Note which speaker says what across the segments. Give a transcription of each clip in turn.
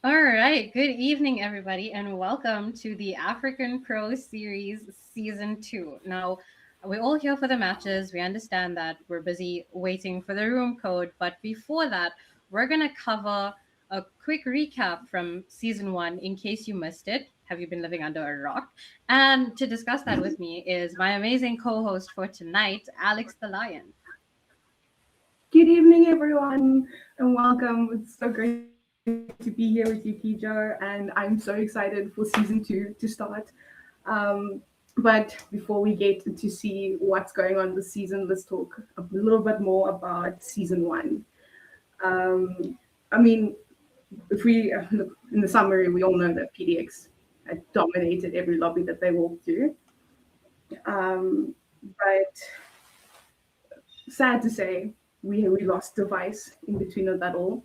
Speaker 1: All right, good evening, everybody, and welcome to the African Pro Series Season 2. Now, we're all here for the matches. We understand that we're busy waiting for the room code, but before that, we're going to cover a quick recap from Season 1 in case you missed it. Have you been living under a rock? And to discuss that with me is my amazing co host for tonight, Alex the Lion.
Speaker 2: Good evening, everyone, and welcome. It's so great to be here with you, Kijo, and I'm so excited for season two to start. Um, but before we get to see what's going on this season, let's talk a little bit more about season one. Um, I mean, if we look in the summary, we all know that PDX had dominated every lobby that they walked through. But sad to say, we lost device in between of that all.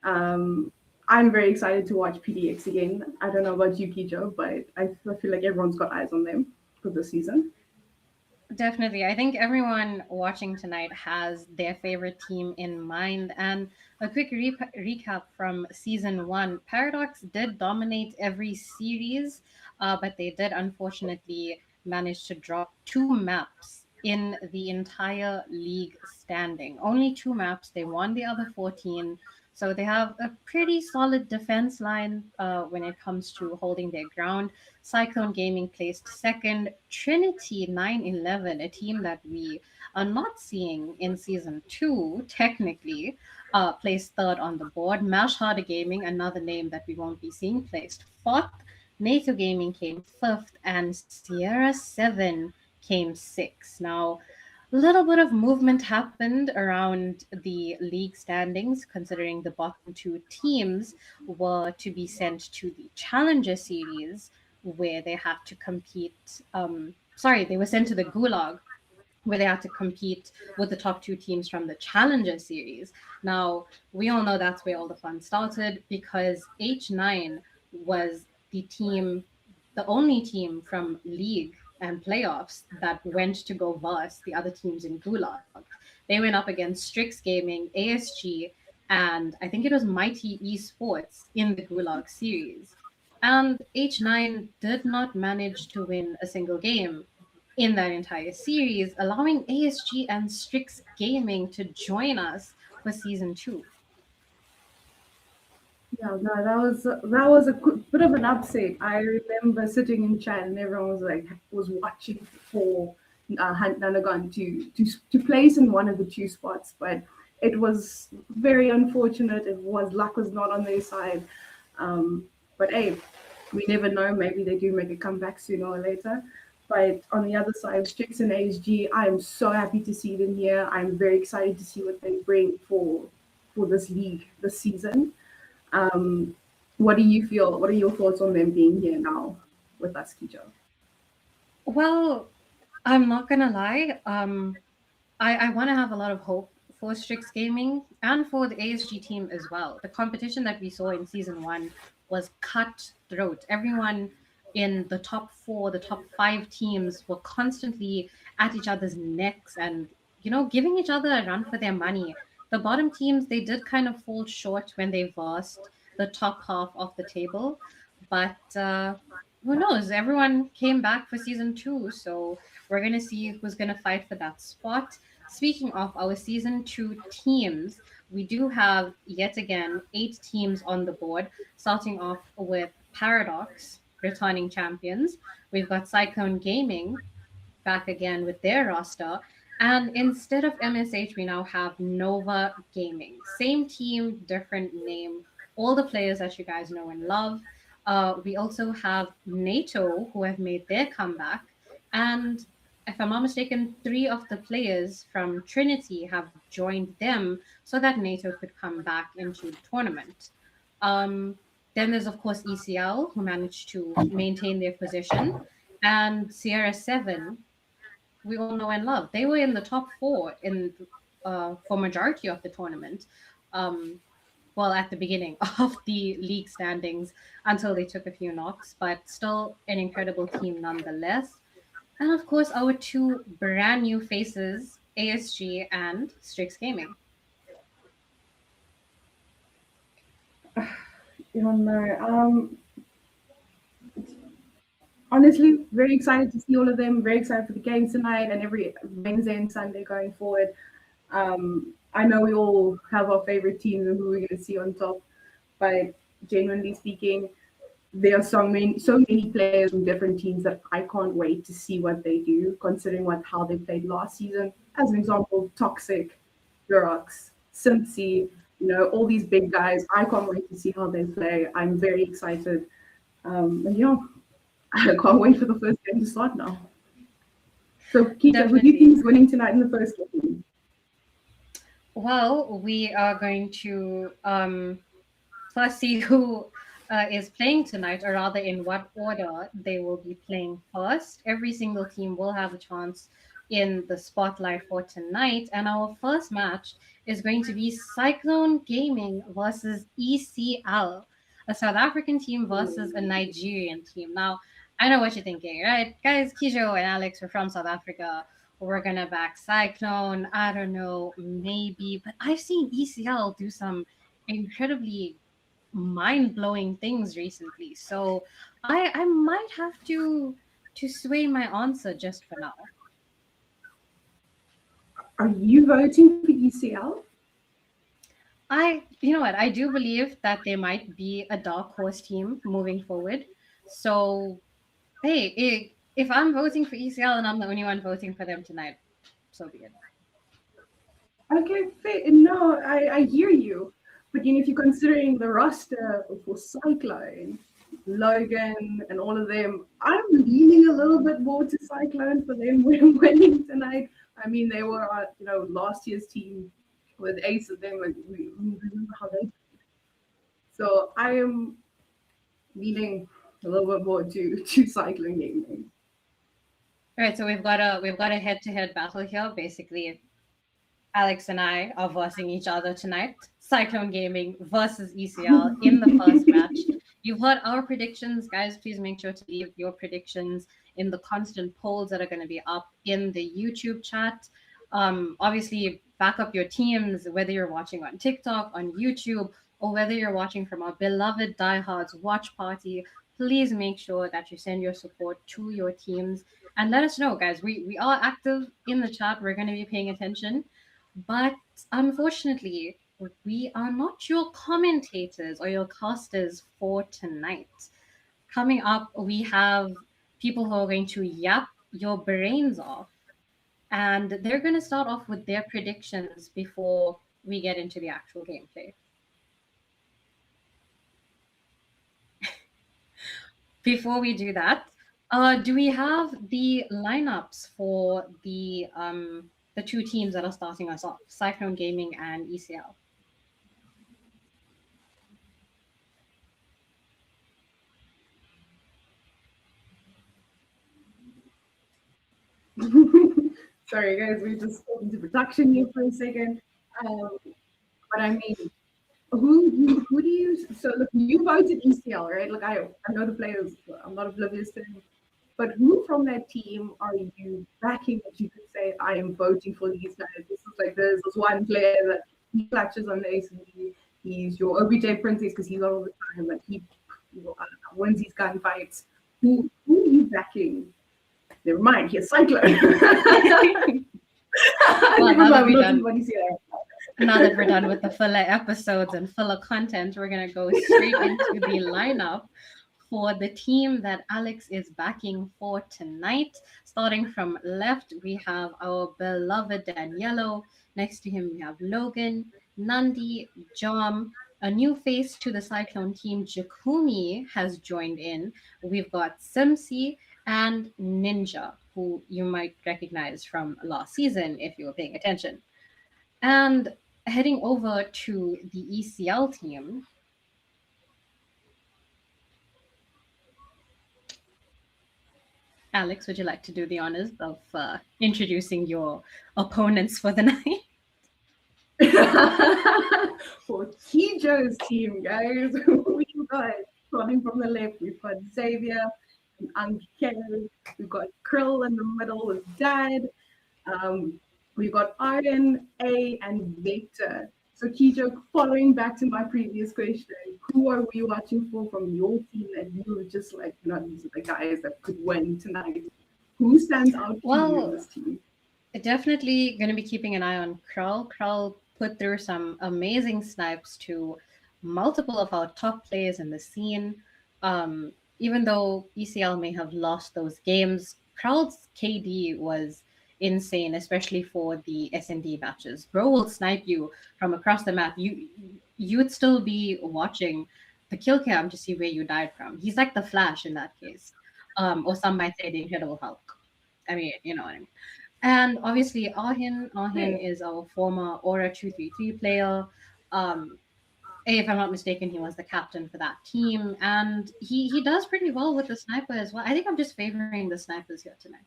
Speaker 2: Um, I'm very excited to watch PDX again. I don't know about you, Kijo, but I feel like everyone's got eyes on them for this season.
Speaker 1: Definitely. I think everyone watching tonight has their favorite team in mind. And a quick recap from season one, Paradox did dominate every series, but they did unfortunately manage to drop two maps in the entire league standing. Only two maps. They won the other 14. So they have a pretty solid defense line when it comes to holding their ground. Cyclone Gaming placed second. Trinity 911, a team that we are not seeing in season two, technically, placed third on the board. Mash Harder Gaming, another name that we won't be seeing, placed fourth. NATO Gaming came fifth, and Sierra 7 came sixth. Now, a little bit of movement happened around the league standings, considering the bottom two teams were to be sent to the Challenger Series, where they had to compete. Sorry, they were sent to the Gulag, where they had to compete with the top two teams from the Challenger Series. Now, we all know that's where all the fun started because H9 was the team, the only team from League and playoffs that went to go verse the other teams in Gulag. They went up against Strix Gaming, ASG, and I think it was Mighty Esports in the Gulag series. And H9 did not manage to win a single game in that entire series, allowing ASG and Strix Gaming to join us for season two.
Speaker 2: Yeah, no, that was a bit of an upset. I remember sitting in chat and everyone was watching for Hunt Nanagon to place in one of the two spots, but it was very unfortunate. It was luck was not on their side. But hey, we never know. Maybe they do make a comeback sooner or later. But on the other side, Strix and ASG, I am so happy to see them here. I'm very excited to see what they bring for this league this season. Um, what do you feel? What are your thoughts on them being here now with us, Kijo?
Speaker 1: Well, I'm not gonna lie. I want to have a lot of hope for Strix Gaming and for the ASG team as well. The competition that we saw in season one was cutthroat. Everyone in the top four, the top five teams were constantly at each other's necks and, giving each other a run for their money. The bottom teams, they did kind of fall short when they versed the top half of the table. But who knows? Everyone came back for season two. So we're going to see who's going to fight for that spot. Speaking of our season two teams, we do have yet again 8 teams on the board, starting off with Paradox, returning champions. We've got Cyclone Gaming back again with their roster. And instead of MSH, we now have Nova Gaming. Same team, different name. All the players that you guys know and love. We also have NATO, who have made their comeback. And if I'm not mistaken, 3 of the players from Trinity have joined them so that NATO could come back into the tournament. Um, then there's, of course, ECL, who managed to maintain their position. And Sierra 7, we all know and love. They were in the top 4 in for majority of the tournament. Um, well, at the beginning of the league standings until they took a few knocks, but still an incredible team nonetheless. And of course, our 2 brand new faces, ASG and Strix Gaming.
Speaker 2: You don't know. Honestly, very excited to see all of them. Very excited for the games tonight and every Wednesday and Sunday going forward. I know we all have our favorite teams and who we're going to see on top, but genuinely speaking, there are so many players from different teams that I can't wait to see what they do, considering what how they played last season. As an example, Toxic, Durox, Simpsy, all these big guys. I can't wait to see how they play. I'm very excited. And yeah, I can't wait for the first game to start now. So, Keita, who do you
Speaker 1: Definitely.
Speaker 2: think is winning tonight in the first game?
Speaker 1: Well, we are going to first see who is playing tonight, or rather, in what order they will be playing first. Every single team will have a chance in the spotlight for tonight. And our first match is going to be Cyclone Gaming versus ECL, a South African team versus a Nigerian team. Now, I know what you're thinking, right? Guys, Kijo and Alex are from South Africa. We're gonna back Cyclone. I don't know, maybe, but I've seen ECL do some incredibly mind-blowing things recently. So I might have to sway my answer just for now.
Speaker 2: Are you voting for ECL?
Speaker 1: You know what, I do believe that they might be a dark horse team moving forward. So hey, if I'm voting for ECL and I'm the only one voting for them tonight, so be it.
Speaker 2: Okay, no, I hear you. But if you're considering the roster for Cyclone, Logan, and all of them, I'm leaning a little bit more to Cyclone for them winning tonight. I mean, they were, last year's team with Ace of them, and we remember how they. So I am leaning a little bit more to Cyclone gaming.
Speaker 1: All right, so we've got a head-to-head battle here. Basically, Alex and I are versing each other tonight. Cyclone Gaming versus ECL in the first match. You've heard our predictions, guys. Please make sure to leave your predictions in the constant polls that are going to be up in the YouTube chat. Obviously, back up your teams, whether you're watching on TikTok, on YouTube, or whether you're watching from our beloved diehards watch party. Please make sure that you send your support to your teams and let us know, guys. We are active in the chat. We're going to be paying attention, but unfortunately, we are not your commentators or your casters for tonight. Coming up, we have people who are going to yap your brains off, and they're going to start off with their predictions before we get into the actual gameplay. Before we do that, do we have the lineups for the two teams that are starting us off, Cyclone Gaming and ECL?
Speaker 2: Sorry, guys, we just spoken to production here for a second. Um, but I mean, who do you? So look, you voted ECL, right? Like I know the players. I'm not oblivious to them. But who from that team are you backing that you could say I am voting for these guys? This is like there's this one player that he clutches on the ACB. He's your OBJ princess because he's on all the time, but he I don't know, wins these gunfights. Who are you backing? Never mind, he's Cyclone.
Speaker 1: Well,
Speaker 2: Never mind, we're not talking about ECL.
Speaker 1: now that we're done with the filler episodes and filler content, we're gonna go straight into the lineup for the team that Alex is backing for tonight. Starting from left, we have our beloved Daniello. Next to him, we have Logan, Nandi, Jom. A new face to the Cyclone team, Jakumi, has joined in. We've got Simsi and Ninja, who you might recognize from last season if you were paying attention. And heading over to the ECL team, Alex, would you like to do the honors of introducing your opponents for the night?
Speaker 2: For Kijo's team, guys, we've got starting from the left, we've got Xavier and Anke. We've got Krill in the middle with Dad. We've got Arden, A, and Victor. So, Kijo, following back to my previous question, who are we watching for from your team that you were just like, these are the guys that could win tonight? Who stands out to you in
Speaker 1: Well,
Speaker 2: this team?
Speaker 1: definitely going to be keeping an eye on Krull. Krull put through some amazing snipes to multiple of our top players in the scene. Even though ECL may have lost those games, Krull's KD was insane, especially for the S&D matches. Bro will snipe you from across the map. You would still be watching the kill cam to see where you died from. He's like the Flash in that case, or some might say the Incredible Hulk. I mean, you know what I mean. And obviously, Ahin
Speaker 2: Hey,
Speaker 1: is our former Aura 233 player. Um, if I'm not mistaken, he was the captain for that team, and he does pretty well with the sniper as well. I think I'm just favoring the snipers here tonight.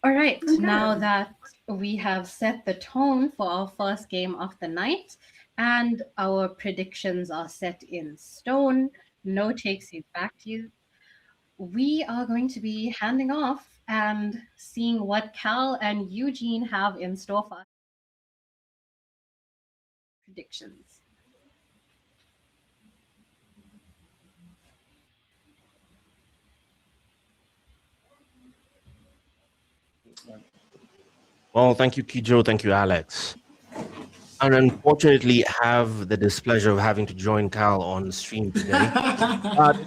Speaker 1: All right, now
Speaker 2: okay.
Speaker 1: that we have set the tone for our first game of the night, and our predictions are set in stone, no takes you back to you. We are going to be handing off and seeing what Cal and Eugene have in store for us. Predictions.
Speaker 3: Well, thank you, Kijo. Thank you, Alex. And unfortunately, have the displeasure of having to join Cal on stream today. But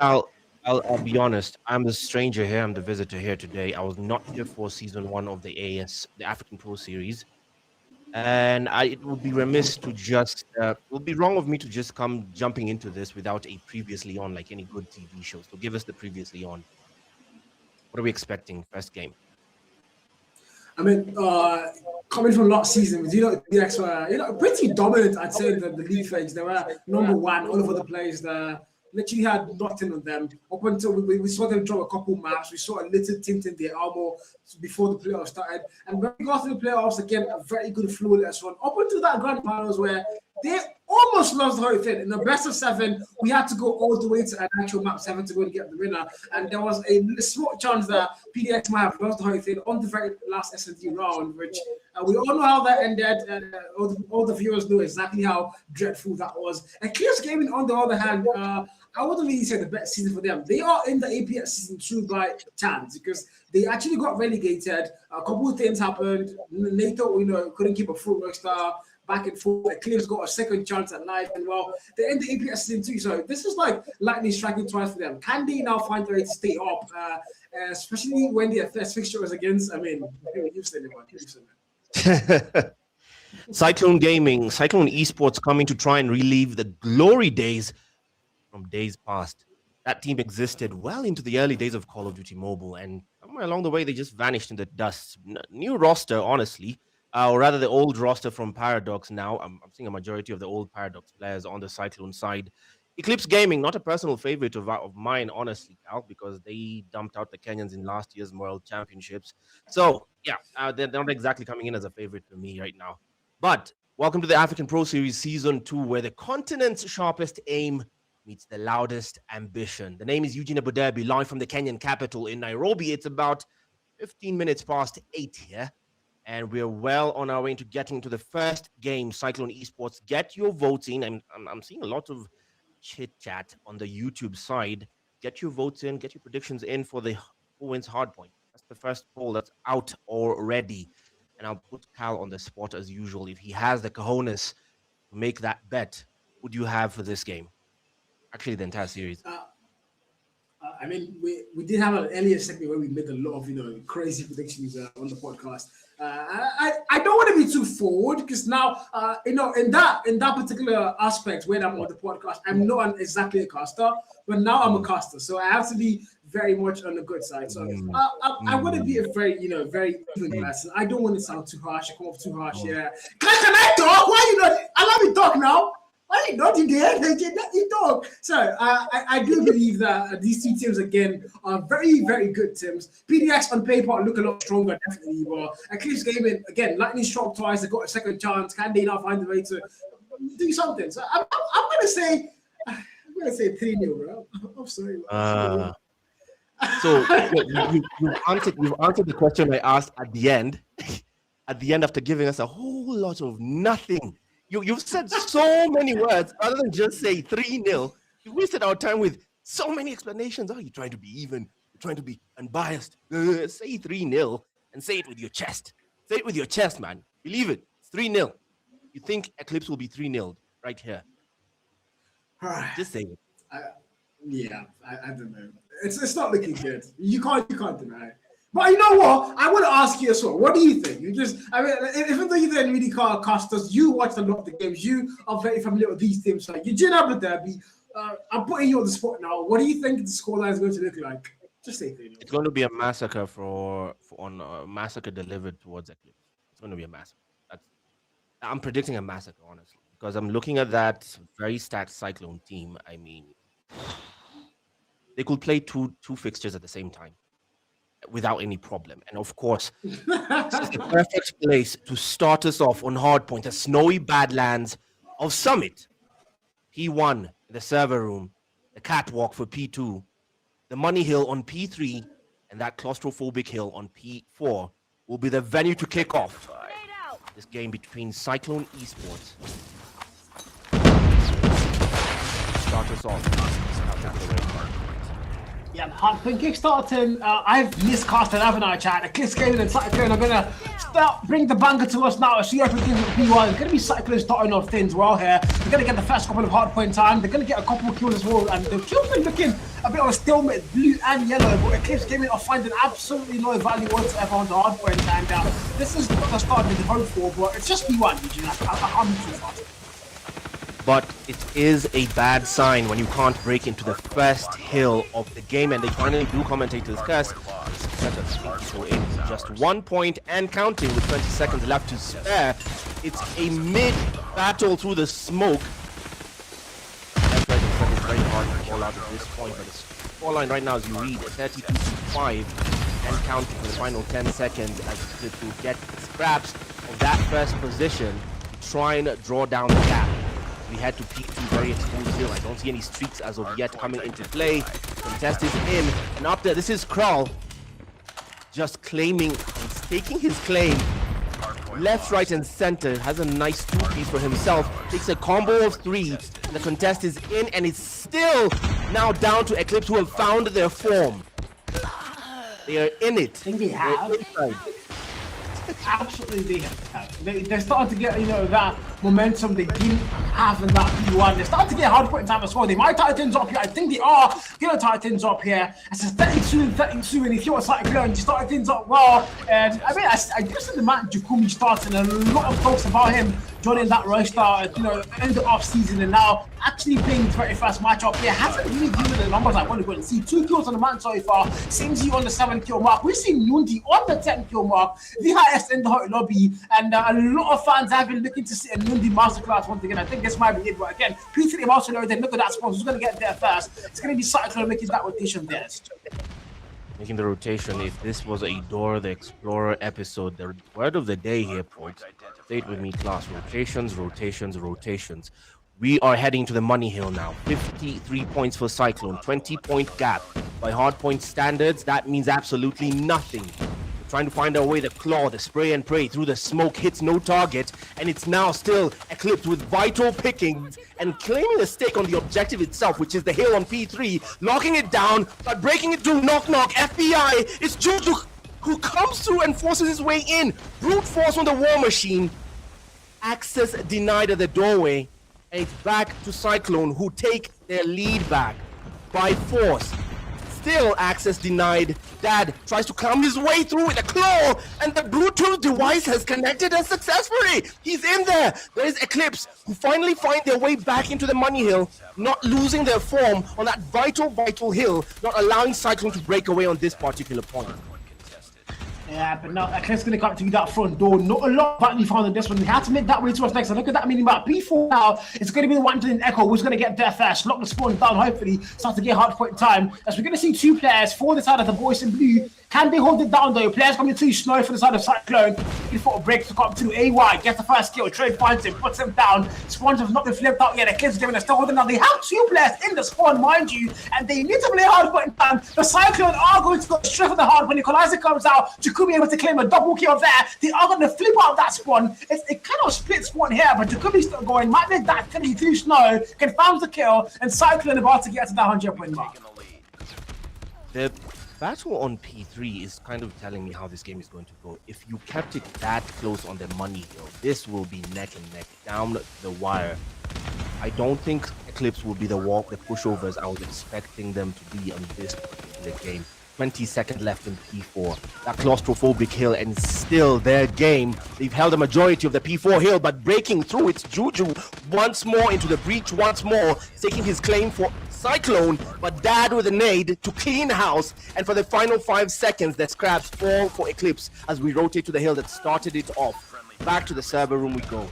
Speaker 3: Cal, I'll be honest. I'm the stranger here. I'm the visitor here today. I was not here for season one of the AS, the African Pro Series, and it would be remiss to just. It would be wrong of me to just come jumping into this without a previously on, like any good TV show. So give us the previously on. What are we expecting? First game.
Speaker 4: I mean, coming from last season, DX were pretty dominant. I'd say in the league phase, they were number one. All of the players there literally had nothing on them up until we saw them drop a couple maps. We saw a little tint in their armor before the playoffs started, and when we got to the playoffs again, a very good flawless run up until that grand finals where they almost lost the whole thing. In the best of seven, we had to go all the way to an actual map seven to go and get the winner. And there was a small chance that PDX might have lost the whole thing on the very last S&D round, which we all know how that ended. And all the viewers know exactly how dreadful that was. And Chaos Gaming, on the other hand, I wouldn't really say the best season for them. They are in the APS season 2 by chance because they actually got relegated. A couple of things happened. Nato, couldn't keep a full roster. Back and forth. Clears got a second chance at life, and well, they're in the APS season 2. So this is like lightning striking twice for them. Can they now find a way to stay up, especially when their first fixture was against? I mean, you've said it, you've said it.
Speaker 3: Cyclone Gaming, Cyclone Esports coming to try and relive the glory days from days past. That team existed well into the early days of Call of Duty Mobile, and somewhere along the way, they just vanished in the dust. New roster, honestly, or rather, the old roster from Paradox now. I'm seeing a majority of the old Paradox players on the Cyclone side. Eclipse Gaming, not a personal favorite of mine, honestly, Cal, because they dumped out the Kenyans in last year's World Championships. So, yeah, they're not exactly coming in as a favorite for me right now. But welcome to the African Pro Series Season 2, where the continent's sharpest aim meets the loudest ambition. The name is Eugene Abudebi, live from the Kenyan capital in Nairobi. It's about 15 minutes past 8 here, and we're well on our way into getting to the first game. Cyclone Esports, get your votes in. I'm seeing a lot of chit-chat on the YouTube side. Get your votes in, get your predictions in for the who wins hardpoint. That's the first poll that's out already. And I'll put Cal on the spot as usual. If he has the cojones to make that bet, would you have for this game? Actually, the entire series.
Speaker 4: I mean, we did have an earlier segment where we made a lot of crazy predictions on the podcast. I don't want to be too forward because now in that particular aspect when I'm on the podcast, I'm not exactly a caster, but now I'm a caster, so I have to be very much on the good side. So I want to be a very very even person. I don't want to sound too harsh. I come off too harsh. Yeah, can I talk? Why you not? I let me talk now. Why not in the end? Let me talk. So I do believe that these two teams again are very, very good teams. PDX on paper look a lot stronger, definitely. But Eclipse Gaming again, lightning struck twice. They got a second chance. Can they now find a way to do something? So I'm gonna say 3-0, bro. I'm sorry.
Speaker 3: So you've answered the question I asked at the end. at the end after giving us a whole lot of nothing. You've said so many words other than just say 3-0. You wasted our time with so many explanations. Oh, you're trying to be even. You're trying to be unbiased. Say 3-0 and say it with your chest. Say it with your chest, man. Believe it. It's 3-0. You think Eclipse will be 3-0 right here?
Speaker 4: All right.
Speaker 3: Just say it.
Speaker 4: I don't know. It's not looking good. You can't deny it. But you know what? I want to ask you as well. What do you think? Even though you didn't really cast us, you watched a lot of the games. You are very familiar with these teams. Like you did have a derby. I'm putting you on the spot now. What do you think the scoreline is going to look like? Just say it.
Speaker 3: It's going to be a massacre massacre delivered towards Eclipse. It's going to be a massacre. I'm predicting a massacre, honestly, because I'm looking at that very stacked Cyclone team. I mean, they could play two fixtures at the same time without any problem. And of course, this is the perfect place to start us off on Hardpoint, the snowy badlands of Summit. P1, the server room, the catwalk for P2, the money hill on P3, and that claustrophobic hill on P4 will be the venue to kick off this game between Cyclone Esports. Start us off.
Speaker 4: Yeah, Hardpoint kickstarting. I've miscasted, haven't I, chat? The Cliff Gaming and Cyclone are gonna bring the banger to us now. See everything with P1. It's gonna be Cyclone starting off things well here. They're gonna get the first couple of Hardpoint time. They're gonna get a couple of kills as well, and the kills are looking a bit of a stalemate, blue and yellow. But Eclipse Gaming are finding absolutely no value whatsoever on the Hardpoint, and this is not the start we hope for. But it's just P1, Eugene. I can't be too fast.
Speaker 3: But it is a bad sign when you can't break into the first hill of the game, and they finally do commentators curse. So in just 1 point and counting with 20 seconds left to spare. It's a mid-battle through the smoke. That's right, it's very hard to call out at this point, but the scoreline right now as you read 32-5 and counting for the final 10 seconds as it will get scraps of that first position to try and draw down the gap. We had to peek to very exposed hill. I don't see any streaks as of yet coming into play. Contest is in, and up there, this is Kral just claiming, he's taking his claim. Left, right, and center. Has a nice two-piece for himself. Takes a combo of 3. And the contest is in, and it's still now down to Eclipse, who have found their form. They are in it.
Speaker 4: I think they have. Absolutely, they're starting to get that momentum they didn't have in that P1. They're starting to get Hardpoint time as well. They might tie things up here. I think they are gonna tie things up here. It's 32-32, and if you're Cyclone, you started things up well. And I mean, I do see the man Jakumi starting, and a lot of talks about him joining that roster, in the off season, and now actually playing the 21st matchup here. Hasn't really given the numbers I want to go and see. 2 kills on the man so far. Seems you on the 7 kill mark. We've seen Nundi on the 10 kill mark, the highest in the hot lobby, and a lot of fans have been looking to see a Nundi masterclass once again. I think this might be it, but again, P3 also know they look at that spot. Who's going to get there first? It's going to be Cyclone making that rotation there.
Speaker 3: Making the rotation. If this was a Dora the Explorer episode, the word of the day here, folks. Say it with me, class. Rotations, rotations, rotations. We are heading to the money hill now. 53 points for Cyclone. 20-point gap. By Hardpoint standards, that means absolutely nothing. We're trying to find our way. The claw, the spray and pray through the smoke hits no target. And it's now still Eclipse with vital pickings and claiming a stake on the objective itself, which is the hill on P3. Locking it down, but breaking it through. Knock, knock. FBI. It's Juju who comes through and forces his way in. Brute force on the war machine. Access denied at the doorway. And it's back to Cyclone, who take their lead back by force. Still access denied. Dad tries to climb his way through with a claw, and the Bluetooth device has connected us successfully. He's in there. There is Eclipse, who finally find their way back into the money hill, not losing their form on that vital hill, not allowing Cyclone to break away on this particular point.
Speaker 4: Yeah, but now Eclipse going to come to that front door. Not a lot of value found in this one. We had to make that way to us next. And look at that mini map. P4 now, it's going to be the one to Echo who's going to get there first. Lock the spawn down, hopefully. Start to get Hardpoint time. As we're going to see 2 players for the side of the boys in blue.
Speaker 5: Can they hold it down though? Players coming too slow for the side of Cyclone. Before a break to come to AY, gets the first kill, Trade finds him, puts him down. Spawns have not been flipped out yet. The kids are still holding on. They have 2 players in the spawn, mind you, and they need to play hard point time. The Cyclone are going to go straight for the hard when Equalizer comes out. Jacoby able to claim a double kill there. They are going to flip out that spawn. It kind of split spawn here, but Jacoby's still going. Might make that Teddy too slow. Confirms the kill, and Cyclone about to get to that 100-point mark.
Speaker 3: The battle on P3 is kind of telling me how this game is going to go. If you kept it that close on the money hill, this will be neck and neck down the wire. I don't think Eclipse will be the pushovers I was expecting them to be on this particular game. 20 seconds left in P4. That claustrophobic hill, and still their game. They've held a majority of the P4 hill, but breaking through, it's Juju once more into the breach once more, taking his claim for Cyclone, but Dad with a nade to clean house, and for the final 5 seconds, the scraps fall for Eclipse as we rotate to the hill that started it off. Back to the server room we go.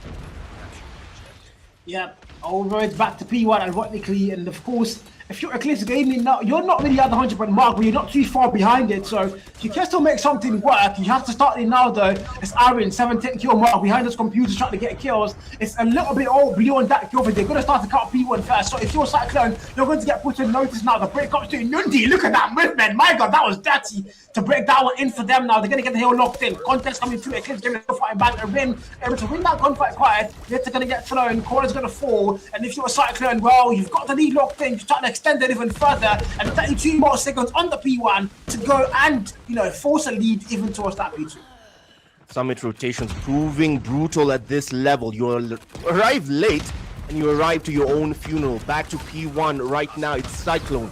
Speaker 5: Yeah, over it's back to P1 ironically, and of course, if you're Eclipse Gaming now, you're not really at the 100-point mark, but you're not too far behind it. So if you can still make something work, you have to start it now though. It's Aaron, 17 kill mark behind those computers trying to get kills. It's a little bit all beyond that kill, but they're going to start to cut P1 first. So if you're Cyclone, you're going to get put in notice now. The break comes to Nundi. Look at that movement. My God, that was dirty to break that one in for them now. They're going to get the hill locked in. Contest coming through. Eclipse Gaming fighting back and win. Able to win that gunfight quiet. They're going to get thrown. Corner's going to fall. And if you're a Cyclone, well, you've got the lead locked in. You're trying to extend it even further, and 32 more seconds on the P1 to go and, force a lead even towards that P2.
Speaker 3: Summit rotations proving brutal at this level. You arrive late and you arrive to your own funeral. Back to P1 right now. It's Cyclone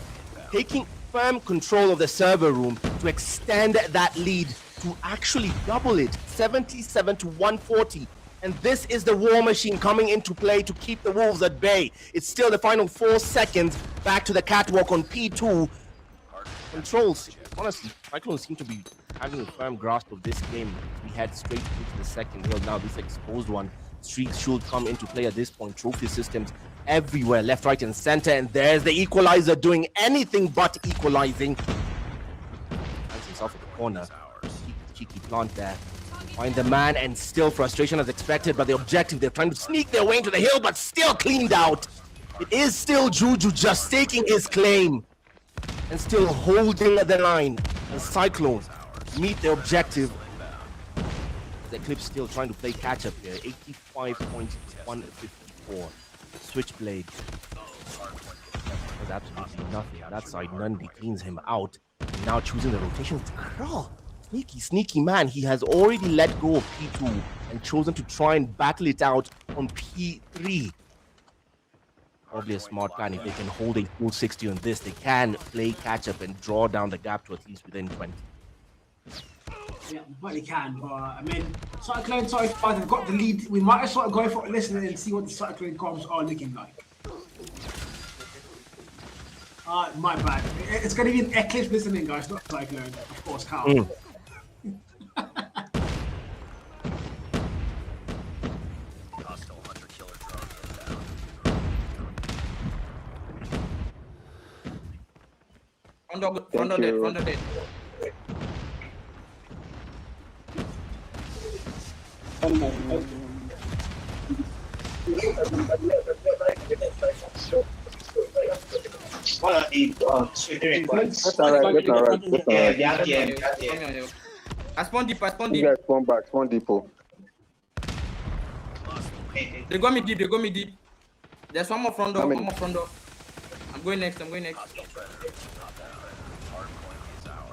Speaker 3: taking firm control of the server room to extend that lead to actually double it, 77 to 140. And this is the war machine coming into play to keep the Wolves at bay. It's still the final 4 seconds. Back to the catwalk on P2. Controls. Honestly, Cyclones seem to be having a firm grasp of this game. We head straight into the second hill. Now this exposed one. Streaks should come into play at this point. Trophy systems everywhere, left, right, and center. And there's the Equalizer doing anything but equalizing. Finds himself at the corner. Cheeky plant there. Find the man, and still frustration as expected, but the objective, they're trying to sneak their way into the hill, but still cleaned out. It is still Juju just staking his claim and still holding the line. And Cyclone meet the objective. The Eclipse still trying to play catch up here. 85.154. Switchblade. There's absolutely nothing. That side, Nundi cleans him out. And now choosing the rotation to crawl. Sneaky man. He has already let go of P2 and chosen to try and battle it out on P3. Probably a smart plan. If they can hold a full 60 on this, they can play catch up and draw down the gap to at least within 20.
Speaker 5: Yeah, but they can. But I mean, Cyclone so far they've got the lead. We might as well go for a listen and see what the Cyclone comms are looking like. My bad. It's going to be an Eclipse listening, guys, not Cyclone. Of course, Carl.
Speaker 6: Front of it.
Speaker 7: That's alright.
Speaker 6: Yeah. I spawn deep.
Speaker 7: You guys spawn back, spawn depot.
Speaker 6: They got me deep. There's one more front door. I'm going next.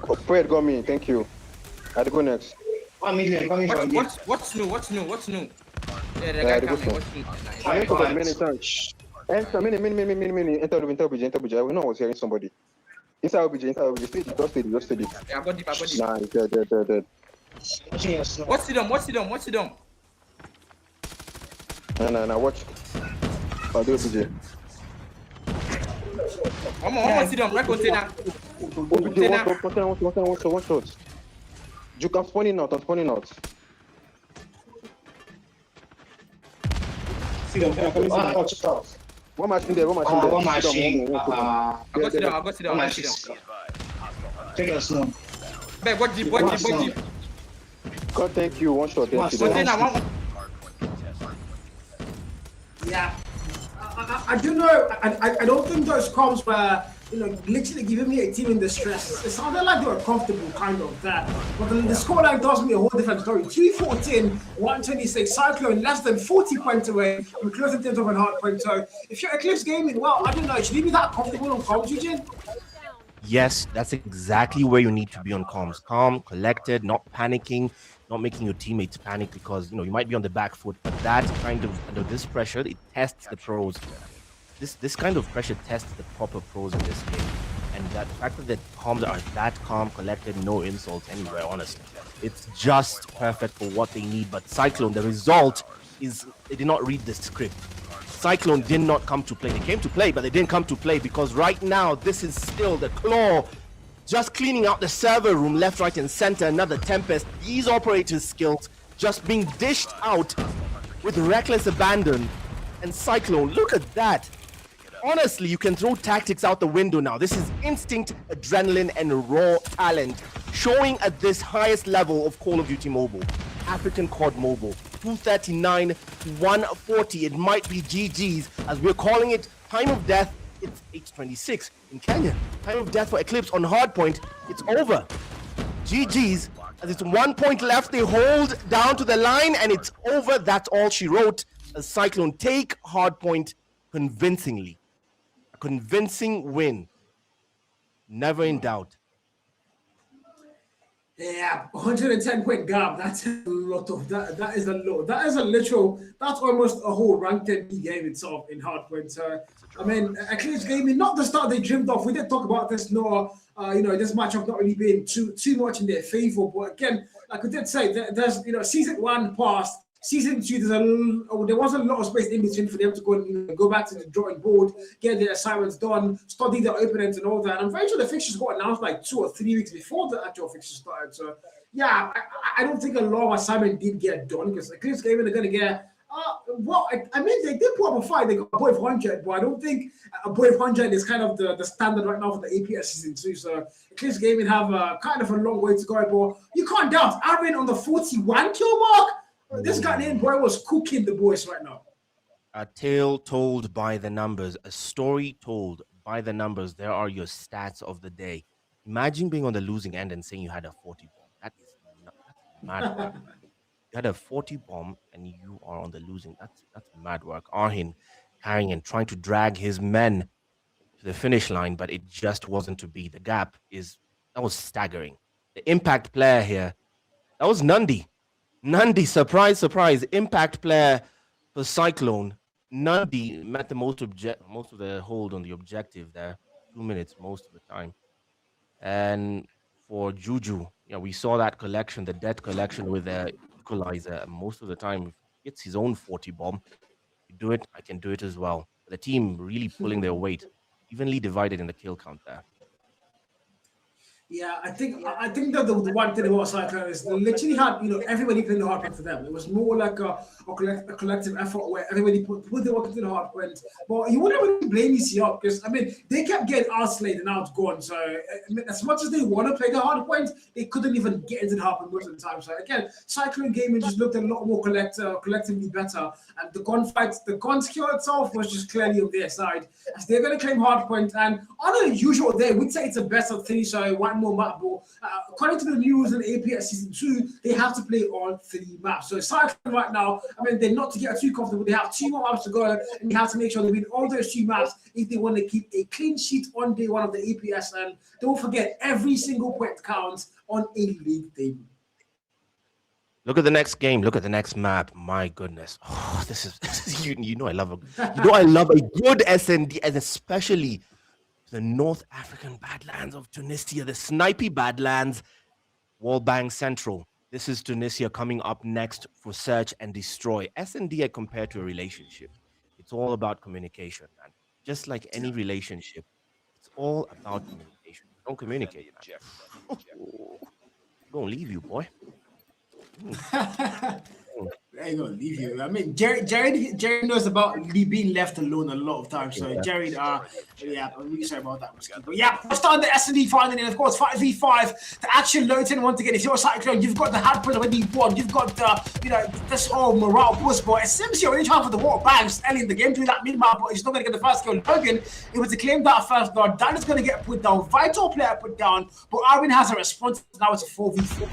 Speaker 7: Oh, Fred got me, thank you. I had to go next.
Speaker 6: What's new? Yeah, the guy coming. What's new?
Speaker 7: I went to the many times. Enter, mini. Enter bridge. I know I was hearing somebody. Inside bridge. Just steady.
Speaker 6: Yeah, I got deep.
Speaker 7: Nah, dead.
Speaker 6: What's the dome?
Speaker 7: Nah, watch. I'll do bridge.
Speaker 6: One more sit down, right container.
Speaker 7: One shot. Juke, I'm spawning out.
Speaker 8: See them, can I come inside?
Speaker 7: One machine there.
Speaker 8: One machine.
Speaker 6: I got sit down.
Speaker 8: Take it slow.
Speaker 6: Back, what deep, what deep, what deep.
Speaker 7: God, thank you. One shot. Thank you.
Speaker 6: Container, one.
Speaker 4: Yeah. I don't know. I don't think those comms were, literally giving me a team in distress. It sounded like they were comfortable, kind of that. But the scoreline tells me a whole different story. 214, 126, Cyclone less than 40 points away from closing terms of an hard point. So if you're Eclipse Gaming, well, I don't know. Should you be that comfortable on comms, Eugene?
Speaker 3: Yes, that's exactly where you need to be on comms. Calm, collected, not panicking, not making your teammates panic because you might be on the back foot. But that kind of under this pressure, it tests the pros. This kind of pressure tests the proper pros in this game. And that the fact that the comms are that calm, collected, no insults anywhere, honestly. It's just perfect for what they need. But Cyclone, the result is they did not read the script. Cyclone did not come to play. They came to play, but they didn't come to play because right now, this is still the Claw just cleaning out the server room left, right, and center. Another Tempest. These operators' skills just being dished out with reckless abandon. And Cyclone, look at that. Honestly, you can throw tactics out the window now. This is instinct, adrenaline, and raw talent showing at this highest level of Call of Duty Mobile. African COD Mobile, 239 to 140. It might be GG's, as we're calling it. Time of death, it's 8:26 in Kenya. Time of death for Eclipse on hardpoint, it's over. GG's, as it's 1 point left. They hold down to the line, and it's over. That's all she wrote. As Cyclone take hardpoint convincingly. A convincing win. Never in doubt.
Speaker 4: Yeah, 110 point gap. That's a lot of that. That is a lot. That is a literal. That's almost a whole ranked game itself in hardpoint. I mean, Eclipse Gaming, not the start they dreamed of. We did talk about this, nor this matchup not really being too much in their favor. But again, like we did say, there's season one passed. Season two, there was a lot of space in between for them to go and go back to the drawing board, get their assignments done, study their opponents and all that. I'm very sure the fixtures got announced like 2 or 3 weeks before the actual fixture started. So yeah, I don't think a lot of assignment did get done because Eclipse Gaming are going to get. I mean, they did put up a fight. They got above 100, but I don't think above 100 is kind of the standard right now for the APS season 2. So Eclipse Gaming have kind of a long way to go. But you can't doubt Aaron on the 41 kill mark. This guy named boy was cooking the boys right now.
Speaker 3: A tale told by the numbers, a story told by the numbers. There are your stats of the day. Imagine being on the losing end and saying you had a 40 bomb. That's mad work. You had a 40 bomb and you are on the losing. That's mad work. Arhin carrying and trying to drag his men to the finish line, but it just wasn't to be. The gap that was staggering. The impact player here, that was Nandi. Nandi, surprise, impact player for Cyclone. Nandi met the most of the hold on the objective there. 2 minutes most of the time. And for Juju, we saw that collection, the death collection with the equalizer. Most of the time, if he gets his own 40 bomb, you do it, I can do it as well. The team really pulling their weight, evenly divided in the kill count there.
Speaker 4: Yeah, I think that the one thing about Cyclone is they literally had everybody playing the hard point for them. It was more like a collective effort where everybody put their work into the hard point. But you wouldn't really blame ECR because I mean they kept getting outslayed and outgone. So I mean, as much as they want to play the hard point, they couldn't even get into the hard point most of the time. So again, Cyclone Gaming just looked a lot more collectively better, and the gun skill itself was just clearly on their side as they're going to claim hard point. And on a usual day, we'd say it's a best of 3, so one more map ball. According to the news in APS season 2, they have to play all 3 maps. So Cyclone right now, I mean, they're not to get too comfortable. They have 2 more maps to go, and they have to make sure they win all those 2 maps if they want to keep a clean sheet on day 1 of the APS. And don't forget, every single point counts on a league table.
Speaker 3: Look at the next game. Look at the next map. My goodness. Oh, this is I love a good SND, and especially the North African Badlands of Tunisia, the snipey Badlands, Wallbang Central. This is Tunisia coming up next for Search and Destroy. S&D I compare to a relationship. It's all about communication, man. Just like any relationship, it's all about communication. Don't communicate, man. Gonna leave you, boy.
Speaker 5: I ain't gonna leave you. I mean, Jared knows about being left alone a lot of times. So, Jared, yeah, I'm really sorry about that, Whiskey. But yeah, we're starting the S&D final, and of course, 5v5. The action loading once again. If you're a Cyclone, you've got the handprint already won. You've got this whole morale boost. But it seems you're really trying for the water banks early in the game, doing that mid-map, but he's not gonna get the first kill. Logan, it was to claim that first blood. Dan is gonna get put down. Vital player put down, but Arvin has a response. Now it's a 4v4.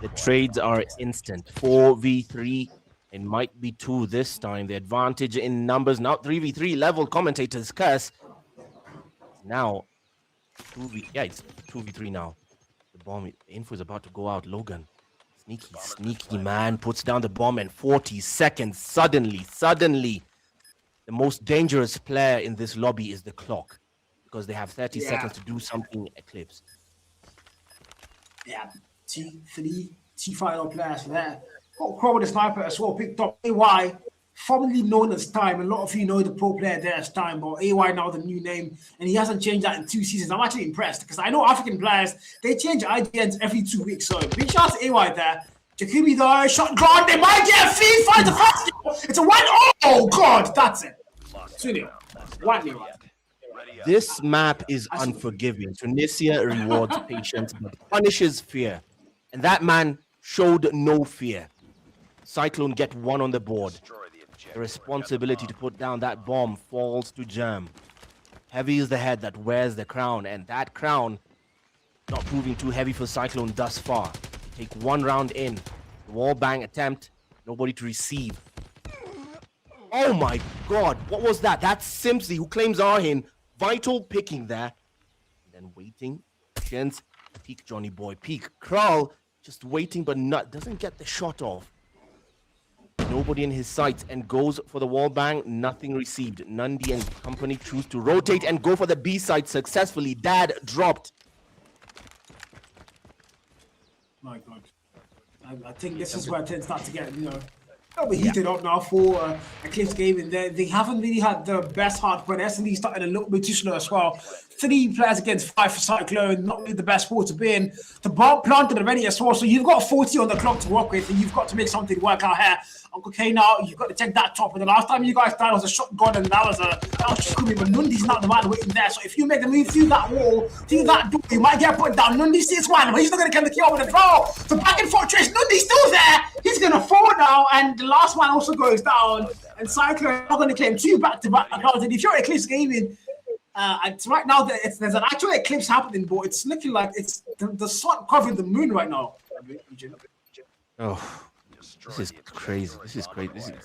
Speaker 3: The trades are instant. 4v3. It might be 2 this time. The advantage in numbers. Now 3v3 level. Commentators curse. Now 2v. Yeah, it's 2v3 now. The bomb. The info is about to go out. Logan. Sneaky man. Puts down the bomb in 40 seconds. Suddenly. The most dangerous player in this lobby is the clock. Because they have 30 seconds to do something Eclipse.
Speaker 5: Yeah. T final players there. Crow with the sniper as well picked up AY, formerly known as Time. A lot of you know the pro player there as Time, but AY now the new name, and he hasn't changed that in 2 seasons. I'm actually impressed because I know African players, they change IGNs every 2 weeks. So big shout out to AY there. Jacoby though, shot guard, they might get a fee, find the first goal. It's a 1-0. Oh god, that's it. 2-0. 1-0.
Speaker 3: This map is unforgiving. Tunisia rewards patience but punishes fear. And that man showed no fear. Cyclone get 1 on the board. The responsibility to put down that bomb falls to Germ. Heavy is the head that wears the crown, and that crown not proving too heavy for Cyclone thus far. Take 1 round in. The wall bang attempt, nobody to receive. Oh my god, what was that? That's Simpsy who claims Arhin. Vital picking there. And then waiting. Chance. Peek Johnny Boy. Peek. Kral. Just waiting, but doesn't get the shot off. Nobody in his sights and goes for the wall bang. Nothing received. Nundi and company choose to rotate and go for the B side successfully. Dad dropped.
Speaker 5: My God. I think this is where things start to get, heated up now for Eclipse Gaming. They haven't really had the best heart, but S&D started a little bit too slow as well. 3 players against 5 for Cyclone, not really the best sport to be in. The bomb planted already as well, so you've got 40 on the clock to work with, and you've got to make something work out here. Uncle K now, you've got to take that top. And the last time you guys started was a shotgun, and that was Shikumi, but Nundi's not the man waiting there. So if you make the move through that wall, through that door, you might get put down. Nundi sees one, but he's not going to get the kill with a draw. So back and forth trace, Nundi's still there. He's going to fall now, and the last one also goes down. And Cyclone are going to claim 2 back-to-back accounts. And if you're Eclipse Gaming, it's right now there's an actual eclipse happening, but it's looking like it's the sun covering the moon right now.
Speaker 3: Oh, this is crazy.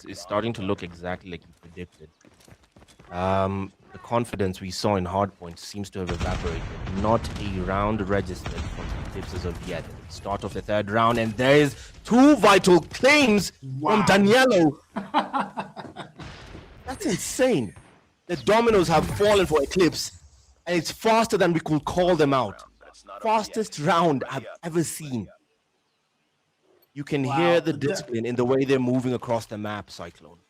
Speaker 3: It's starting to look exactly like you predicted. The confidence we saw in Hardpoint seems to have evaporated. Not a round registered from Eclipse as of yet. Start of the 3rd round, and there is 2 vital claims from Daniello. That's insane. The dominoes have fallen for Eclipse, and it's faster than we could call them out. Fastest round I've ever seen. You can hear the discipline in the way they're moving across the map, Cyclone.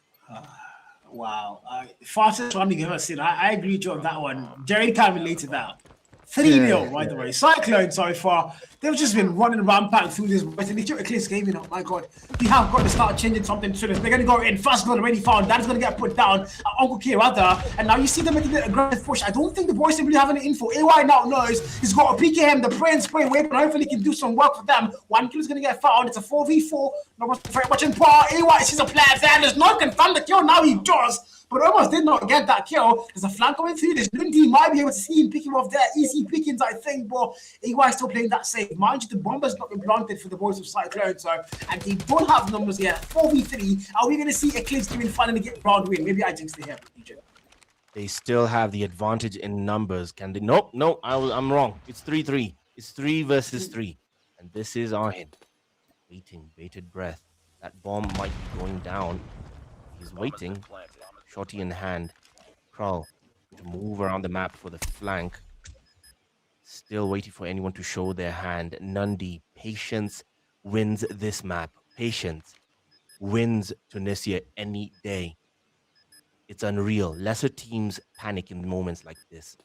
Speaker 5: Wow. Fastest round you've ever seen. I agree with you on that one. Jerry can relate to that. 3-0, by the way. Cyclone so far, they've just been running rampant through this. But if you're Eclipse Gaming, oh my God, you have got to start changing something to this. They're going to go in. First goal already found. That is going to get put down. Uncle K rather. And now you see them making the aggressive push. I don't think the boys simply have any info. AY now knows he's got a PKM, the pray and spray weapon. Hopefully he can do some work for them. 1 kill is going to get found. It's a 4v4. Not very much in power. AY sees a player there. There's no confirm the kill. Now he does. But almost did not get that kill. There's a flank coming through. This Lundi might be able to see him pick him off there. Easy pickings, I think. But AY still playing that safe. Mind you, the bomber's not been planted for the boys of Cyclone. So, and they don't have numbers yet. 4v3. Are we going to see Eclipse Gaming finally get round win? Maybe I jinxed it here.
Speaker 3: They still have the advantage in numbers. Can they? Nope. I'm wrong. It's 3-3. It's 3 versus 3. And this is Arhin. Waiting, bated breath. That bomb might be going down. He's waiting. Shotty in hand. Kral to move around the map for the flank. Still waiting for anyone to show their hand. Nundi, patience wins this map. Patience wins Tunisia any day. It's unreal. Lesser teams panic in moments like this.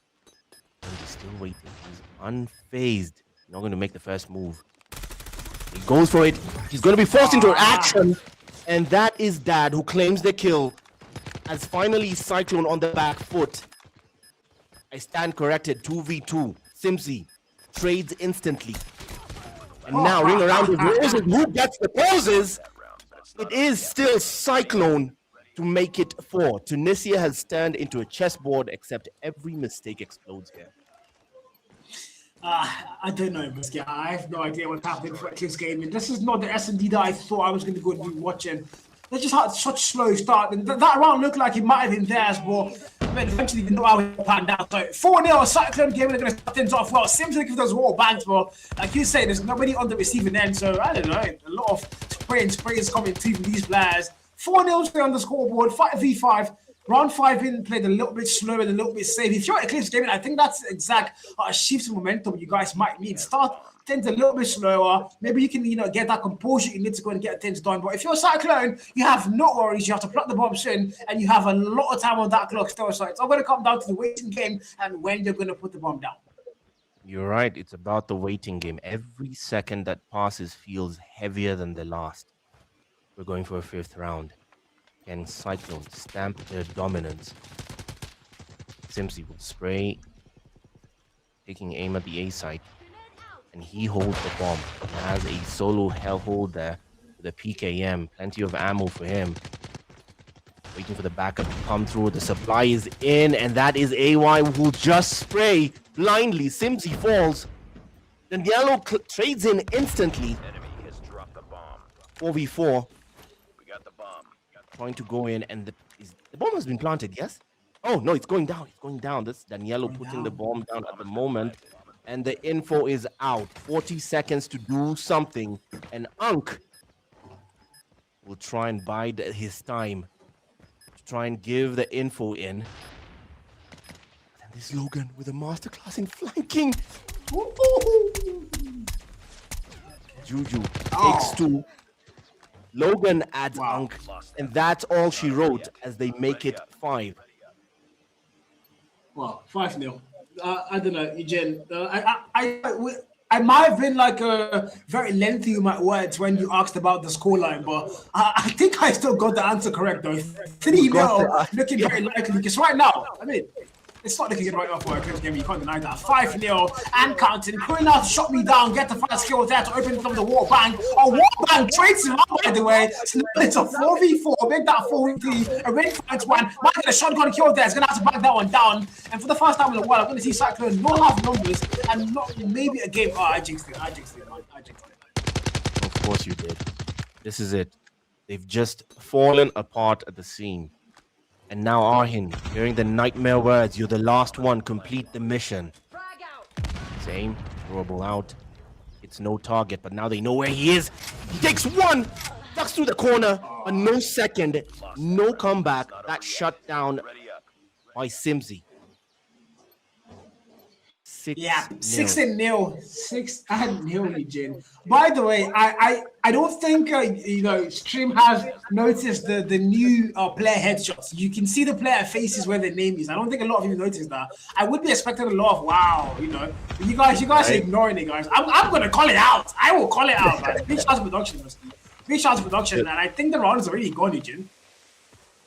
Speaker 3: Nundi's still waiting. He's unfazed. Not going to make the first move. He goes for it. He's going to be forced into action. And that is Dad, who claims the kill as finally Cyclone on the back foot. I stand corrected, 2v2. Simsy trades instantly. And now ring around the roses. Who gets the poses? It is still Cyclone to make it 4. Tunisia has turned into a chessboard, except every mistake explodes here.
Speaker 5: I don't know, Biscuit. I have no idea what's happening for Eclipse Gaming. This is not the S&D that I thought I was going to go and be watching. They just had such a slow start. And that round looked like it might have been theirs, but I mean, eventually they know how it panned out. So 4-0, Cyclone Gaming are going to start things off well. Sims give those wall bangs, but like you say, there's nobody on the receiving end. So I don't know. A lot of sprays coming to these players. 4-0 on the scoreboard, 5v5. Round 5 being played a little bit slower and a little bit safe. If you're Eclipse Gaming, I think that's the exact shift in momentum you guys might need. Start things a little bit slower. Maybe you can, get that composure you need to go and get things done. But if you're Cyclone, you have no worries. You have to plug the bombs in, and you have a lot of time on that clock still. So it's all going to come down to the waiting game and when you're going to put the bomb down.
Speaker 3: You're right. It's about the waiting game. Every second that passes feels heavier than the last. We're going for a 5th round. Can Cyclone stamp their dominance? Simsy will spray, taking aim at the A site, and he holds the bomb. He has a solo hellhold there with a PKM. Plenty of ammo for him. Waiting for the backup to come through. The supply is in, and that is AY who will just spray blindly. Simsy falls. Then Yellow trades in instantly. 4v4. Trying to go in, and the bomb has been planted, yes? Oh, no, it's going down. It's going down. This is Daniello putting the bomb down at the moment. And the info is out. 40 seconds to do something. And Unk will try and bide his time to try and give the info in. And this Logan with a masterclass in flanking. Juju takes 2. Logan adds Unk, and that's all she wrote as they make it 5.
Speaker 5: Well, 5-0. I don't know, Eugene. I might have been like very lengthy with my words when you asked about the scoreline, but I think I still got the answer correct though. 3-0 looking very likely because right now, I mean, it's not looking good right now for a Eclipse game. You can't deny that. 5-0 and counting. Going out to shot me down, get the first kill there to open from the wall bang. A wall bang trades him out, by the way. So it's a 4v4. Make that 4v3. A ready fight one. Might get a shotgun kill there. It's going to have to back that one down. And for the first time in a while, I'm going to see Cyclone no half numbers and not maybe a game. Oh, I jinxed it, man.
Speaker 3: Of course you did. This is it. They've just fallen apart at the seam. And now Arhin, hearing the nightmare words, you're the last one, complete the mission. Same, throwable out. It's no target, but now they know where he is. He takes 1, ducks through the corner, but no second, no comeback. That shut down by Simsy. 6-0.
Speaker 5: Yeah, 6-0. 6-0, Eugene. By the way, I don't think Stream has noticed the new player headshots. You can see the player faces where their name is. I don't think a lot of you noticed that. I would be expecting a lot of wow, But you guys are ignoring it, guys. I'm gonna call it out. I will call it out, man. Big shots production, big shots production, and I think the round is already gone, Eugene.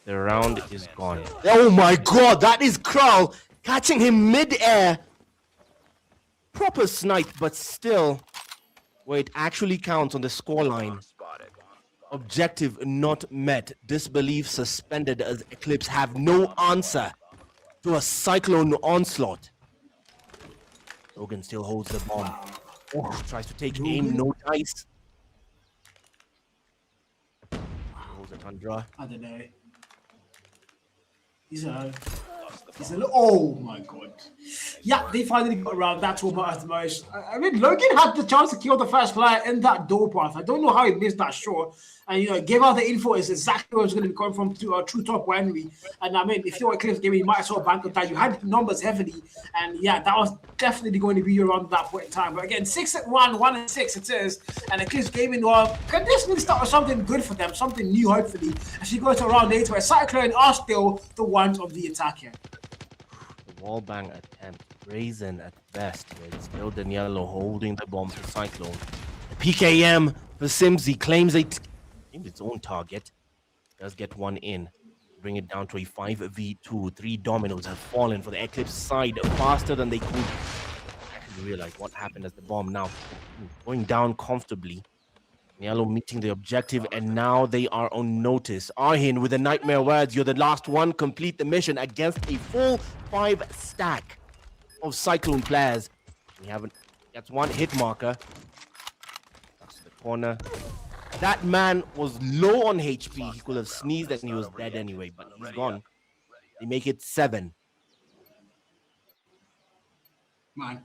Speaker 3: The round is gone. Oh my god, that is Kral catching him mid-air. Proper snipe, but still, where it actually counts on the scoreline. Objective not met. Disbelief suspended as Eclipse have no answer to a Cyclone onslaught. Logan still holds the bomb. Oh, tries to take aim, no dice. Holds a Tundra.
Speaker 5: I don't know. He's a little, oh my god. Yeah, they finally got around. That's what matters the most. I mean, Logan had the chance to kill the first player in that door path. I don't know how he missed that shot. And, gave out the info is exactly where it's going to be coming from to true top winery. And I mean, if you're a Eclipse Gaming, you might as well bank on that. You had numbers heavily. And yeah, that was definitely going to be around that point in time. But again, 6-1, 1-6 it is. And Eclipse Gaming, can this really start with something good for them? Something new, hopefully. As you go to round 8, where Cyclone are still the ones of the attack here.
Speaker 3: Wallbang attempt, brazen at best. It's still Daniello holding the bomb for Cyclone. The PKM for Simsy claims it aimed its own target. Does get one in. Bring it down to a 5v2. 3 dominoes have fallen for the Eclipse side faster than they could actually realize what happened as the bomb now going down comfortably. Yellow meeting the objective, and now they are on notice. Arhin with the nightmare words, you're the last one, complete the mission against a full 5 stack of Cyclone players. We haven't, that's one hit marker. That's the corner. That man was low on HP. He could have sneezed and he was dead anyway, but he's gone. They make it 7.
Speaker 5: Man.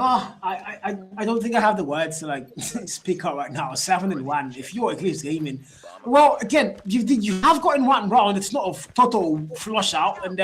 Speaker 5: I don't think I have the words to like speak out right now. 7-1. If you're Eclipse Gaming, well, again, you have gotten one round. It's not a total flush out, and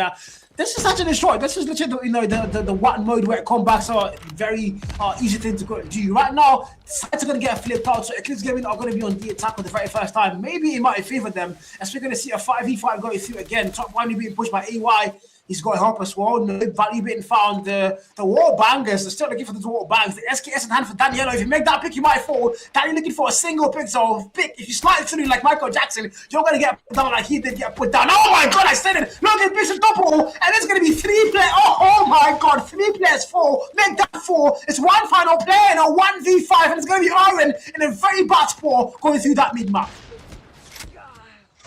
Speaker 5: this is actually short. This is legit. The one mode where combats are very easy thing to go do. Right now, sides are going to get flipped out, so Eclipse Gaming are going to be on the attack for the very first time. Maybe it might favor them, as we're going to see a 5v5 going through again. Top 1 being pushed by AY. He's got help as well. No value being found. The wall bangers. They're still looking for the wall bangs. The SKS in hand for Daniello. If you make that pick, you might fall. Danny looking for a single pick. So pick. If you slide it through like Michael Jackson, you're gonna get put down like he did get put down. Oh my God! I said it. Look at Bishop double, and it's gonna be 3 players. Oh my God! 3 players 4. Make that 4. It's one final player and a 1v5, and it's gonna be Aaron in a very bad spot going through that mid map.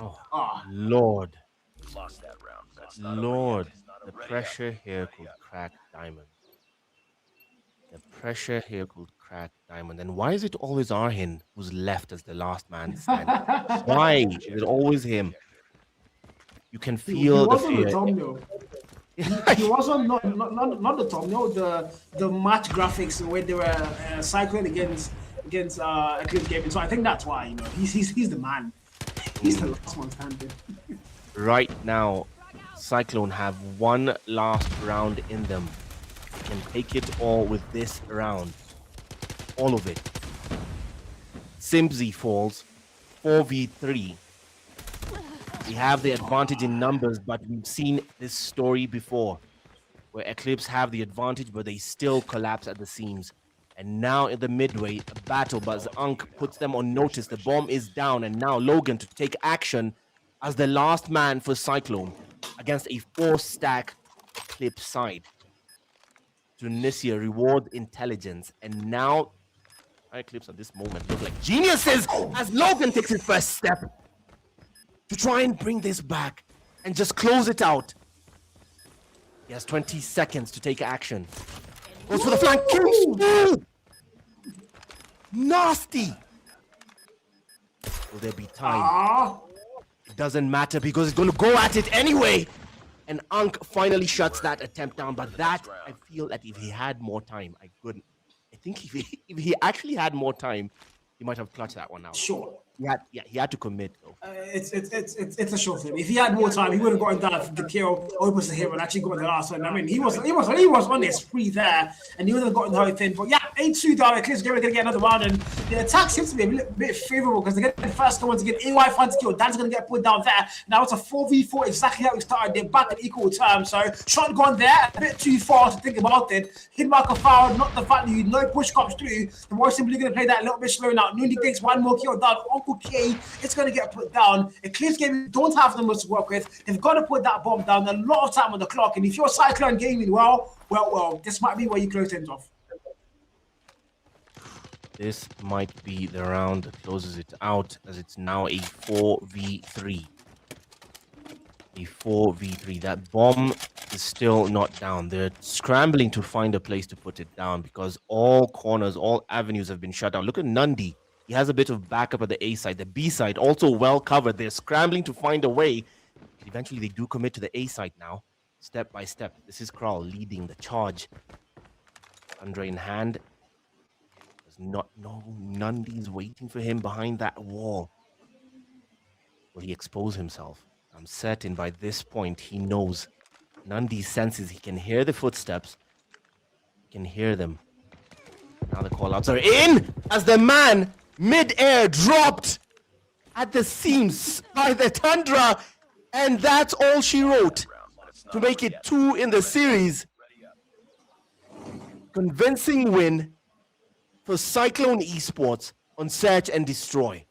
Speaker 3: Oh, Lord. Lord. The pressure here could crack Diamond. The pressure here could crack Diamond. And why is it always Arhin who's left as the last man standing? Why is it always him? You can feel the fear.
Speaker 5: He wasn't not the thumbnail. The match graphics when they were cycling against Eclipse Gaming. So I think that's why he's the man. He's the last one standing.
Speaker 3: Right now, Cyclone have one last round in them. They can take it all with this round. All of it. Simsy falls 4v3. We have the advantage in numbers, but we've seen this story before, where Eclipse have the advantage, but they still collapse at the seams. And now in the midway, a battle, but Unk puts them on notice. The bomb is down, and now Logan to take action as the last man for Cyclone against a 4-stack Eclipse side. Tunisia reward intelligence, and now Eclipse at this moment look like geniuses as Logan takes his first step to try and bring this back and just close it out. He has 20 seconds to take action. Goes for the flank. Ooh! Nasty. Will there be time? It doesn't matter because it's going to go at it anyway. And Unk finally shuts that attempt down. But that, I feel that if he had more time, I think if he actually had more time, he might have clutched that one out.
Speaker 5: Sure.
Speaker 3: He had to commit though.
Speaker 5: It's a short film. If he had more time, he would have gotten that the kill opposite him and actually got the last one. I mean, he was on his spree there, and he would have gotten the whole thing. But yeah, 8-2 down. Eclipse going to get another round, and the attack seems to be a bit favorable because they get the first one to get AY fans kill. Dan's going to get put down there. Now it's a 4v4, exactly how we started. They're back at equal terms. So shotgun there, a bit too far to think about it. Hit marker foul, not the value. No push comes through. The more simply going to play that a little bit slow now. Nooney takes one more kill down. Uncle K, it's going to get put down. Eclipse Gaming don't have the most to work with. They've got to put that bomb down. A lot of time on the clock. And if you're Cyclone Gaming, well, this might be where you close things off.
Speaker 3: This might be the round that closes it out, as it's now a 4v3. A 4v3. That bomb is still not down. They're scrambling to find a place to put it down because all corners, all avenues have been shut down. Look at Nundy. He has a bit of backup at the A side. The B side also well covered. They're scrambling to find a way. Eventually, they do commit to the A side now, step by step. This is Kral leading the charge. Andre in hand. There's no Nundy's waiting for him behind that wall. Will he expose himself? I'm certain by this point he knows. Nundy senses. He can hear the footsteps. He can hear them. Now the call-outs are in as the man mid-air dropped at the seams by the Tundra, and that's all she wrote to make it 2 in the series. Convincing win for Cyclone Esports on Search and Destroy.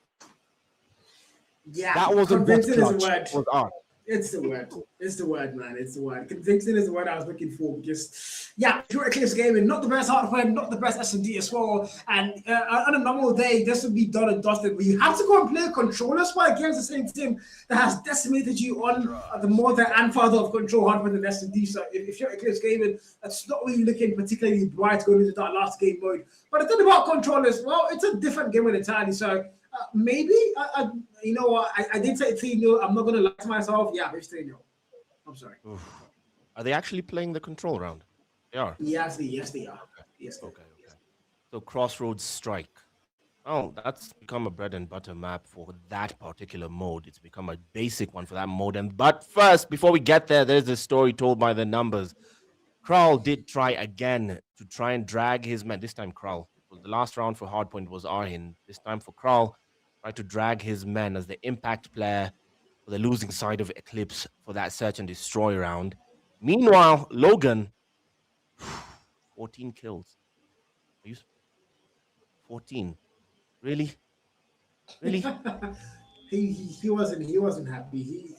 Speaker 4: Yeah,
Speaker 3: That wasn't box
Speaker 4: convincing is a
Speaker 3: clutch.
Speaker 4: word.
Speaker 3: It was art.
Speaker 4: It's the word. It's the word, man. It's the word. Convincing is the word I was looking for. Because, yeah, pure Eclipse Gaming, not the best hardware, not the best S&D as well. And on a normal day, this would be done and dusted. But you have to go and play a controller spot against the same team that has decimated you on the mother and father of control hardware than S&D. So if you're Eclipse Gaming, that's not really looking particularly bright going into that last game mode. But the thing about controllers, well, it's a different game entirely. So maybe, you know what, I did say 3-0. I'm not going to lie to myself. Yeah, it's 3-0. I'm sorry.
Speaker 3: Oof. Are they actually playing the control round? They are.
Speaker 4: Yes, they are. Yes, they are.
Speaker 3: Okay. So Crossroads Strike. Oh, that's become a bread and butter map for that particular mode. It's become a basic one for that mode. But first, before we get there, there's a story told by the numbers. Kral did try again to try and drag his men. This time, Kral. The last round for Hardpoint was Arhin. This time for Kral, tried to drag his men as the impact player for the losing side of Eclipse for that search and destroy round. Meanwhile, Logan, 14 kills. Are you 14? Really?
Speaker 4: He wasn't happy.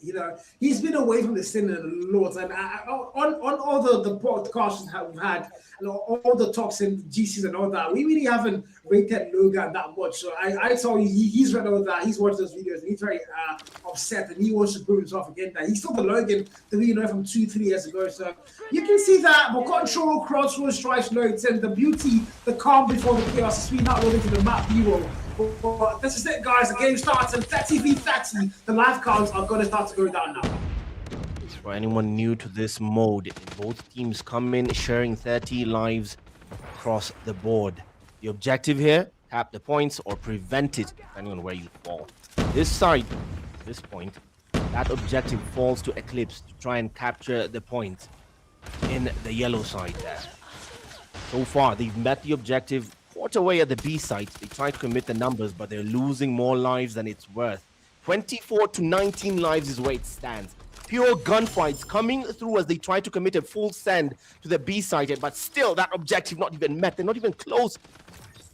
Speaker 4: He's been away from the scene a lot, and on all the podcasts we've had, and all the talks in GCs and all that, we really haven't rated Logan that much. So I told you he's read all that, he's watched those videos, and he's very upset, and he wants to prove himself again. That he's still the Logan that we know from 2-3 years ago. So you can see that, but control, crossroads, strikes, loads, and the beauty, the calm before the chaos, is we not rolling to the map hero. But this is it, guys. The game starts, and 30v30, the life counts are going to start to go down now.
Speaker 3: For anyone new to this mode, both teams come in sharing 30 lives across the board. The objective here, tap the points or prevent it, depending on where you fall. This side, at this point, that objective falls to Eclipse to try and capture the point in the yellow side there. So far, they've met the objective. Quarter away at the B site, they try to commit the numbers, but they're losing more lives than it's worth. 24-19 lives is where it stands. Pure gunfights coming through as they try to commit a full send to the B site, but still that objective not even met. They're not even close.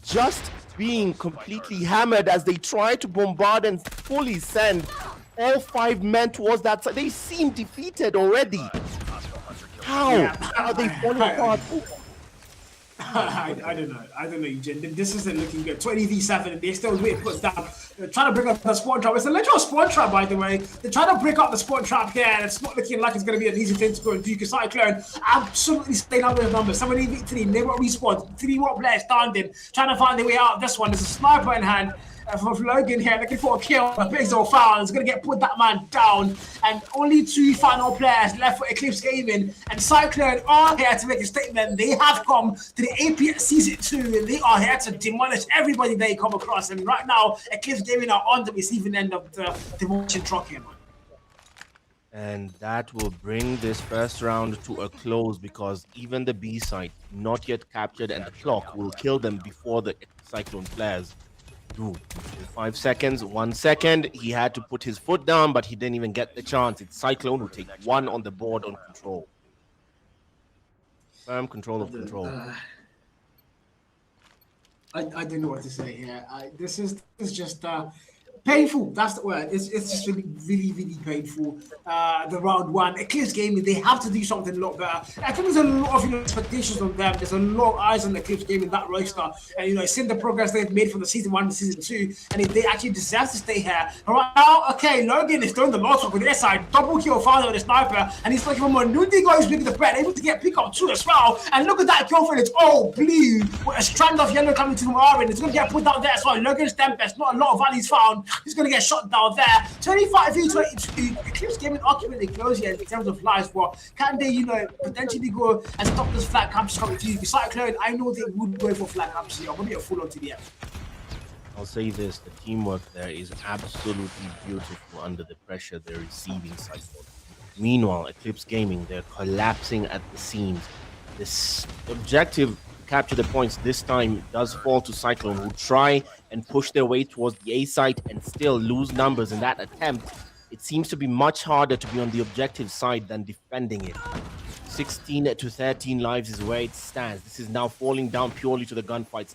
Speaker 3: Just being completely hammered as they try to bombard and fully send all 5 men towards that side. They seem defeated already. How are they falling apart?
Speaker 4: I don't know, Eugene. This isn't looking good. 20v7, and they're still waiting put down. They're trying to break up the spawn trap. It's a literal spawn trap, by the way. They're trying to break up the spawn trap here, and it's not looking like it's going to be an easy thing to go and do. Because Cyclone absolutely staying out with the numbers. 7v3, they won't respawn. 3 more players standing, trying to find their way out of this one. There's a sniper in hand. For Logan here, looking for a kill. A big foul is going to put that man down. And only 2 final players left for Eclipse Gaming. And Cyclone are here to make a statement. They have come to the APS Season 2, and they are here to demolish everybody they come across. And right now, Eclipse Gaming are on the receiving end of the demolition truck here, man.
Speaker 3: And that will bring this first round to a close because even the B site not yet captured, and the clock will kill them before the Cyclone players do. 5 seconds, 1 second. He had to put his foot down, but he didn't even get the chance. It's Cyclone who take 1 on the board on control. Firm control of control.
Speaker 4: I don't know what to say here. This is just painful. That's the word. It's just really painful. The round 1, Eclipse Gaming, they have to do something a lot better. I think there's a lot of expectations on them. There's a lot of eyes on Eclipse Gaming, that roster, and it's in the progress they've made from the season 1 to season 2, and if they actually deserve to stay here. But right now, okay, Logan is throwing the last one on their side, double kill father with a sniper, and he's looking for more. Nudigo is making the bread, able to get pick up 2 as well. And look at that kill for it. Oh, blue with a strand of yellow coming to Marin. It's going to get put down there as well. Logan's Tempest, not a lot of values found. He's going to get shot down there. 25v22. Eclipse Gaming ultimately close here in terms of lives, but can they, potentially go and stop this flag camps coming to you? Cyclone, I know they would go for flag camps here. I'm going to be a full on to the end.
Speaker 3: I'll say this, the teamwork there is absolutely beautiful under the pressure they're receiving Cyclone. Meanwhile, Eclipse Gaming, they're collapsing at the seams. This objective, capture the points, this time does fall to Cyclone, who try and push their way towards the A site and still lose numbers in that attempt. It seems to be much harder to be on the objective side than defending it. 16-13 lives is where it stands. This is now falling down purely to the gunfights.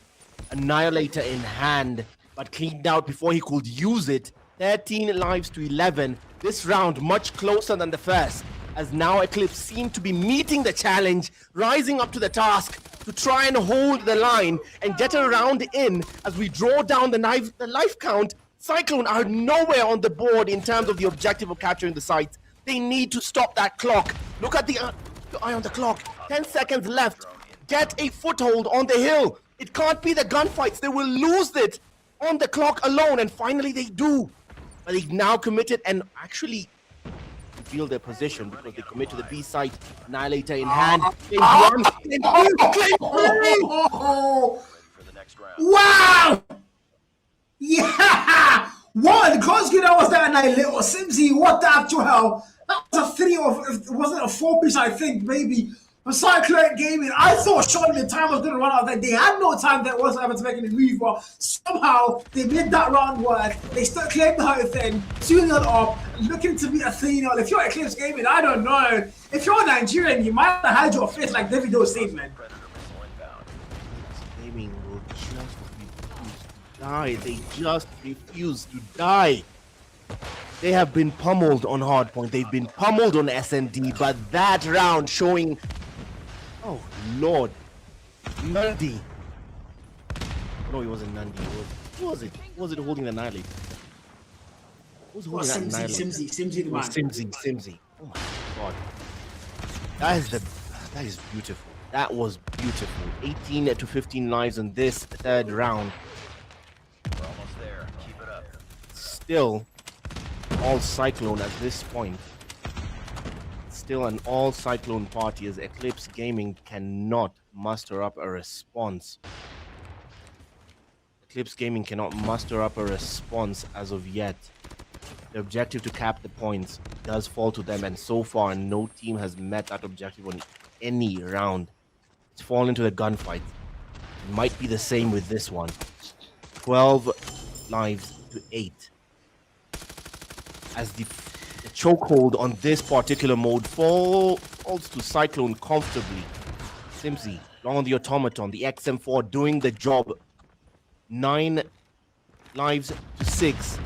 Speaker 3: Annihilator in hand, but cleaned out before he could use it. 13 lives to 11. This round much closer than the first, as now Eclipse seem to be meeting the challenge, rising up to the task to try and hold the line and get a round in as we draw down the life count. Cyclone are nowhere on the board in terms of the objective of capturing the site. They need to stop that clock. Look at the eye on the clock. 10 seconds left. Get a foothold on the hill. It can't be the gunfights. They will lose it on the clock alone, and finally they do. But they've now committed and actually reveal their position because they commit to the B site. Annihilator in hand.
Speaker 4: Wow! Yeah! What? The close game was that Annihilator. Simsy, what the actual hell? That was a 3 or wasn't a 4 piece, I think, maybe. For Cyclone Gaming, I thought surely the time was going to run out. That they had no time that whatsoever to make any move, but somehow they made that round work. They still claimed the whole thing, 2-0 up, looking to be a 3-0. If you're Eclipse Gaming, I don't know. If you're Nigerian, you might have had your face like Davido said, man.
Speaker 3: Gaming will just refuse to die. They just refuse to die. They have been pummeled on Hardpoint. They've been pummeled on SND, but that round showing... Oh, Lord. Nandi. No, it wasn't Nandi. Who was it? Who was it holding the Annihilator? Who's holding that Annihilator?
Speaker 4: Simsy the man.
Speaker 3: Simsy. Oh my God. That is beautiful. That was beautiful. 18 to 15 lives in this third round.
Speaker 9: We're almost there. Keep it up.
Speaker 3: Still, all Cyclone at this point. Still an all Cyclone party as Eclipse Gaming cannot muster up a response. Eclipse Gaming cannot muster up a response as of yet. The objective to cap the points does fall to them, and so far no team has met that objective on any round. It's fallen to the gunfight. It might be the same with this one. 12 lives to 8. As the chokehold on this particular mode falls to Cyclone comfortably. Simsy, long on the automaton, the XM4 doing the job. 9 lives to 6.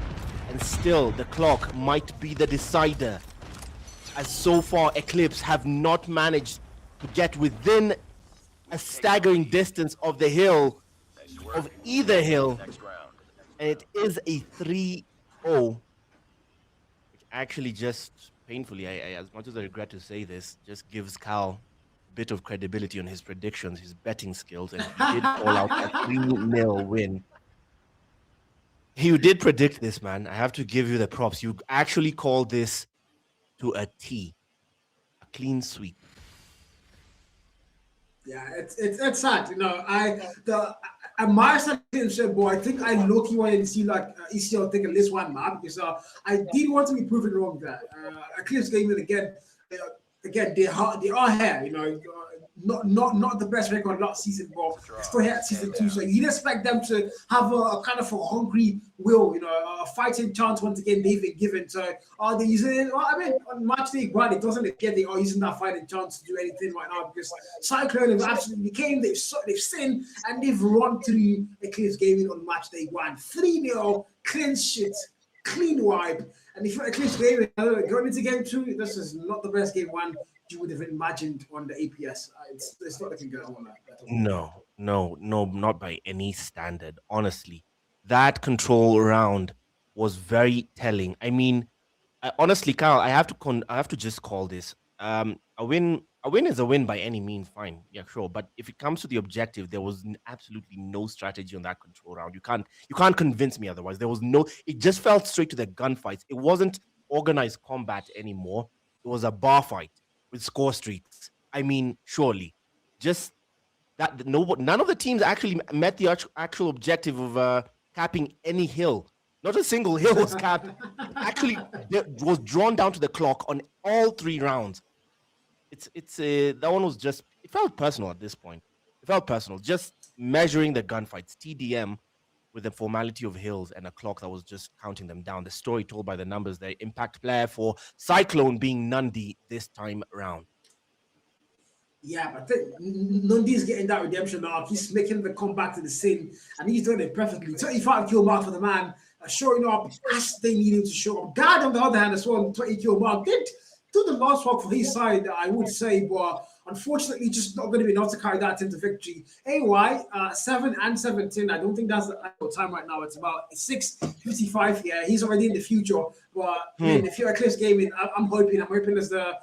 Speaker 3: And still, the clock might be the decider. As so far, Eclipse have not managed to get within a staggering distance of the hill, of either hill. And it is a 3-0. Actually, just painfully, as much as I regret to say this, just gives Cal a bit of credibility on his predictions, his betting skills, and he did call out a 3-0 win. You did predict this, man. I have to give you the props. You actually called this to a T, a clean sweep.
Speaker 4: Yeah, it's sad, you know. My side said, boy, I think I low-key wanted to see like ECL take at least one map because I did want to be proven wrong there. Eclipse Gaming again, they are here, you know. Not the best record last season, but still here at season 2. So you'd expect them to have a kind of a hungry will, you know, a fighting chance once again they've been given. So are they using it? Well, I mean, on match day 1, it doesn't appear they are using that fighting chance to do anything right now because Cyclone have absolutely came, they've sinned, and they've run through Eclipse Gaming on match day 1. 3-0, clean shit, clean wipe. And if you're Eclipse Gaming going into game 2, this is not the best game 1 you would have imagined on the APS. It's not looking good on that.
Speaker 3: No, not by any standard. Honestly, that control round was very telling. I mean, honestly, Kyle, I have to just call this. A win is a win by any means. Fine, yeah, sure. But if it comes to the objective, there was absolutely no strategy on that control round. You can't convince me otherwise. There was no. It just felt straight to the gunfights. It wasn't organized combat anymore. It was a bar fight with score streaks. I mean, surely, just that none of the teams actually met the actual objective of capping any hill. Not a single hill was capped. Actually, was drawn down to the clock on all 3 rounds. That one was just. It felt personal at this point. It felt personal. Just measuring the gunfights, TDM, with the formality of hills and a clock that was just counting them down. The story told by the numbers, the impact player for Cyclone being Nandi this time around.
Speaker 4: Yeah, but Nundi's getting that redemption arc. He's making the comeback to the scene, and he's doing it perfectly. 35 kill mark for the man. showing up as they needed to show up. God, on the other hand, as well, 20-kill mark did do the last work for his side, I would say, but unfortunately, just not going to be enough to carry that into victory. AY, 7 and 17. I don't think that's the time right now. It's about 6:55 here. He's already in the future. But I mean, if you're Eclipse Gaming, I'm hoping there's a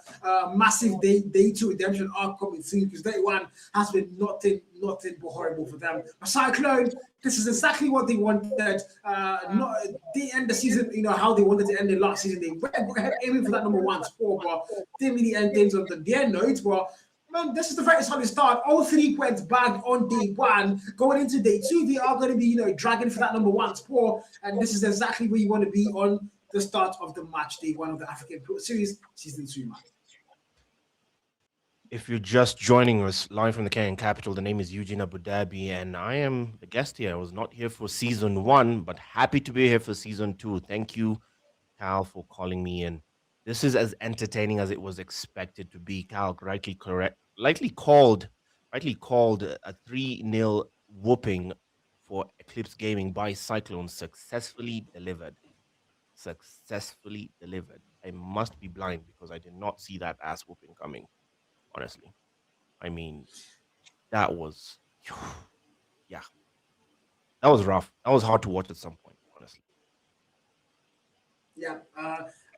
Speaker 4: massive day 2 redemption arc coming soon, because day 1 has been nothing but horrible for them. But Cyclone, this is exactly what they wanted. They end the season, how they wanted to end it last season. They were aiming for that number 1 spot, but didn't really end things on their notes. But man, this is the very solid start. All 3 points back on day 1. Going into day 2, they are going to be, dragging for that number 1 spot. And this is exactly where you want to be on the start of the match day 1 of the African Pro Series Season 2 match.
Speaker 3: If you're just joining us live from the Kenyan capital, the name is Eugene Abu Dhabi, and I am the guest here. I was not here for season 1, but happy to be here for season 2. Thank you, Cal, for calling me in. This is as entertaining as it was expected to be. Cal rightly called a 3-0 whooping for Eclipse Gaming by Cyclone, successfully delivered. I must be blind because I did not see that ass whooping coming. Honestly, I mean, that was, yeah, that was rough. That was hard to watch at some point, honestly.
Speaker 4: Yeah,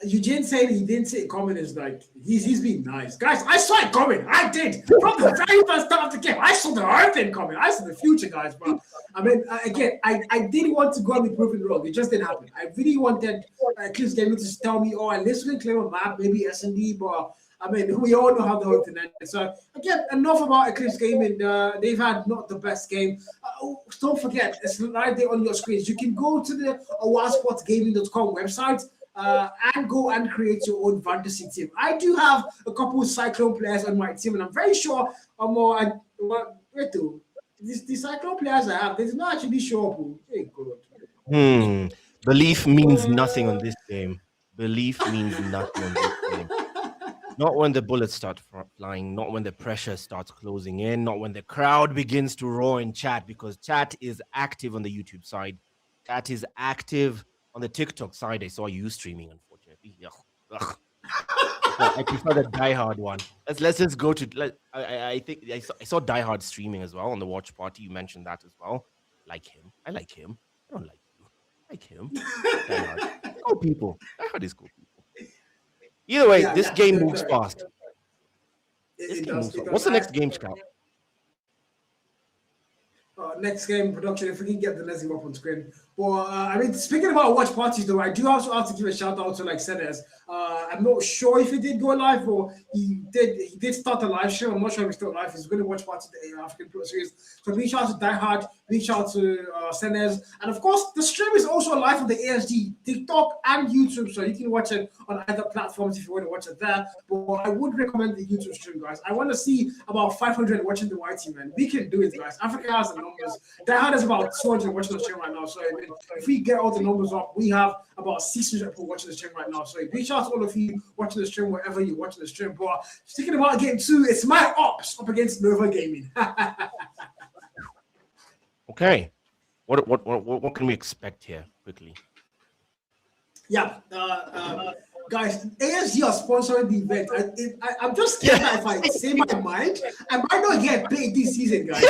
Speaker 4: Eugene saying he didn't see it coming is like, he's being nice. Guys, I saw it coming. I did. From the very first time of the game, I saw the whole thing coming. I saw the future, guys. But I mean, again, I did want to go on the proven wrong. It just didn't happen. I really wanted Eclipse Gaming to tell me, oh, at least we can clear a map, maybe S&D, but I mean, we all know how the whole thing ended. So, again, enough about Eclipse Gaming. They've had not the best game. Don't forget, it's right there on your screens. You can go to the wildsportsgaming.com website and go and create your own fantasy team. I do have a couple of Cyclone players on my team, and I'm very sure the Cyclone players I have, they did not actually show up. Hey, God.
Speaker 3: Belief means nothing on this game. Belief means nothing on this game. Not when the bullets start flying, not when the pressure starts closing in, not when the crowd begins to roar in chat, because chat is active on the YouTube side. Chat is active on the TikTok side. I saw you streaming, unfortunately. Ugh. I prefer the Die Hard one. Let's just go to. I think I saw Die Hard streaming as well on the watch party. You mentioned that as well. Like him. I like him. I don't like you. I like him. Die Hard. Cool people. Die Hard is cool people. Either way, this game moves fast. What's the next game, Scout?
Speaker 4: Next game production, if we can get the next game up on screen. But I mean, speaking about watch parties, though, I do also have to give a shout out to like Senes. I'm not sure if he did go live or he did start a live show. I'm not sure if he's still live. He's going to watch parties of the African Pro Series. So reach out to Die Hard, reach out to Senes, and of course the stream is also live on the ASG TikTok and YouTube, so you can watch it on other platforms if you want to watch it there. But I would recommend the YouTube stream, guys. I want to see about 500 watching the YT, man. We can do it, guys. Africa has the numbers. Die Hard has about 200 watching the stream right now. So if we get all the numbers up, we have about 600 people watching the stream right now. So reach out to all of you watching the stream wherever you're watching the stream. But speaking about game 2, it's my ops up against Nova Gaming.
Speaker 3: Okay, what can we expect here quickly?
Speaker 4: Yeah, guys, ASG are sponsoring the event. I'm just scared that if I say my mind, I might not get paid this season, guys.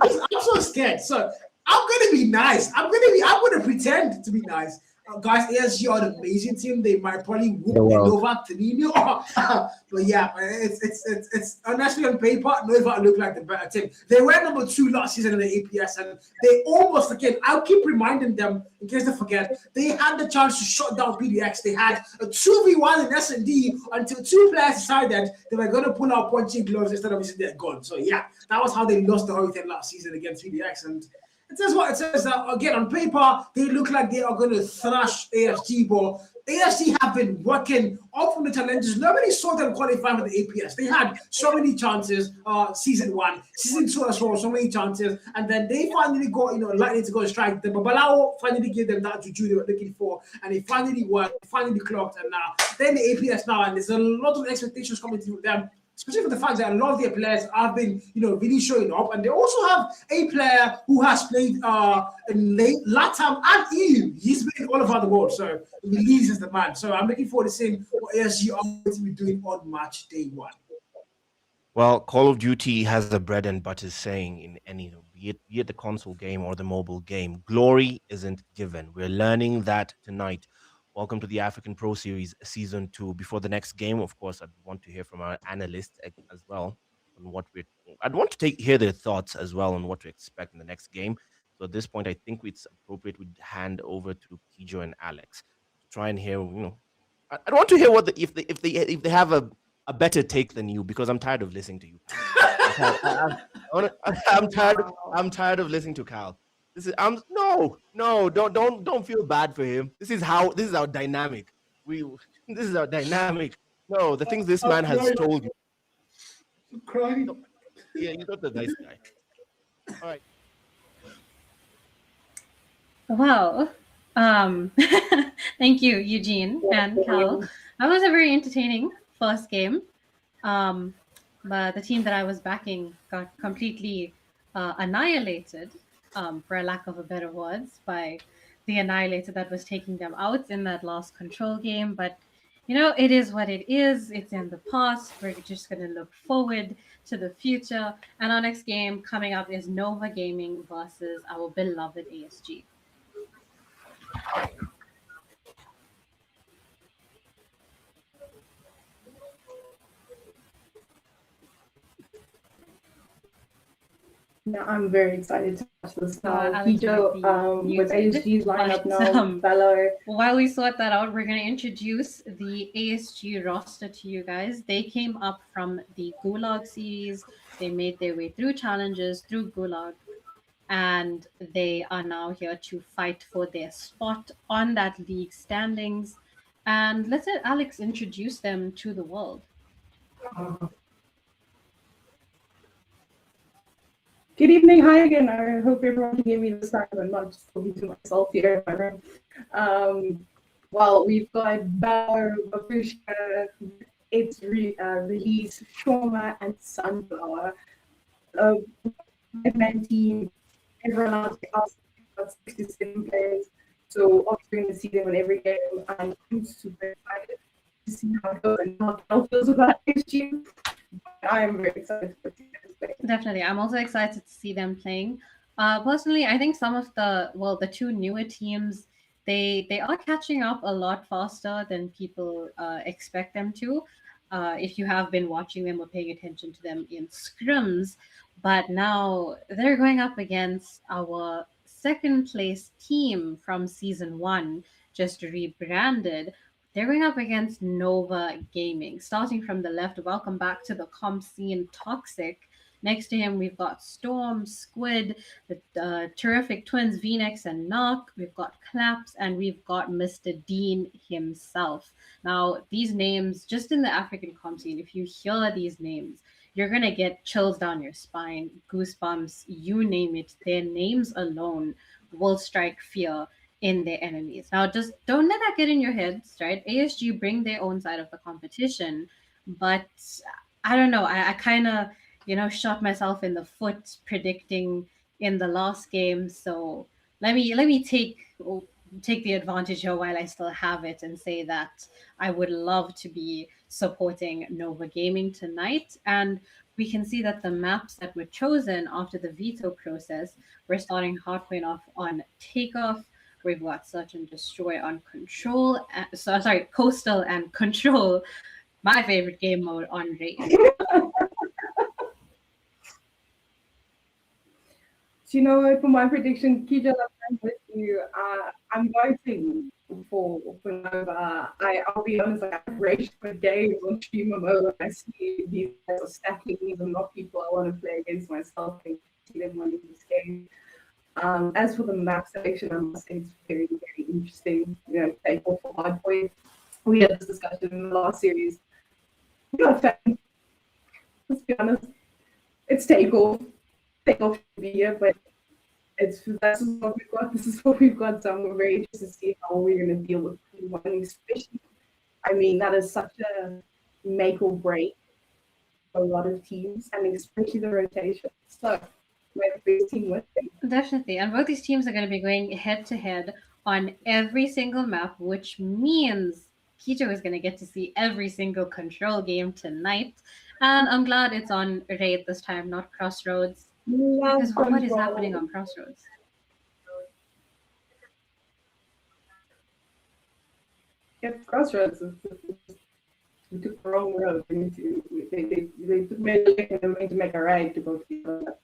Speaker 4: I'm so scared. So I'm gonna be nice. I'm gonna pretend to be nice. Guys, ASG are an amazing team. They might probably whoop Nova 3-0. But yeah, it's honestly on paper, Nova look like the better team. They were number 2 last season in the APS, and they almost, again, I'll keep reminding them in case they forget, they had the chance to shut down PDX. They had a 2v1 in S&D until 2 players decided they were going to pull out punching gloves instead of using their gun. So yeah, that was how they lost the whole thing last season against PDX. And it says what it says. Again, on paper, they look like they are going to thrash ASG, but ASG have been working off from the challenges. Nobody saw them qualify for the APS. They had so many chances, season 1, season 2 as well, so many chances, and then they finally got, lightning to go and strike. The Babalao finally gave them that juju they were looking for, and it finally worked, finally clocked, and now they're in the APS now, and there's a lot of expectations coming through them. especially for the fact that a lot of their players have been, really showing up, and they also have a player who has played in LATAM and EU. He's been all over the world, so Release is the man. So I'm looking forward to seeing what ASG are going to be doing on match day 1.
Speaker 3: Well, Call of Duty has a bread and butter saying in any, be it the console game or the mobile game, glory isn't given. We're learning that tonight. Welcome to the African Pro Series Season 2. Before the next game, of course, I'd want to hear from our analysts as well on what I'd want to hear their thoughts as well on what to expect in the next game. So at this point, I think it's appropriate we hand over to Kijo and Alex to try and hear, I'd want to hear if they have a better take than you, because I'm tired of listening to you. I'm tired. I'm tired of listening to Kyle. This is don't feel bad for him. This is our dynamic. This is our dynamic. No, the things this man has told you.
Speaker 4: I'm crying.
Speaker 3: Yeah, you're not the nice guy. All right.
Speaker 1: Wow. Thank you, Eugene and Cal. That was a very entertaining first game. But the team that I was backing got completely annihilated, for a lack of a better words, by the Annihilator that was taking them out in that last control game. But it is what it is. It's in the past. We're just going to look forward to the future. And our next game coming up is Nova Gaming versus our beloved ASG.
Speaker 2: Yeah, I'm very excited to watch this now.
Speaker 1: Alex
Speaker 2: Kijo,
Speaker 1: might be
Speaker 2: with
Speaker 1: muted,
Speaker 2: ASG's lineup
Speaker 1: but,
Speaker 2: now, Bello.
Speaker 1: while we sort that out, we're going to introduce the ASG roster to you guys. They came up from the Gulag series. They made their way through challenges, through Gulag, and they are now here to fight for their spot on that league standings. And let's let Alex introduce them to the world.
Speaker 2: Good evening, hi again. I hope everyone can hear me this time. I'm not just talking to myself here in my room. Well, we've got Bauer, Babushka, It's Release, Shoma, and Sunflower. My team, everyone else got 67 players. So obviously going to see them in every game. And I'm super excited to see how it goes and how it feels about this team. I'm very excited for this.
Speaker 1: Definitely. I'm also excited to see them playing. Personally, I think some of the two newer teams, they are catching up a lot faster than people expect them to. If you have been watching them or paying attention to them in scrims, but now they're going up against our second place team from season 1, just rebranded. They're going up against Nova Gaming. Starting from the left, welcome back to the comp scene, Toxic. Next to him, we've got Storm, Squid, the terrific twins, V-Nex and Knock. We've got Claps, and we've got Mr. Dean himself. Now, these names, just in the African comp scene, if you hear these names, you're going to get chills down your spine, goosebumps, you name it. Their names alone will strike fear in their enemies. Now, just don't let that get in your heads, right? ASG bring their own side of the competition, but I don't know. I kind of shot myself in the foot predicting in the last game. So let me take the advantage here while I still have it and say that I would love to be supporting Nova Gaming tonight. And we can see that the maps that were chosen after the veto process, we're starting hardpoint off on Takeoff. We've got Search and Destroy on Control. Coastal and Control. My favorite game mode on Raid.
Speaker 2: Do you know what? For my prediction, Kijo, I'm with you. I'm voting for Nova. I'll be honest, I've raged for days on streamer mode when I see these guys are stacking. These are not people I want to play against myself and see them winning this game. As for the map selection, I must say it's very, very interesting. Take off for hardpoint. We had this discussion in the last series. I'm not a fan. Let's be honest. It's takeoff. Takeoff should be here, but that's what we've got. This is what we've got. So I'm very interested to see how we're going to deal with P1, especially. I mean, that is such a make or break a lot of teams, and especially the rotation. So we're the best team with them.
Speaker 1: Definitely. And both these teams are going to be going head to head on every single map, which means Kito is going to get to see every single control game tonight. And I'm glad it's on Raid this time, not Crossroads. Because what is happening on Crossroads?
Speaker 2: It's Crossroads. We took the wrong road. They took me and made to make a right to go to the other.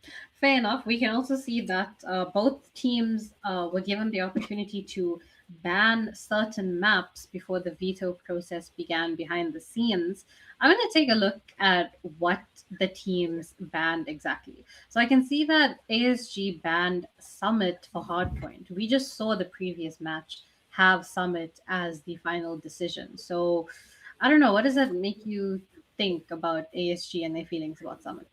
Speaker 1: Fair enough. We can also see that both teams were given the opportunity to ban certain maps before the veto process began behind the scenes. I'm going to take a look at what the teams banned exactly. So I can see that ASG banned Summit for Hardpoint. We just saw the previous match have Summit as the final decision. So I don't know. What does that make you think about ASG and their feelings about Summit?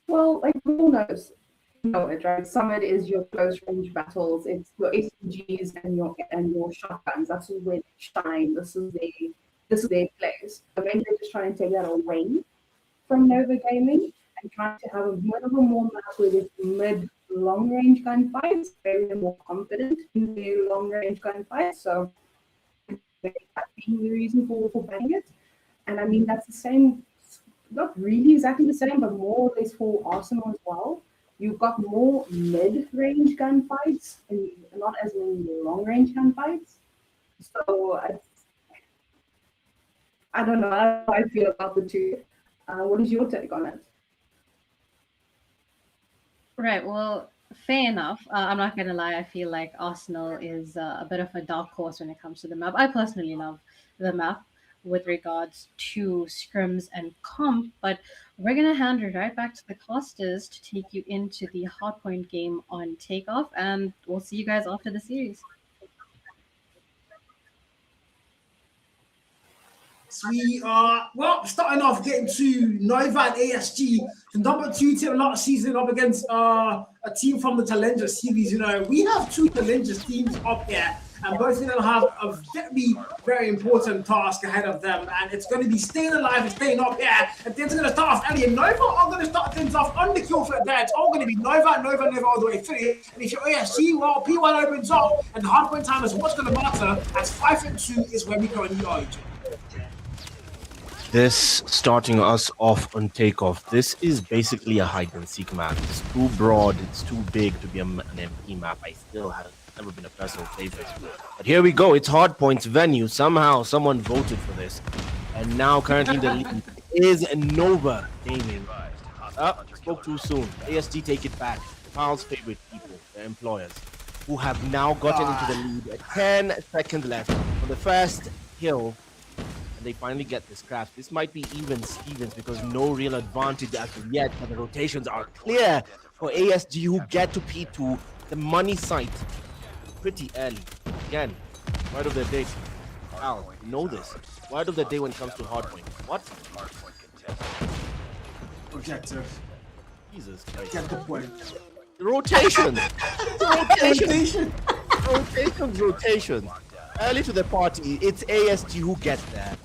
Speaker 2: Well, like we all know it, right? Summit is your close range battles. It's your SMGs and your shotguns. That's where they shine. This is their place. But maybe they're just trying to take that away from Nova Gaming and trying to have a bit of a more map where there's mid long range gunfights. Maybe they're more confident in their long range gunfights. So maybe that being the reason for banning it. And I mean that's the same. Not really exactly the same, but more or less for Arsenal as well. You've got more mid-range gunfights and not as many long-range gunfights. So I don't know how I feel about the two. What is your take on it?
Speaker 1: Right. Well, fair enough. I'm not going to lie. I feel like Arsenal is a bit of a dark horse when it comes to the map. I personally love the map with regards to scrims and comp, but we're going to hand it right back to the casters to take you into the hardpoint game on Takeoff, and we'll see you guys after the series.
Speaker 4: We are, starting off getting to Nova and ASG, the number 2 team last season up against a team from the Challenger series. You know, we have 2 Challenger teams up here, and both of them have a very important task ahead of them, and it's going to be staying alive and staying up here. And things are going to start off early, and Nova are going to start things off on the kill for there. It's all going to be Nova all the way through. And if you're ASG, well, P1 opens up, and the hardpoint time is what's going to matter, as 5-2 is where we currently are.
Speaker 3: This starting us off on Takeoff. This is basically a hide and seek map. It's too broad, it's too big to be an MP map. I still have never been a personal favorite. But here we go. It's Hardpoint's venue. Somehow someone voted for this. And now currently the lead is Nova Gaming. Spoke too soon. ASD take it back. Kyle's favorite people, their employers, who have now gotten into the lead. 10 seconds left on the first kill. They finally get this craft. This might be even Stevens because no real advantage as of yet, but the rotations are clear for ASG who get to P2, the money site, pretty early. Again, word of the day. Al, you know this. Word of the day when it comes to hardpoint. What?
Speaker 4: Objective.
Speaker 3: Jesus Christ.
Speaker 4: Get the point.
Speaker 3: Rotation. Rotation. Early to the party, it's ASG who gets there.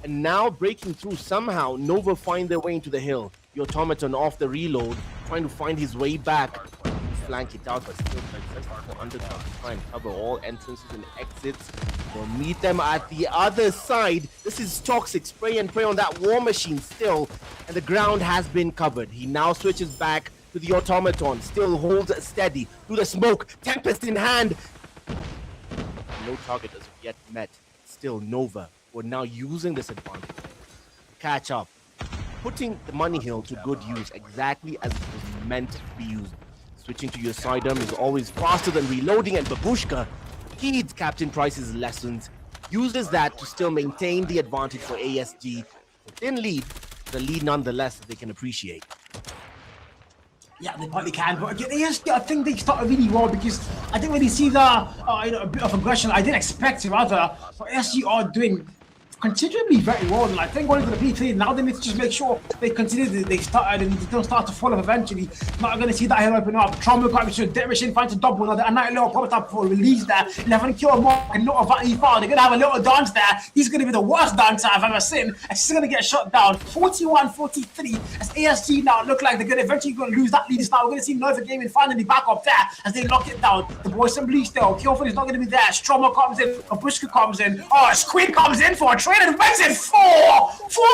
Speaker 3: And now breaking through somehow, Nova find their way into the hill. The automaton off the reload, trying to find his way back. Flank it out, but still successful underground to try and cover all entrances and exits. We'll meet them at the other side. This is Toxic, spray and pray on that war machine still. And the ground has been covered. He now switches back to the automaton, still holds steady through the smoke, Tempest in hand. No target as of yet met. Still Nova, we're now using this advantage to catch up, putting the money hill to good use exactly as it was meant to be used. Switching to your sidearm is always faster than reloading, and Babushka heeds Captain Price's lessons, uses that to still maintain the advantage for ASG. Within lead, the lead nonetheless that they can appreciate.
Speaker 5: Yeah, they probably can, but again, ASG, I think they started really well because I think when they see the a bit of aggression, I didn't expect it rather. But ASG are doing considerably very well. And I think going into the P3, now they need to just make sure they continue, they started and they don't start to fall off eventually. Not going to see that hill open up. Trauma got to Dead Machine finds a double, a night little pop up for release there. 11 kill mark and not a vanity foul. They're going to have a little dance there. He's going to be the worst dancer I've ever seen. And he's going to get shot down. 41-43 as ASG now look like they're going to eventually lose that lead. Now we're going to see Nova Gaming finally back up there as they lock it down. The boys in blue still. Killford is not going to be there. Stroma comes in. Abushka comes in. Oh, Squid comes in for a trade and makes it 4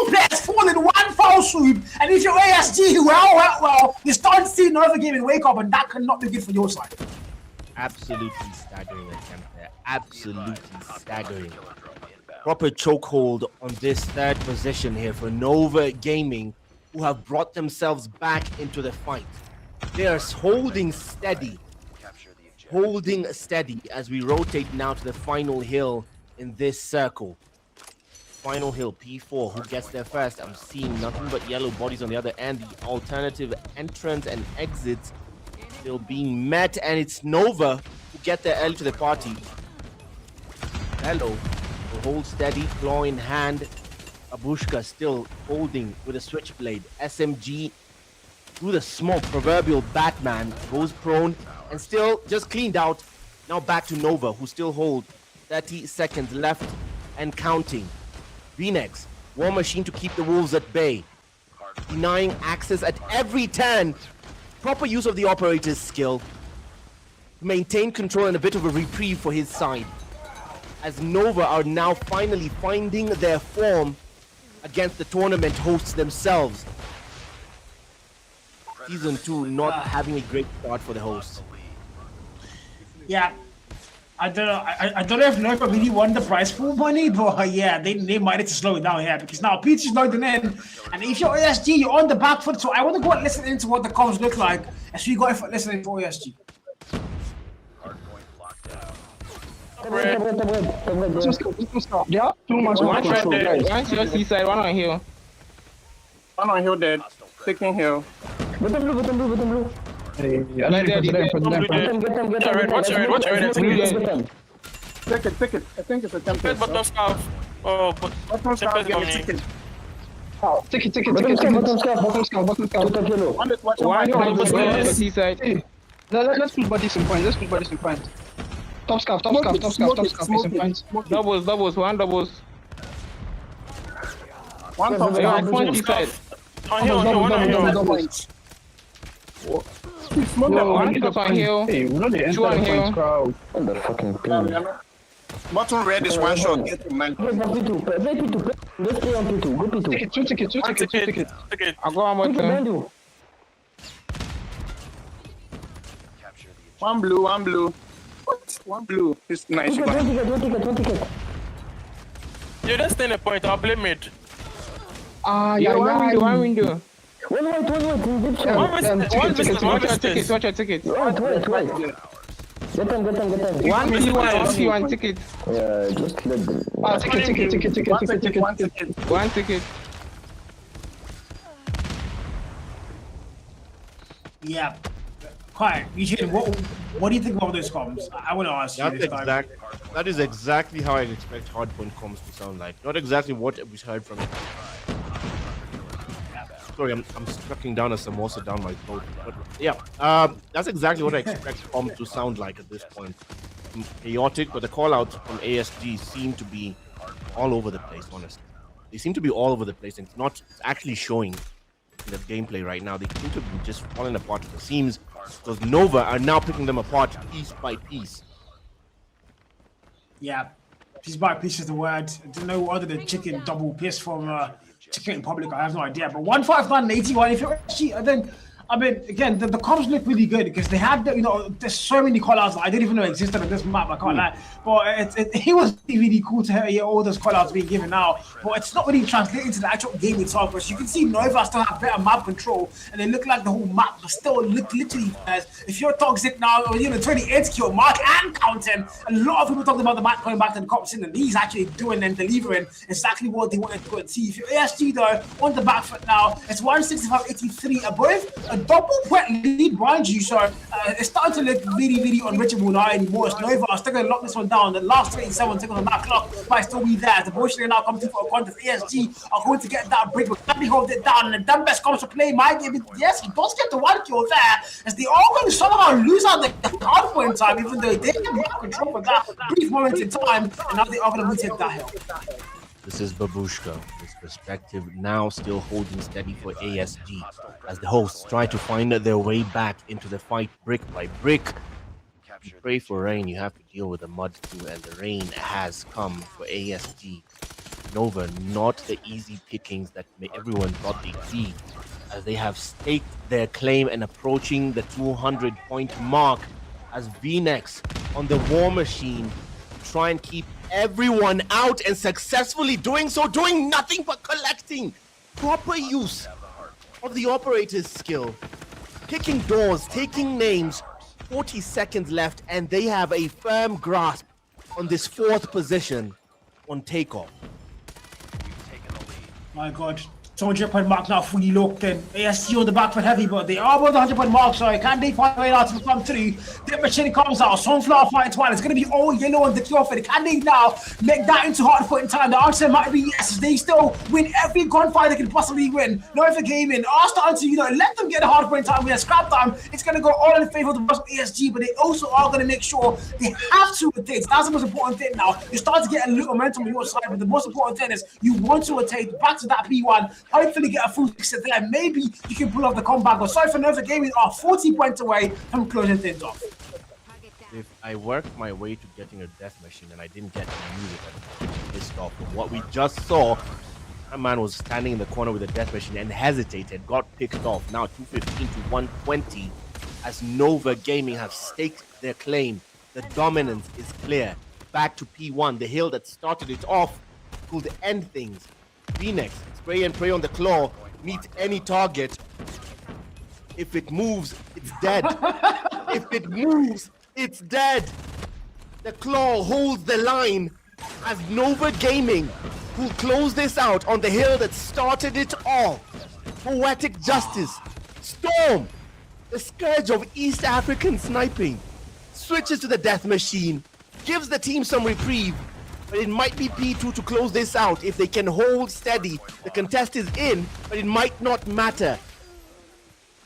Speaker 5: players fall in one foul swoop. And if you're ASG, well, you start to see Nova Gaming wake up, and that cannot be good for your side.
Speaker 3: Absolutely staggering attempt there. Absolutely staggering. Proper chokehold on this third position here for Nova Gaming, who have brought themselves back into the fight. They are holding steady as we rotate now to the final hill in this circle. Final hill, P4, who gets there first? I'm seeing nothing but yellow bodies on the other end. The alternative entrance and exits still being met, and it's Nova who get there early to the party. Hello, will hold steady, claw in hand. Abushka still holding with a switchblade. SMG through the smoke, proverbial Batman goes prone and still just cleaned out. Now back to Nova, who still hold 30 seconds left and counting. V-Nex, War Machine to keep the wolves at bay, denying access at every turn. Proper use of the operator's skill, maintain control and a bit of a reprieve for his side, as Nova are now finally finding their form against the tournament hosts themselves. Season 2 not having a great start for the hosts.
Speaker 5: Yeah, I don't know if Nova really won the prize pool money, but yeah, they might need to slow it down here because now Peach is loading in, and if you're ASG, you're on the back foot. So I want to go and listen into what the comms look like as we go for listening for ASG.
Speaker 7: Yeah, too much.
Speaker 6: One shot dead. One to your seaside, one on hill.
Speaker 7: One on hill dead. Taking hill.
Speaker 8: Bottom blue. Hey, I like
Speaker 6: Get
Speaker 8: it for them.
Speaker 9: Watch it.
Speaker 7: Take it. I think it's a template.
Speaker 9: Bottom scarf. Oh, but
Speaker 7: Bottom scarf, get it, take it.
Speaker 8: Take it. Bottom scarf.
Speaker 6: One on the seaside.
Speaker 8: Let's put bodies in points. Top scarf. Is in points.
Speaker 6: Doubles, one doubles.
Speaker 7: One top
Speaker 6: Yeah,
Speaker 7: scarf.
Speaker 6: one seaside.
Speaker 9: on hill, one on hill.
Speaker 6: One top on hill.
Speaker 8: Hey, we know the
Speaker 6: Two on
Speaker 8: entire
Speaker 6: hill.
Speaker 8: points crowd.
Speaker 10: On the fucking pin.
Speaker 7: Bottom red is one shot. Get to 9.
Speaker 10: Play P2. Let's play on P2. Go P2.
Speaker 8: Two tickets.
Speaker 9: Okay.
Speaker 6: I'll go on more
Speaker 10: Quick behind
Speaker 6: turn.
Speaker 10: you.
Speaker 7: One blue. What? One blue. It's nice.
Speaker 10: One ticket.
Speaker 9: You just stay in the point, I'll play mid.
Speaker 6: Yeah, one window.
Speaker 10: One white.
Speaker 9: One business.
Speaker 6: Watch your ticket.
Speaker 10: Right. Get them.
Speaker 6: One ticket.
Speaker 10: Yeah, just let them.
Speaker 8: Ticket.
Speaker 6: One ticket.
Speaker 5: Yeah, quiet. Eugene, what do you think about those comms? I want to ask you this time.
Speaker 3: That is exactly how I expect hardpoint comms to sound like. Not exactly what we heard from it. Sorry, I'm sucking down a samosa down my throat. But yeah, that's exactly what I expect comms to sound like at this point. Chaotic, but the call-outs from ASG seem to be all over the place, honestly. They seem to be all over the place, and it's actually showing in the gameplay right now. They seem to be just falling apart at the seams, because Nova are now picking them apart piece by piece.
Speaker 5: Yeah, piece by piece is the word. I don't know other than chicken double piss from Chicken Republic. I have no idea. But 159.81. If you're actually, then I mean, again, the comms look really good because they had, there's so many callouts that I didn't even know existed on this map. I can't lie, but it was really cool to hear all those callouts being given out. But it's not really translating to the actual game itself. Because you can see Nova still have better map control, and they look like the whole map, but still look literally as if you're toxic now, or 28 kill mark and counting. A lot of people talking about the map going back to the cops, and he's actually doing and delivering exactly what they wanted to go and see. If you're ASG though, on the back foot now, it's 165.83 above. double point lead, mind you. So it's starting to look really, really unreachable now anymore. It's Nova. I'm still going to lock this one down. The last 27 seconds on that clock might still be there. The Bush now coming for a contest. ASG are going to get that break, but can they hold it down? And the Dumbest comes to play. Might give it. Yes, he does get the 1 kill there. As they all going to somehow lose out the hard point time, even though they didn't have control for that brief moment in time. And now they are going to retake that hill.
Speaker 3: This is Babushka. His perspective now still holding steady for ASG as the hosts try to find their way back into the fight brick by brick. You pray for rain, you have to deal with the mud too, and the rain has come for ASG. Nova, not the easy pickings that everyone thought they'd be, as they have staked their claim and approaching the 200-point mark as VNex on the war machine try and keep everyone out, and successfully doing so, doing nothing but collecting. Proper use of the operator's skill. Picking doors, taking names. 40 seconds left, and they have a firm grasp on this 4th position on takeoff.
Speaker 5: My God. 200-point mark now fully locked in. ASC on the back foot heavy, but they are above the 100-point mark, so can they find a way out to come through? The machine comes out, Sunflower fighting twine. It's going to be all yellow on the kill for it. Can they now make that into hard point in time? The answer might be yes. They still win every gunfight they can possibly win. No for gaming. Are starting to, let them get a hard point in time. We have scrap time. It's going to go all in favor of the boss of ASG, but they also are going to make sure they have to rotate. That's the most important thing now. You start to get a little momentum on your side, but the most important thing is you want to rotate back to that P1. Hopefully get a full 6 there. Maybe you can pull off the comeback. But sorry for Nova Gaming are 40 points away from closing things off.
Speaker 3: If I worked my way to getting a death machine and I didn't get to use it, I'm pissed off. From what we just saw, that man was standing in the corner with a death machine and hesitated, got picked off. Now 215 to 120 as Nova Gaming have staked their claim. The dominance is clear. Back to P1, the hill that started it off could end things. VNex, spray and pray on the claw, meet any target. If it moves, it's dead. If it moves, it's dead. The claw holds the line as Nova Gaming will close this out on the hill that started it all. Poetic Justice, Storm, the scourge of East African sniping, switches to the death machine, gives the team some reprieve. But it might be P2 to close this out. If they can hold steady, the contest is in, but it might not matter.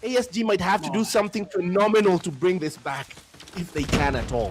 Speaker 3: ASG might have to do something phenomenal to bring this back, if they can at all.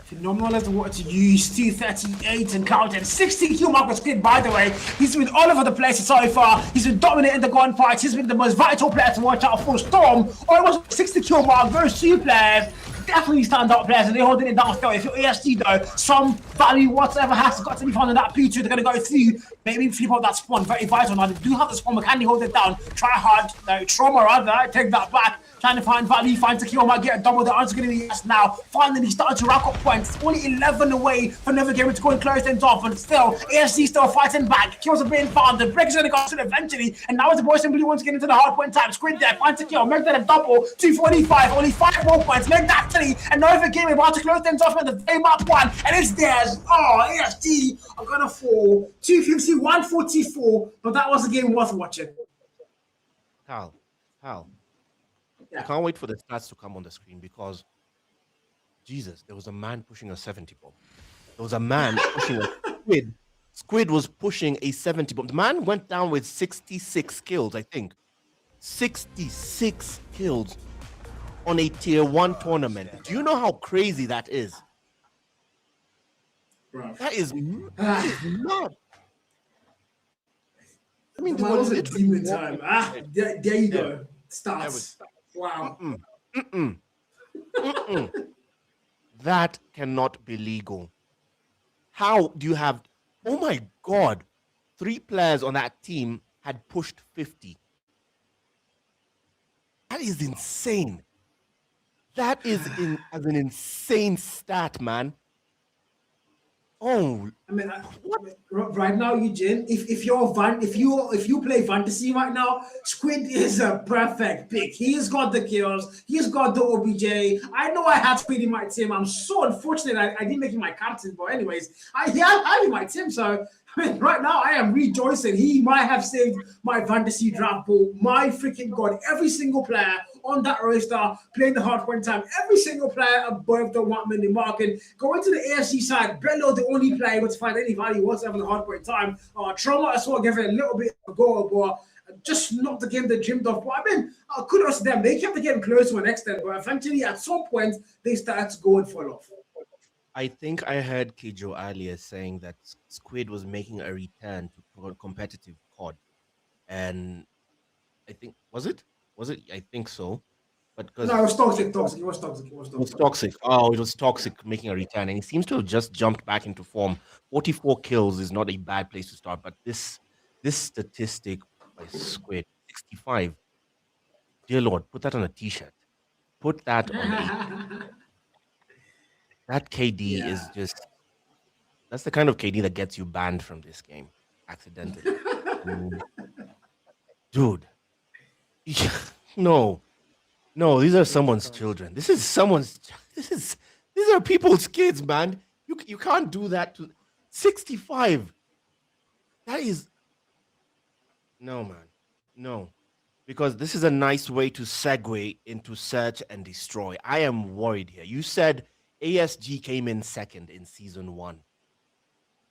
Speaker 5: Phenomenal as to what to use. 238 and counting. 60 kill mark was Squid, by the way. He's been all over the place so far. He's been dominating the gunfights. He's been the most vital player to watch out for. Storm, almost 60 kill mark. Those 2 players. Definitely stand-up players, and they're holding it down still. If you're ASG though, some value whatever has got to be found in that P2. They're going to go through, maybe flip out that spawn. Very vital now. They do have the spawn, but can they hold it down? Try hard. Trauma rather. Take that back. Trying to find value, find to kill, might get a double. The answer's going to be yes now. Finally, starting to rack up points. It's only 11 away for Nova Gaming to go and close things off, but still, ASC still fighting back. Kills are being found. The break is going to go soon eventually, and now as the boys simply want to get into the hard point time. Squid there, find to kill, make that a double. 245, only 5 more points. Make that 3, and Nova Gaming about to close things off at the very map 1, and it's theirs. Oh, ASC are going to fall. 250, 144, but that was a game worth watching.
Speaker 3: Hal.
Speaker 5: Yeah.
Speaker 3: I can't wait for the stats to come on the screen because, Jesus, there was a man pushing a 70 bomb. There was a man pushing a squid. Squid was pushing a 70 bomb. The man went down with 66 kills, I think. 66 kills on a tier 1 tournament. Do you know how crazy that is?
Speaker 4: Bro.
Speaker 3: That is mad. I mean,
Speaker 4: there was a demon time. There you go. Starts. Wow.
Speaker 3: That cannot be legal. How do you have... Oh my God. 3 players on that team had pushed 50. That is insane. That is as an insane stat, man. Oh,
Speaker 4: I mean, right now, Eugene, if you play fantasy right now, Squid is a perfect pick. He's got the kills. He's got the OBJ. I know I had Squid in my team. I'm so unfortunate I didn't make him my captain, but anyways, I had him in my team. So I mean, right now I am rejoicing. He might have saved my fantasy draft pool. My freaking god! Every single player on that roster playing the hard point time. Every single player above the 1 minute mark. And going to the AFC side, Bello, the only player able to find any value whatsoever in the hard point time. Trauma as well, gave it a little bit of a go, but just not the game they dreamed of. But I mean, kudos to them. They kept the game close to an extent, but eventually at some point they started to go and fall off.
Speaker 3: I think I heard Kijo earlier saying that Squid was making a return to competitive COD, and I think was it? I think so, but because
Speaker 4: No, it was toxic. It was toxic.
Speaker 3: it was toxic. Oh, it was toxic making a return, and he seems to have just jumped back into form. 44 kills is not a bad place to start, but this statistic by Squid, 65. Dear Lord, put that on a T-shirt. Put that on a that KD is just that's the kind of KD that gets you banned from this game accidentally. Dude. No. No, these are someone's children. These are people's kids, man. You can't do that to 65. That is no, man. No. Because this is a nice way to segue into search and destroy. I am worried here. You said ASG came in second in season 1.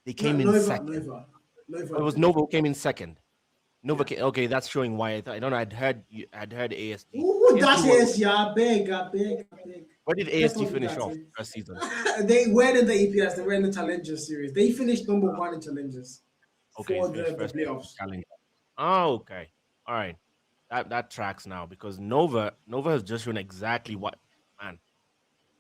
Speaker 3: They came in second. It was Nova who came in second. Nova came, okay, that's showing why I don't know. I'd heard ASG.
Speaker 4: Ooh, that's ASG. I beg.
Speaker 3: Where did ASG finish off first season?
Speaker 4: They were in the EPS. They were in the Challengers series. They finished number 1 in Challengers.
Speaker 3: Okay,
Speaker 4: for the playoffs.
Speaker 3: Oh, okay. All right. That tracks now because Nova has just shown exactly what man.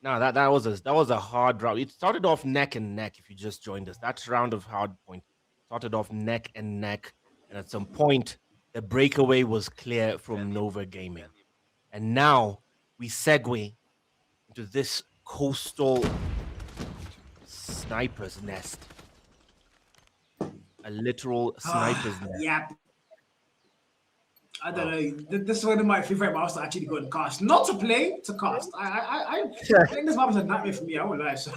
Speaker 3: No, that was a hard round. It started off neck and neck. If you just joined us, that round of hard point started off neck and neck, and at some point the breakaway was clear from Nova Gaming, and now we segue into this coastal sniper's nest, a literal sniper's nest.
Speaker 4: Yep. I don't know. This is one of my favorite maps to actually go and cast. Not to play, to cast. I think this map is a nightmare for me. I won't lie. So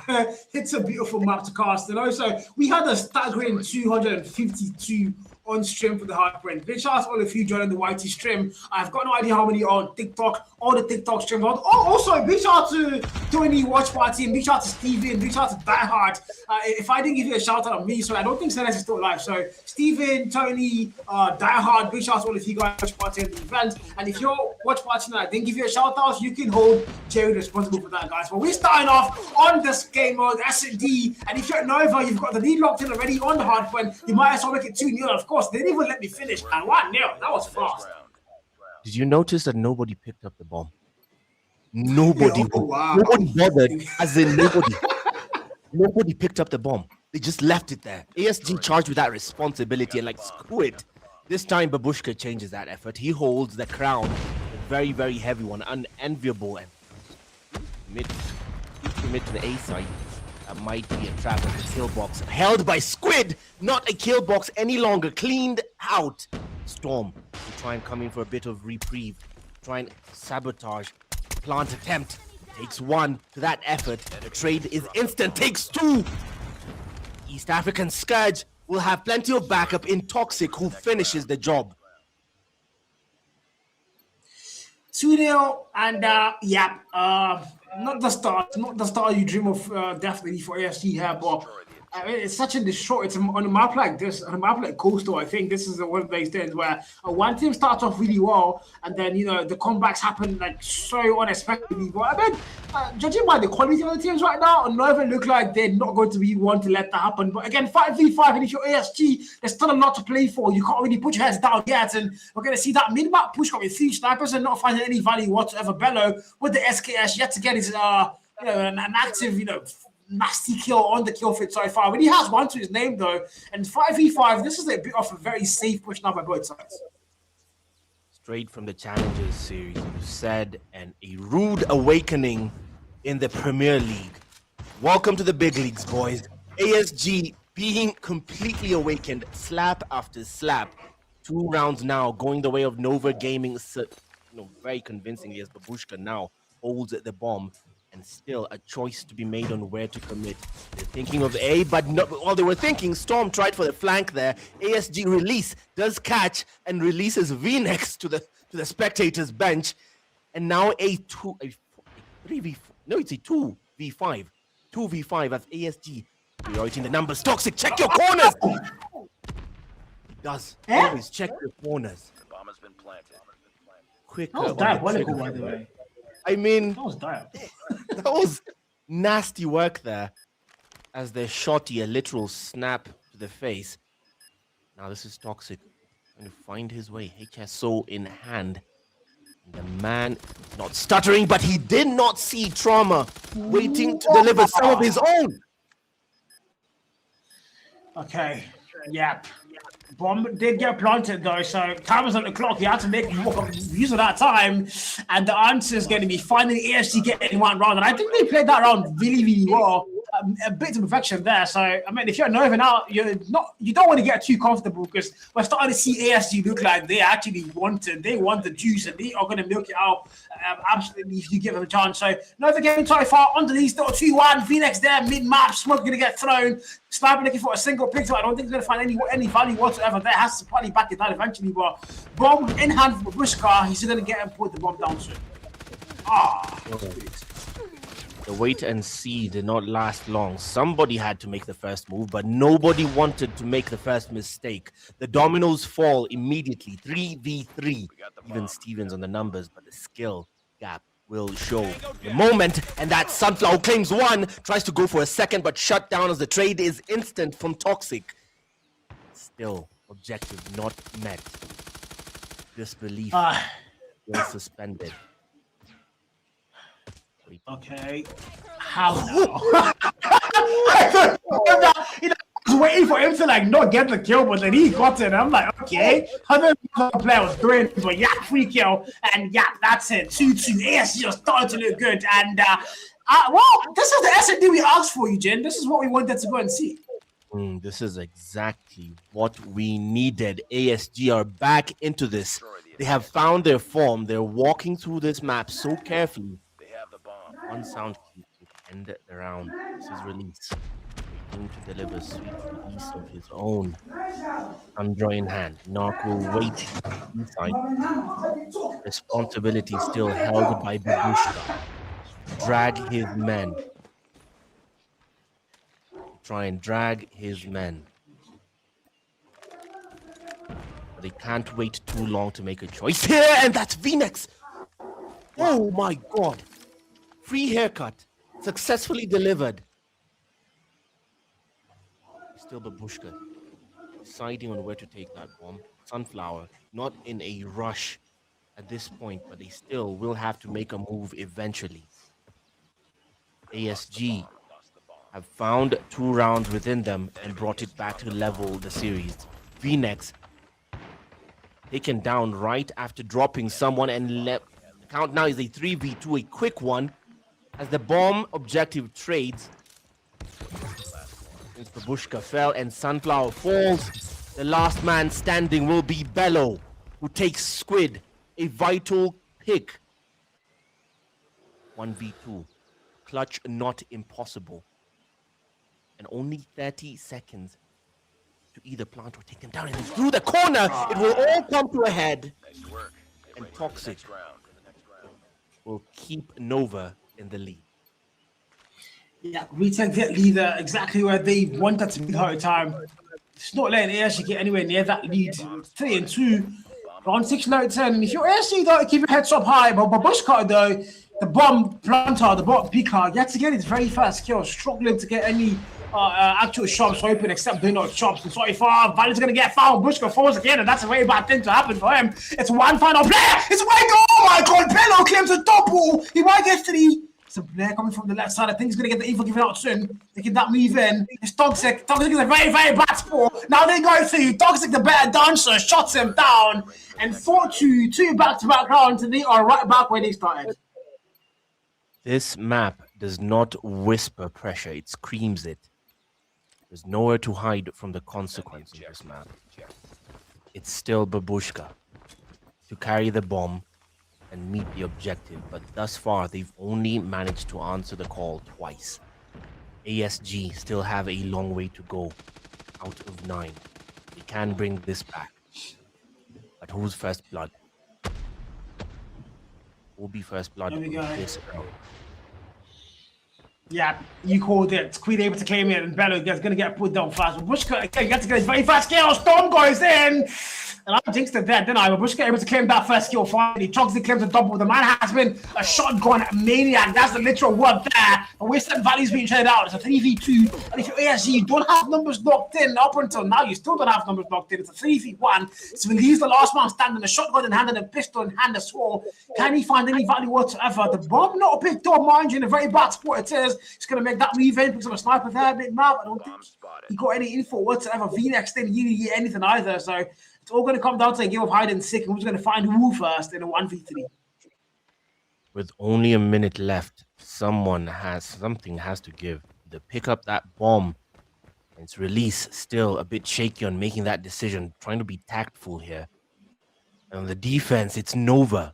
Speaker 4: it's a beautiful map to cast. And also, we had a staggering 252 on stream for the hard print. Big shout out to all of you joining the YT stream. I've got no idea how many on TikTok, all the TikTok streams. Also, big shout out to Tony Watch Party, and big shout out to Steven, big shout out to Die Hard. If I didn't give you a shout out on me, so I don't think Senes is still alive. So Steven, Tony, Die Hard, big shout out to all of you guys watch party at the event. And if you're watch party and I didn't give you a shout out, you can hold Jerry responsible for that, guys. But we're starting off on this game mode, S&D. And if you're at Nova, you've got the lead locked in already on the hard point. You might as well make it 2-0. Of course, they didn't even let me finish. And 1-0. That was fast.
Speaker 3: Did you notice that nobody picked up the bomb? Nobody,
Speaker 4: wow.
Speaker 3: Nobody bothered, as in nobody. Nobody picked up the bomb. They just left it there. ASG charged with that responsibility and like, screw it. This time, Babushka changes that effort. He holds the crown, a very, very heavy one, unenviable, and commit to the A side. That might be a trap of the kill box. Held by Squid, not a kill box any longer. Cleaned out. Storm will try and come in for a bit of reprieve. Try and sabotage. Plant attempt. Takes 1 to that effort. The trade is instant. Takes 2. East African Scourge will have plenty of backup in Toxic, who finishes the job.
Speaker 4: 2-0, and not the start you dream of definitely for ASG here, but it's such a destroy. It's on a map like this, on a map like Coastal. I think this is one of those things where one team starts off really well, and then the comebacks happen like so unexpectedly. But I mean, judging by the quality of the teams right now, Nova look like they're not going to be one to let that happen. But again, 5v5, and if you're ASG, there's still a lot to play for. You can't really put your heads down yet, and we're going to see that mid-map push coming through. Snipers and not finding any value whatsoever. Bello with the SKS yet again is an active nasty kill on the kill fit so far. But he has one to his name though, and 5v5. This is a bit of a very safe push now by both sides.
Speaker 3: Straight from the Challengers series, you said, and a rude awakening in the Premier League. Welcome to the big leagues, boys. ASG being completely awakened, slap after slap. 2 rounds now, going the way of Nova Gaming, very convincingly, as Babushka now holds the bomb. and still a choice to be made on where to commit. They're thinking of A, but not while they were thinking, Storm tried for the flank there. ASG release does catch and releases V-Nex to the spectators bench. And now a 3v4. No, it's a 2v5. 2v5 as ASG. Priority in the numbers. Toxic, check your corners! It does. Always check your corners.
Speaker 11: Bomb has been planted.
Speaker 3: Quick.
Speaker 5: That was diabolical, by the way.
Speaker 3: I mean,
Speaker 5: That was diabolical.
Speaker 3: that was nasty work there as they shot a literal snap to the face. Now this is Toxic trying to find his way. HSO in hand. And the man not stuttering, but he did not see Trauma waiting to deliver some of his own.
Speaker 5: Okay. Yep. Bomb did get planted though, so time was on the clock. You had to make use of that time, and the answer is going to be finally AFC getting one round. And I think they played that round really, really well. A bit of perfection there. So I mean, if you're Nova now, you don't want to get too comfortable because we're starting to see ASG look like they actually want the juice and they are going to milk it out absolutely if you give them a chance. So Nova getting too far under these still 2-1. V-Nex there mid map. Smoke going to get thrown. Sniper looking for a single pick. I don't think he's going to find any value whatsoever. There has to probably back it down eventually. But bomb in hand for Bushka. He's going to get and put the bomb down soon.
Speaker 3: The wait and see did not last long. Somebody had to make the first move, but nobody wanted to make the first mistake. The dominoes fall immediately, 3v3. Even Stevens on the numbers, but the skill gap will show the moment. And that Sunflower claims one, tries to go for a second, but shut down as the trade is instant from Toxic. Still, objective not met. Disbelief was suspended.
Speaker 5: Okay. How now? I was waiting for him to not get the kill, but then he got it. I'm like, okay. Other player was doing but yeah, free kill, and yeah, that's it. 2-2. ASG just started to look good, and well, this is the S&D we asked for, Eugene. This is what we wanted to go and see.
Speaker 3: This is exactly what we needed. ASG are back into this. They have found their form. They're walking through this map so carefully. One sound cue to end the round. This is release. Waiting to deliver sweet release of his own. Android in hand. Narc will wait inside. Responsibility still held by Babushka. Drag his men. Try and drag his men. But they can't wait too long to make a choice here, and that's V-Nex. Oh my god. Free haircut, successfully delivered. Still Babushka, deciding on where to take that bomb. Sunflower, not in a rush at this point, but they still will have to make a move eventually. ASG have found 2 rounds within them and brought it back to level the series. V-Nex taken down right after dropping someone, and the count now is a 3v2, a quick one. As the bomb objective trades, since Babushka fell and Sunflower falls, the last man standing will be Bello, who takes Squid, a vital pick. 1v2, clutch not impossible. And only 30 seconds to either plant or take them down. And through the corner, it will all come to a head. And Toxic will keep Nova in the lead.
Speaker 5: Yeah, retake that leader exactly where they wanted to be the whole time. It's not letting ASG get anywhere near that lead. 3-2, round 6 now 10. And if you're ASG though, keep your heads up high. But Babushka though, the bomb planter, the bot picker, yet to get his very first kill, struggling to get any actual shops open except doing not shops. And so far, Valiant's gonna get found. Bushka falls again, and that's a very bad thing to happen for him. It's one final player. It's way go. Oh my god, Bello claims a double. He might get 3. It's a player coming from the left side. I think he's gonna get the info given out soon. They can that move in. It's Toxic. Toxic is a very, very bad sport. Now they go through. Toxic, the better dancer, shots him down. And 4-2, 2 back-to-back rounds, and they are right back where they started.
Speaker 3: This map does not whisper pressure, it screams it. There's nowhere to hide from the consequence of this map. It's still Babushka to carry the bomb and meet the objective, but thus far they've only managed to answer the call twice. ASG still have a long way to go out of 9. They can bring this back. But who's first blood? Who will be first blood
Speaker 5: There we go.
Speaker 3: on this round?
Speaker 5: Yeah, you called it. Queen able to claim it, and Bello is going to get put down fast. But Bushka, again, gets to get his very fast kill. Storm goes in. And I jinxed it there, didn't I? But Bushka able to claim that first kill finally. Toxic claims the double. The man has been a shotgun maniac. That's the literal word there. And Western Valley's being traded out. It's a 3v2. And if you're ASG, you don't have numbers locked in up until now. You still don't have numbers locked in. It's a 3v1. So when he's the last man standing, a shotgun in hand and a pistol in hand as well. Can he find any value whatsoever? The bomb not picked up, mind you, in a very bad spot it is. It's going to make that revenge because of a sniper there. Big map. I don't think he got any info whatsoever. VNX didn't really get anything either. So it's all going to come down to a game of hide and seek, and who's going to find who first in a 1v3.
Speaker 3: With only a minute left, something has to give. Either pick up that bomb, and its release still a bit shaky on making that decision, trying to be tactful here. And on the defense, it's Nova.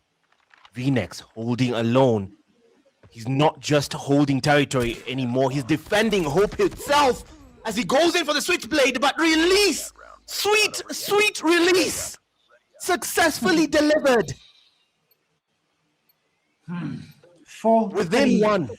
Speaker 3: VNX holding alone. He's not just holding territory anymore. He's defending Hope itself as he goes in for the switchblade, but release! Sweet release! Successfully delivered. Within 1.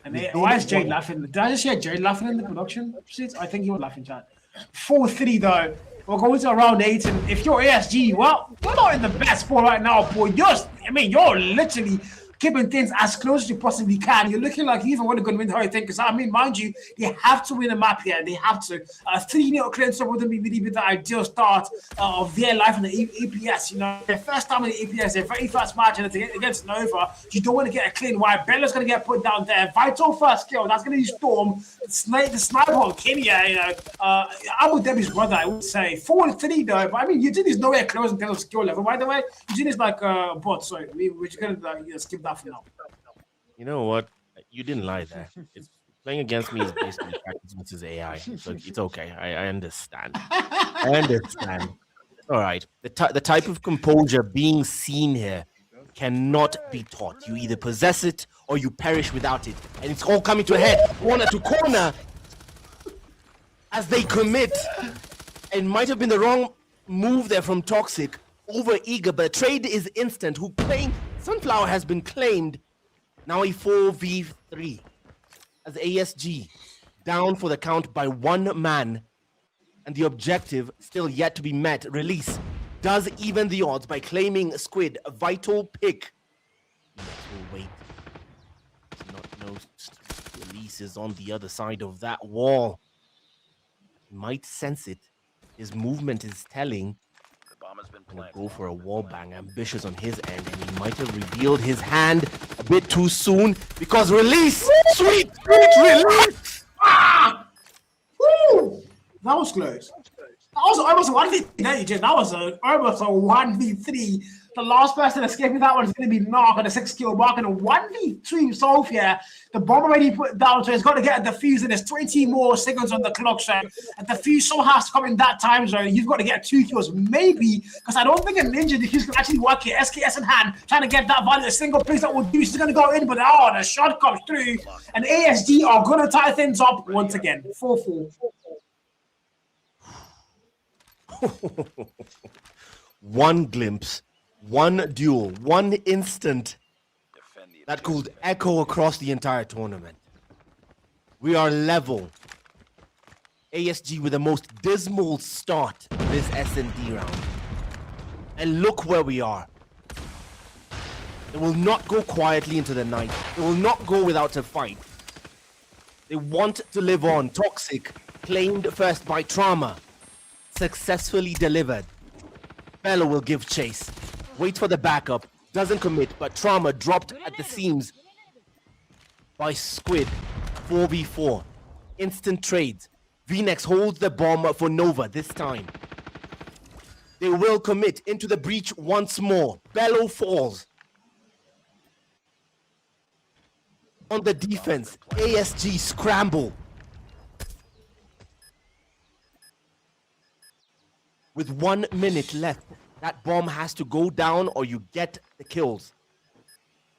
Speaker 5: And why is Jade laughing? Did I just hear Jade laughing in the production? I think he was laughing, chat. 4-3 though. We're going to round 8, and if you're ASG, well, you're not in the best spot right now, boy. You're literally keeping things as close as you possibly can. You're looking like you even want to go and win the whole thing. Because, mind you, they have to win a map here. They have to. 3-0 cleanser wouldn't be really the ideal start of their life in the APS. Their first time in the APS, their very first match, and it's against Nova. You don't want to get a clean wipe. Bella's going to get put down there. Vital first kill. That's going to be Storm. The sniper on Kenya, Abu Dhabi's brother, I would say. 4-3 though. But Eugene is nowhere close in terms of skill level. By the way, Eugene is like a bot. So we're just going to skip that for now.
Speaker 3: You know what? You didn't lie there. Playing against me is basically practice versus AI. So it's okay. I understand. I understand. All right. The type of composure being seen here cannot be taught. You either possess it or you perish without it. And it's all coming to a head, corner to corner, as they commit. It might have been the wrong move there from Toxic, over eager, but trade is instant. Sunflower has been claimed. Now a 4v3 as ASG down for the count by 1 man, and the objective still yet to be met. Release does even the odds by claiming Squid, a vital pick. We'll wait. It's not noticed. Release is on the other side of that wall. He might sense it. His movement is telling. Gonna go for a wall bang, ambitious on his end, and he might have revealed his hand a bit too soon because release, sweet release.
Speaker 5: Woo! That was close. That was almost a 1v3. That was almost a 1v3. The last person escaping that one is going to be Knock on the 6-kill mark, and a 1v3 solve here. The bomb already put down, so it's got to get a defuse, and there's 20 more seconds on the clock. So a defuse somehow has to come in that time zone. You've got to get 2 kills, maybe, because I don't think a ninja defuse can actually work here. SKS in hand, trying to get that value. A single place that will do. She's going to go in, but the shot comes through, and ASG are going to tie things up once again. 4-4.
Speaker 3: One glimpse, one duel, one instant that could echo across the entire tournament. We are level. ASG with the most dismal start this S&D round. And look where we are. They will not go quietly into the night. They will not go without a fight. They want to live on. Toxic, claimed first by Trauma. Successfully delivered. Bello will give chase. Wait for the backup. Doesn't commit, but Trauma dropped at the seams by Squid. 4v4. Instant trades. VNX holds the bomb for Nova this time. They will commit into the breach once more. Bello falls. On the defense, ASG scramble. With 1 minute left, That bomb has to go down or you get the kills.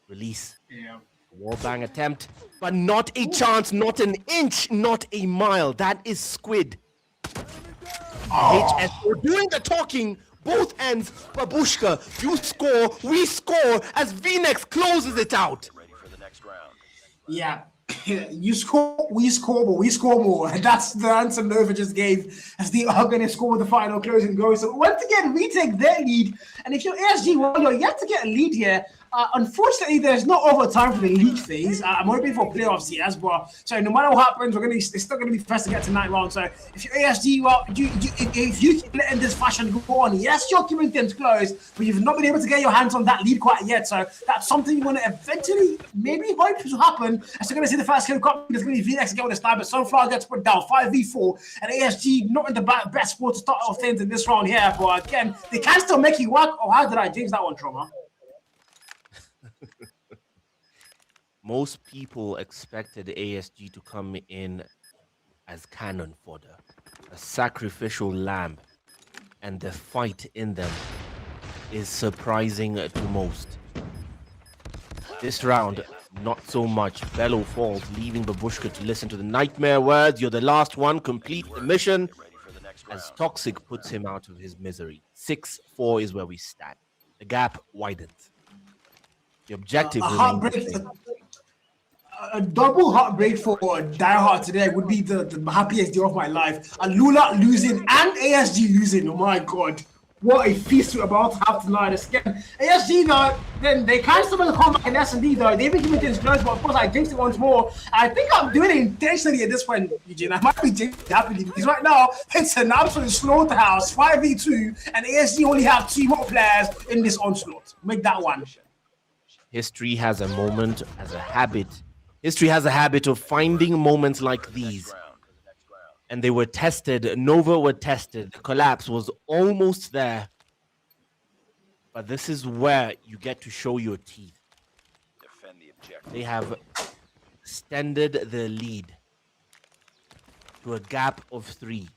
Speaker 3: Release.
Speaker 5: Yeah.
Speaker 3: Wallbang attempt, but not a chance, not an inch, not a mile. That is Squid. HSO doing the talking, both ends. Babushka, you score, we score as VNex closes it out.
Speaker 5: Yeah. You score, we score, but we score more. That's the answer Nova just gave as they are going to score the final closing goal. So once again, we take their lead. And if you're ASG, well, you're yet to get a lead here. Unfortunately, there's no overtime for the league phase. I'm hoping for playoffs here as well. So no matter what happens, it's still going to be first to get to 9 rounds. So if you're ASG, well, if you keep letting this fashion go on, yes, you're keeping things close, but you've not been able to get your hands on that lead quite yet. So that's something you want to eventually maybe hope to happen. As you're going to see the first kill come, there's going to be VNex again with the sniper. Sunflower gets put down 5v4, and ASG not in the best spot to start off things in this round here. But again, they can still make it work. Oh, how did I change that one, Trauma?
Speaker 3: Most people expected ASG to come in as cannon fodder, a sacrificial lamb, and the fight in them is surprising to most. This round, not so much. Bellow falls, leaving Babushka to listen to the nightmare words. You're the last one, complete the mission, as Toxic puts him out of his misery. 6-4 is where we stand. The gap widens. The objective remains the same.
Speaker 5: A double heartbreak for Diehard today would be the happiest day of my life. Alula losing and ASG losing. Oh my god. What a feast we're about to have tonight. Again, ASG though, then they can't still come back in S&D though. They've been giving things close, but of course I jinxed it once more. I think I'm doing it intentionally at this point, Eugene. I might be jinxed happily because right now it's an absolute slaughterhouse. 5v2 and ASG only have 2 more players in this onslaught. Make that one.
Speaker 3: History has a moment, as a habit. History has a habit of finding moments like these. And they were tested. Nova were tested. The collapse was almost there. But this is where you get to show your teeth. They have extended the lead to a gap of 3.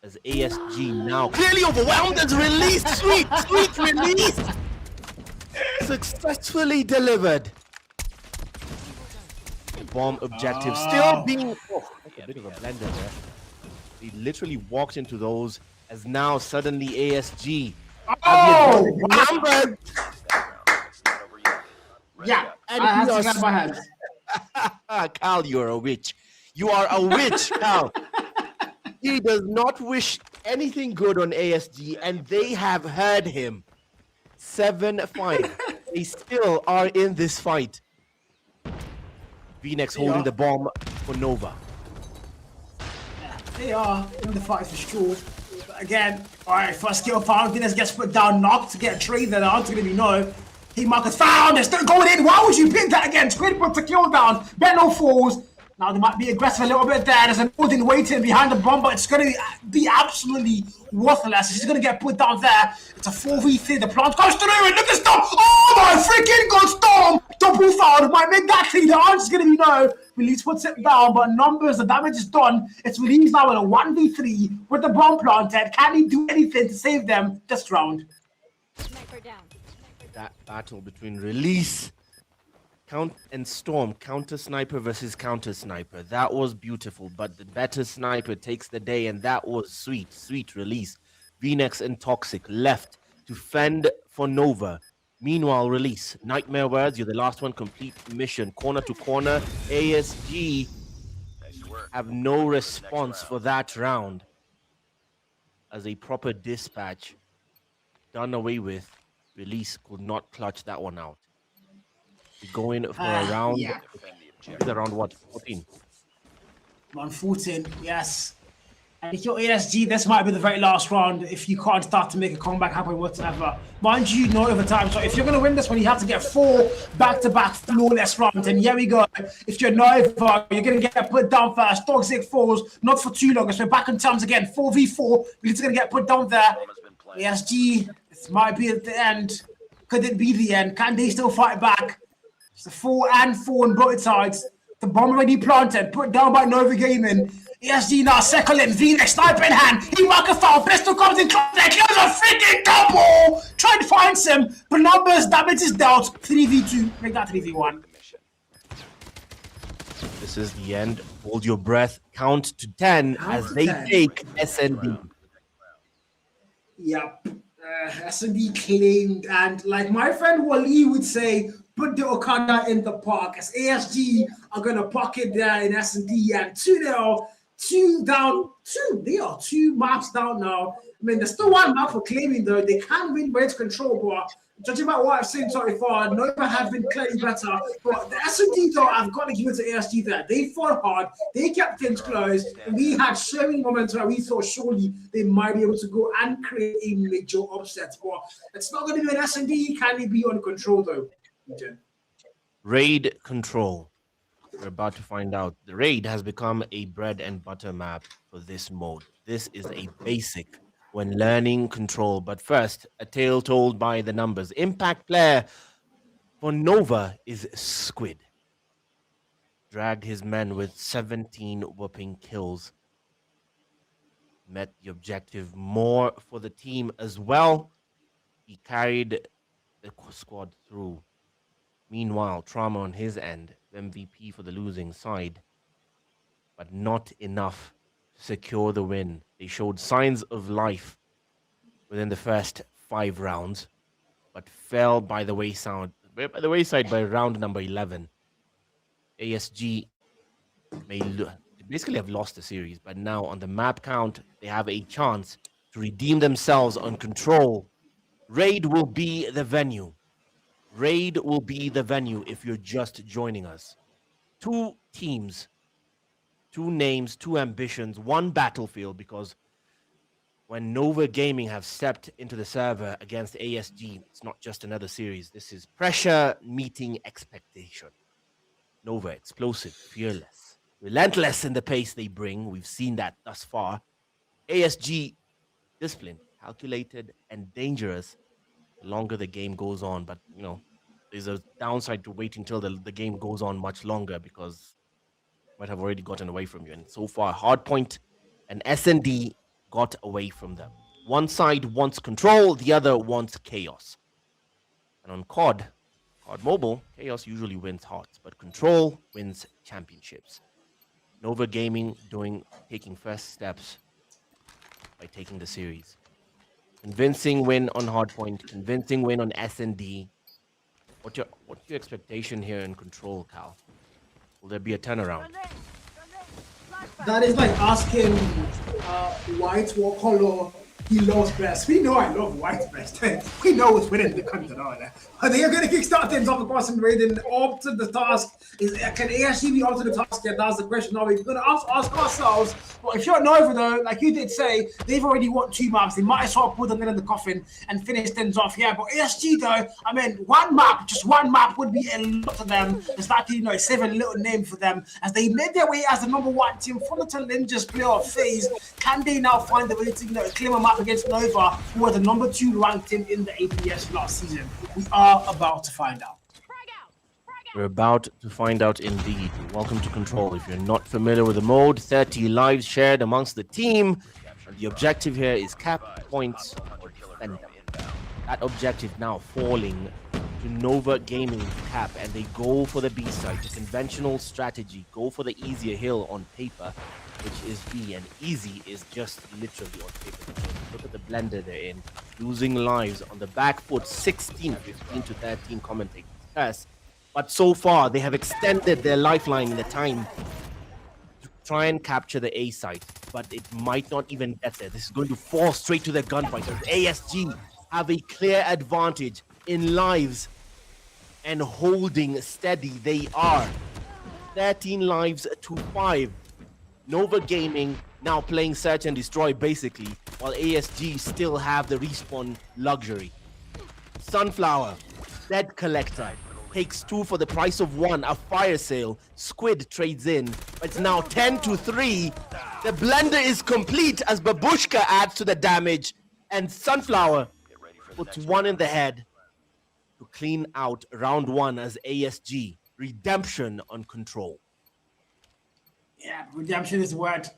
Speaker 3: As ASG now clearly overwhelmed and released. Sweet release. Successfully delivered. Bomb objective still being that's a bit of a blender there. He literally walked into those as now suddenly ASG number.
Speaker 5: Yeah,
Speaker 3: and
Speaker 5: I have to grab my hands.
Speaker 3: Cal, you're a witch. You are a witch, Cal. He does not wish anything good on ASG, and they have heard him. 7-5. They still are in this fight. VNex holding the bomb for Nova.
Speaker 5: They are in the fight for sure. But again, all right, first kill found. VNex gets put down, knocked to get a trade. Then the answer going to be no. He markers found. They're still going in. Why would you pick that again? Squid puts a kill down. Benno falls. Now they might be aggressive a little bit there. There's an Odin waiting behind the bomb, but it's going to be absolutely worthless. He's going to get put down there. It's a 4v3. The plant goes through and look at Storm. Oh my freaking god, Storm! Double foul. Might make that clean. The answer's going to be no. Release puts it down, but numbers, the damage is done. It's Release now in a 1v3 with the bomb planted. Can he do anything to save them this round?
Speaker 3: That battle between Release and Storm, counter sniper versus counter sniper. That was beautiful, but the better sniper takes the day, and that was sweet Release. VNex and Toxic left to fend for Nova. Meanwhile, Release, nightmare words, you're the last one, complete mission. Corner to corner, ASG have no response for that round. As a proper dispatch done away with, Release could not clutch that one out. Going for a round, around what, 14?
Speaker 5: Round 14, yes. And if you're ASG, this might be the very last round if you can't start to make a comeback happen whatsoever. Mind you, no overtime. So if you're going to win this one, you have to get 4 back-to-back flawless rounds. And here we go. If you're Nova, you're going to get put down first. Toxic falls, not for too long. So we're back in terms again. 4v4. We're going to get put down there. ASG, this might be at the end. Could it be the end? Can they still fight back? It's a 4 and 4 on both sides. The bomb already planted, put down by Nova Gaming. ESG now circling, V-neck sniper in hand. He mark a foul, pistol comes in close, there kills a freaking double. Try to find him, but numbers, damage is dealt. 3v2, make that 3v1.
Speaker 3: This is the end. Hold your breath. Count to 10 as they take SND.
Speaker 4: Yep. SND claimed, and like my friend Wally would say, put the Okada in the park, as ASG are going to park it there in SND, and 2-0, 2 down, 2. They are 2 maps down now. I mean, there's still 1 map for claiming, though. They can win range control, but judging by what I've seen so far, Nova have been clearly better. But the SND, though, I've got to give it to ASG there. They fought hard, they kept things close, and we had so many moments where we thought surely they might be able to go and create a major upset. But it's not going to be an SND. Can they be on control, though?
Speaker 3: Raid control. We're about to find out. The raid has become a bread and butter map for this mode. This is a basic when learning control. But first, a tale told by the numbers. Impact player for Nova is Squid. Dragged his men with 17 whooping kills. Met the objective more for the team as well. He carried the squad through. Meanwhile, Trauma on his end, MVP for the losing side, but not enough to secure the win. They showed signs of life within the first 5 rounds, but fell by the wayside by round number 11. ASG may basically have lost the series, but now on the map count, they have a chance to redeem themselves on control. Raid will be the venue. Raid will be the venue if you're just joining us. 2 teams, 2 names, 2 ambitions, 1 battlefield, because when Nova Gaming have stepped into the server against ASG, it's not just another series. This is pressure meeting expectation. Nova, explosive, fearless, relentless in the pace they bring. We've seen that thus far. ASG, disciplined, calculated, and dangerous the longer the game goes on. But, you know, there's a downside to waiting until the game goes on much longer, because might have already gotten away from you. And so far, Hardpoint and SND got away from them. One side wants control, the other wants chaos. And on COD Mobile, chaos usually wins hearts, but control wins championships. Nova Gaming taking first steps by taking the series. Convincing win on Hardpoint, convincing win on SND. What's your expectation here in control, Cal? Will there be a turnaround?
Speaker 4: That is like asking White what color he loves best. We know I love White best. We know it's winning the country. But they are going to kickstart things off across and raiding up to the task. Can ASG be up to the task? Yeah, that's the question. Now we're going to ask ourselves. But if you're Nova, though, like you did say, they've already won 2 maps. They might as well put them in the coffin and finish things off here. But ASG, though, I mean, just one map would be a lot to them. It's like, you know, save a little name for them as they made their way as the #1 team from the challenges playoff phase. Can they now find the way to, you know, claim a map against Nova, who were the #2 ranked team in the APS last season? We are about to find out.
Speaker 3: We're about to find out indeed. Welcome to Control. If you're not familiar with the mode, 30 lives shared amongst the team. And the objective here is cap points or defender. That objective now falling to Nova Gaming cap, and they go for the B side. The conventional strategy, go for the easier hill on paper, which is B, and easy is just literally on paper. Look at the blender they're in. Losing lives on the back foot, 16, 15 to 13 commentators. Yes. But so far, they have extended their lifeline in the time to try and capture the A site. But it might not even get there. This is going to fall straight to their gunfighters. ASG have a clear advantage in lives and holding steady. They are 13 lives to 5. Nova Gaming now playing search and destroy basically, while ASG still have the respawn luxury. Sunflower, dead collector, takes 2 for the price of 1, a fire sale. Squid trades in, but it's now 10 to 3. The blender is complete as Babushka adds to the damage, and Sunflower puts 1 in the head to clean out round 1 as ASG. Redemption on control.
Speaker 5: Yeah, redemption is the word.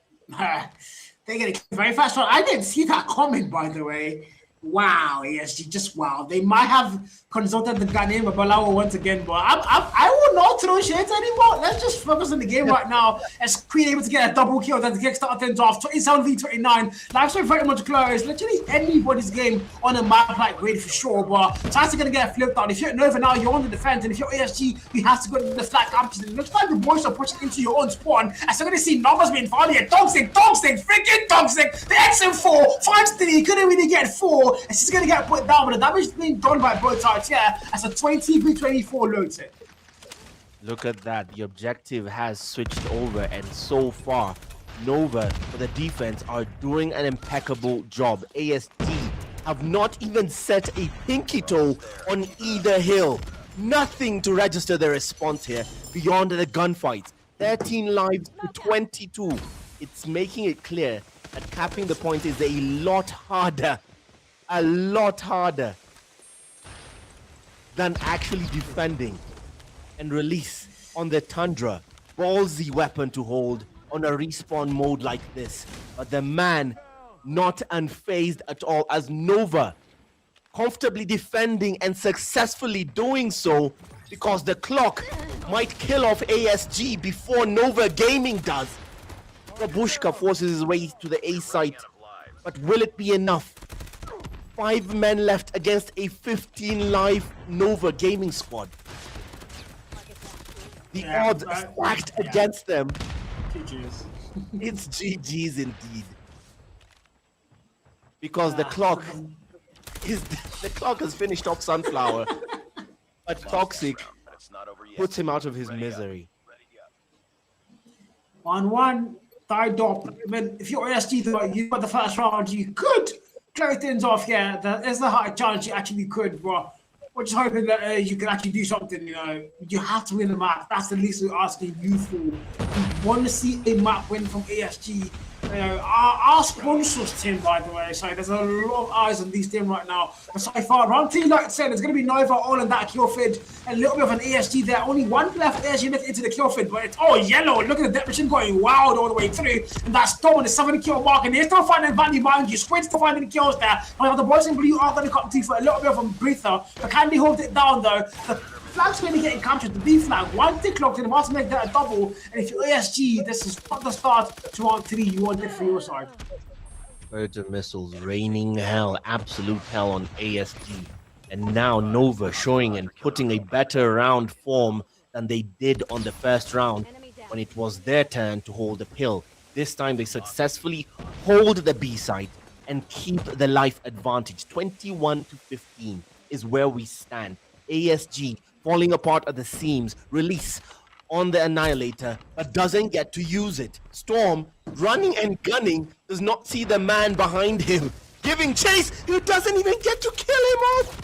Speaker 4: Taking it very fast. I didn't see that coming, by the way. Wow, ESG, just wow. They might have consulted the guy named Balawa once again, but I will not throw shades anymore. Let's just focus on the game right now. As Queen able to get a double kill, then the kickstart things off. 27v29. Life's very much close. Literally anybody's game on a map like Raid for sure, but Chance are gonna get flipped out. If you're Nova now, you're on the defense, and if you're ESG, you have to go to the flat captures. It looks like the boys are pushing into your own spawn. As you're gonna see numbers being found here. Toxic, freaking toxic. The XM4 finds 3, couldn't really get 4. And she's going to get put down, but the damage is being done by both sides here as a 20v24 loads it.
Speaker 3: Look at that. The objective has switched over, and so far, Nova for the defense are doing an impeccable job. AST have not even set a pinky toe on either hill. Nothing to register their response here beyond the gunfights. 13 lives to 22. It's making it clear that capping the point is a lot harder than actually defending. And Release on the Tundra, ballsy weapon to hold on a respawn mode like this, but the man not unfazed at all, as Nova comfortably defending and successfully doing so, because the clock might kill off ASG before Nova Gaming does. Babushka forces his way to the A site, but will it be enough? 5 men left against a 15 live Nova Gaming squad. The odds stacked against them.
Speaker 4: GG's.
Speaker 3: It's GG's indeed. Because the clock has finished off Sunflower, but Toxic puts him out of his misery.
Speaker 4: 1-1, tied up. I mean, if you're SG, though, you got the first round, you could clear things off. Yeah, there is a high chance you actually could, but we're just hoping that you can actually do something. You know, you have to win the map. That's the least we're asking you for. We want to see a map win from ASG. You know, our sponsors team, by the way, so there's a lot of eyes on these team right now. But so far, round 3, like I said, there's going to be Nova all in that kill feed, and a little bit of an ASG there. Only one left ASG left into the kill feed, but it's all yellow. Look at the depth machine going wild all the way through, and that's Storm on the 7 kill mark, and they're still finding value behind you. Squid's still finding the kills there. But the boys in blue are going to come to for a little bit of a breather. But can they hold it down though? The flag's going to get captured, the B flag. One tick locked in, about to make that a double. And if you're ASG, this is not the start to round 3 you want it for your side.
Speaker 3: Birds of missiles raining hell, absolute hell on ASG. And now Nova showing and putting a better round form than they did on the first round when it was their turn to hold the pill. This time they successfully hold the B side and keep the life advantage. 21-15 is where we stand. ASG falling apart at the seams. Release on the Annihilator, but doesn't get to use it. Storm, running and gunning, does not see the man behind him. Giving chase, who doesn't even get to kill him off.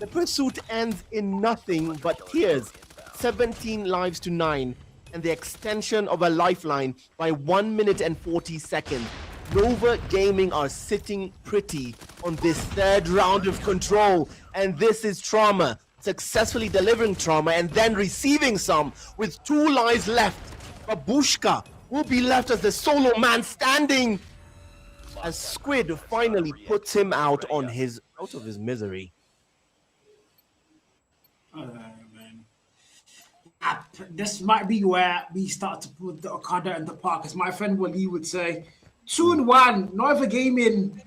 Speaker 3: The pursuit ends in nothing but tears. 17 lives to 9, and the extension of a lifeline by 1 minute and 40 seconds. Nova Gaming are sitting pretty on this third round of control, and this is Trauma. Successfully delivering Trauma and then receiving some with 2 lives left. Babushka will be left as the solo man standing as Squid finally puts him out of his misery.
Speaker 4: Man. This might be where we start to put the Okada in the park, as my friend Wally would say. 2-1, Nova Gaming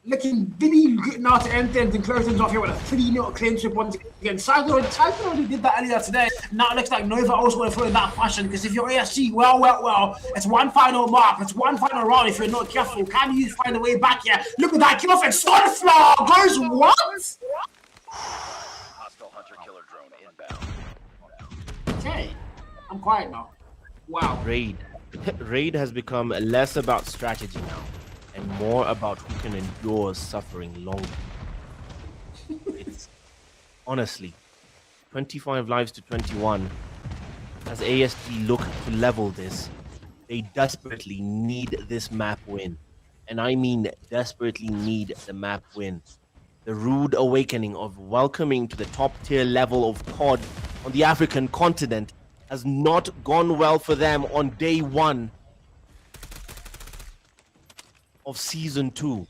Speaker 4: looking really good now to end things and close things off here with a 3-0 clinch once again. Cyclone already did that earlier today. Now it looks like Nova also going to follow that fashion, because if you're ASG, well, it's one final mark, it's one final round if you're not careful. Can you find a way back here? Look at that kill off and Sunflower goes what?
Speaker 11: Hostile hunter killer drone inbound.
Speaker 4: Okay, I'm quiet now. Wow.
Speaker 3: Raid has become less about strategy now and more about who can endure suffering longer. It's honestly 25 lives to 21. As ASG look to level this, they desperately need this map win. And I mean desperately need the map win. The rude awakening of welcoming to the top tier level of COD on the African continent has not gone well for them on day 1. of Season 2.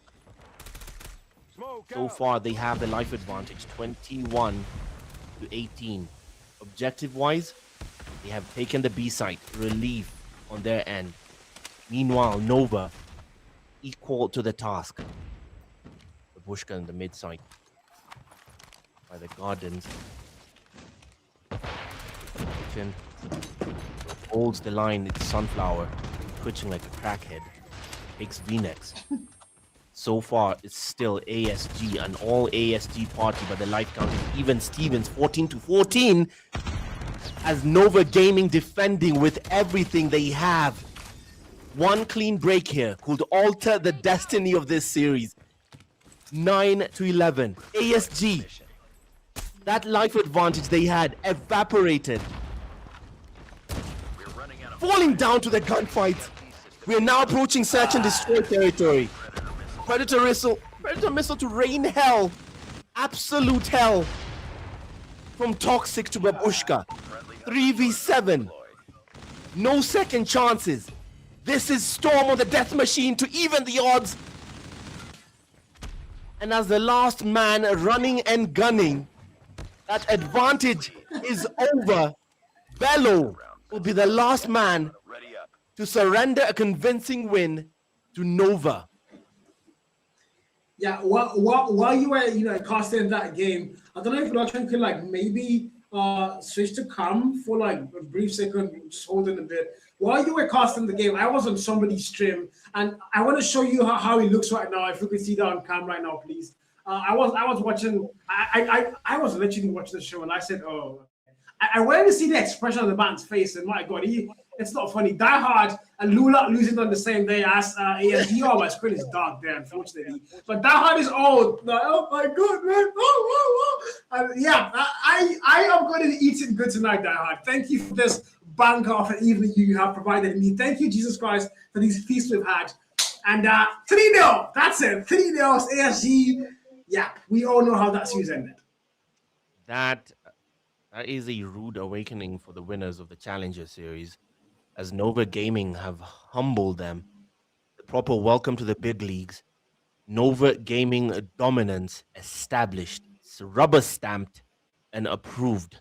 Speaker 3: So far, they have the life advantage, 21-18. Objective-wise, they have taken the B site, relief on their end. Meanwhile, Nova equal to the task. Babushka in the mid site by the Gardens. Kitchen holds the line. It's Sunflower twitching like a crackhead. Takes V-Nex. So far, it's still ASG, an all ASG party, but the life count is even Stevens, 14-14, as Nova Gaming defending with everything they have. One clean break here could alter the destiny of this series. 9-11. ASG. That life advantage they had evaporated. Falling down to the gunfight. We're now approaching search and destroy territory. Predator missile to rain hell. Absolute hell. From Toxic to Babushka. 3v7. No second chances. This is Storm on the Death Machine to even the odds. And as the last man running and gunning, that advantage is over. Bello will be the last man to surrender a convincing win to Nova.
Speaker 4: Yeah, while you were casting that game, I don't know if production could maybe switch to cam for a brief second, just holding a bit. While you were casting the game, I was on somebody's stream, and I want to show you how he looks right now. If you could see that on cam right now, please. I was watching. I was literally watching the show, and I said, "Oh." I wanted to see the expression on the man's face, and my God, it's not funny. Die Hard and Lula losing on the same day as ASD. Oh, my screen is dark there, unfortunately. But Die Hard is old. Like, oh my God, man. Yeah, I am going to be eating good tonight, Die Hard. Thank you for this banker of an evening you have provided me. Thank you, Jesus Christ, for these feasts we've had. And 3-0. That's it. 3-0 ASG. Yeah, we all know how that series ended.
Speaker 3: That is a rude awakening for the winners of the Challenger Series, as Nova Gaming have humbled them. The proper welcome to the big leagues. Nova Gaming dominance established, it's rubber stamped and approved.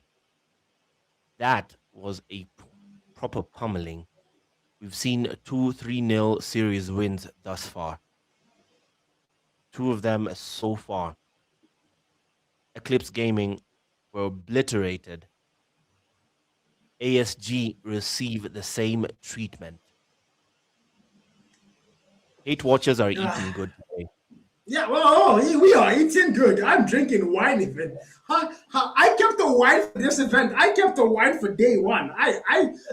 Speaker 3: That was a proper pummeling. We've seen 2 3-0 series wins thus far. 2 of them so far. Eclipse Gaming were obliterated. ASG received the same treatment. Hate watchers are eating good today.
Speaker 4: Yeah, well, we are eating good. I'm drinking wine even. I kept the wine for this event. I kept the wine for day one.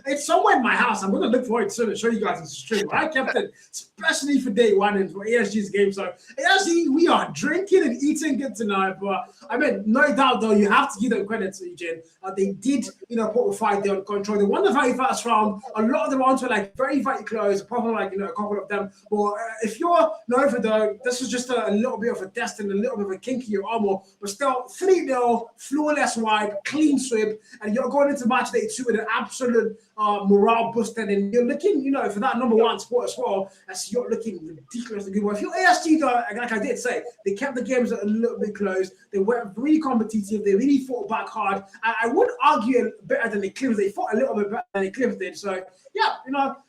Speaker 4: It's somewhere in my house. I'm going to look for it soon and show you guys in stream. I kept it especially for day one and for ASG's game. So ASG, we are drinking and eating good tonight. But I mean, no doubt though, you have to give them credit to Eugene. They did, put a fight there on control. They won the very first round. A lot of the rounds were very, very close. Probably a couple of them. But if you're Nova though, this was just a little bit of a test and a little bit of a kink in your armor. But still, 3-0, flawless wide, clean sweep, and you're going into match day 2 with an absolute morale booster. And you're looking, for that number 1 spot as well, as you're looking ridiculously good. Well, if you're ASG, though, like I did say, they kept the games a little bit close. They were really competitive. They really fought back hard. I would argue better than the Eclipse. They fought a little bit better than the Eclipse did. So, yeah,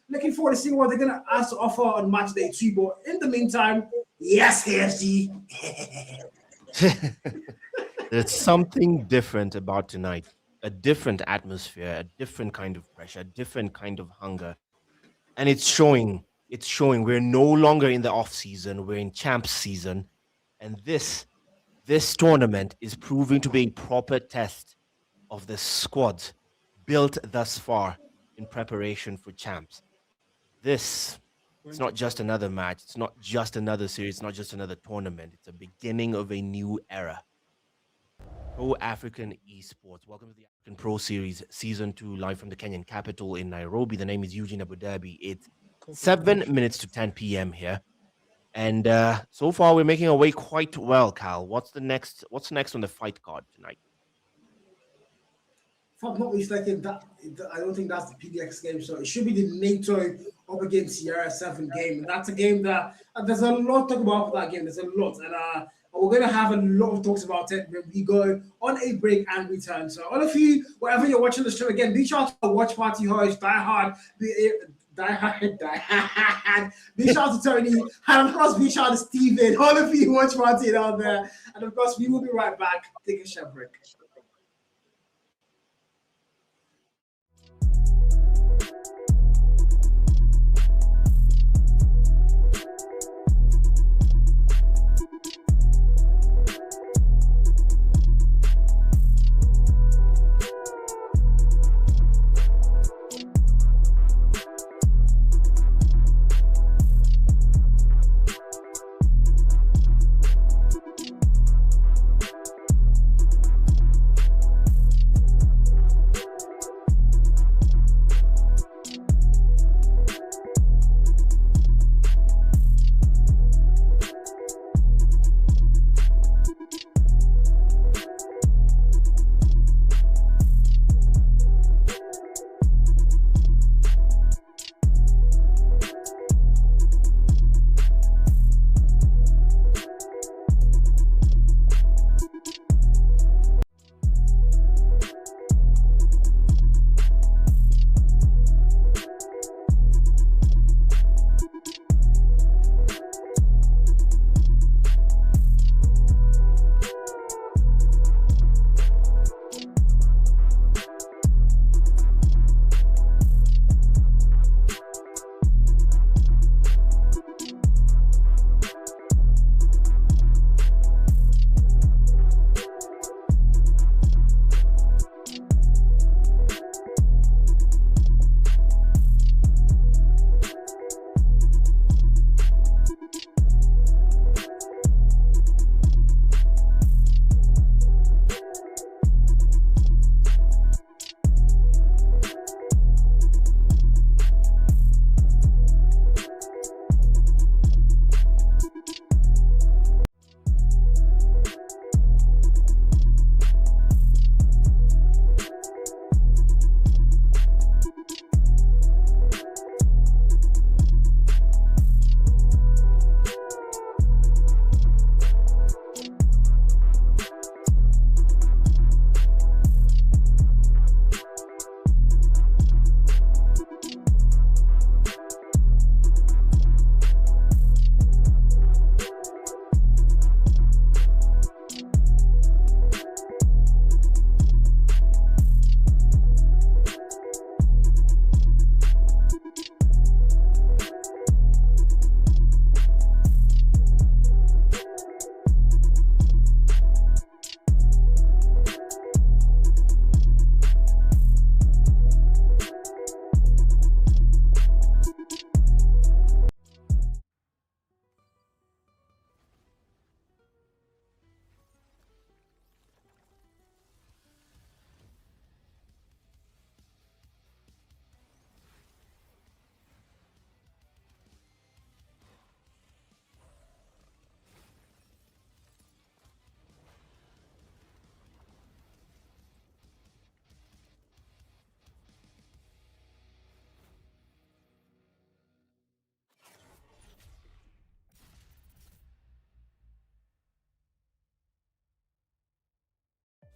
Speaker 4: looking forward to seeing what they're going to have to offer on match day 2. But in the meantime, yes, ASG.
Speaker 3: There's something different about tonight. A different atmosphere, a different kind of pressure, a different kind of hunger. And it's showing. It's showing. We're no longer in the off season. We're in champs season. And this tournament is proving to be a proper test of the squads built thus far in preparation for champs. It's not just another match. It's not just another series. It's not just another tournament. It's a beginning of a new era. Pro African Esports. Welcome to the African Pro Series Season 2, live from the Kenyan capital in Nairobi. The name is Eugene Abu Dhabi. It's 7 minutes to 10 p.m. here. And so far, we're making our way quite well, Cal. What's next on the fight card tonight?
Speaker 4: If I'm not mistaken, I don't think that's the PDX game, so it should be the NATO up against Sierra 7 game. And that's a game that there's a lot to talk about for that game. There's a lot. And we're going to have a lot of talks about it when we go on a break and return. So all of you, wherever you're watching the stream, again, be sure to watch party host, die hard, die hard. Big shout out to Tony, and of course, big shout out to Steven. All of you watch party out there. And of course, we will be right back. Take a short break.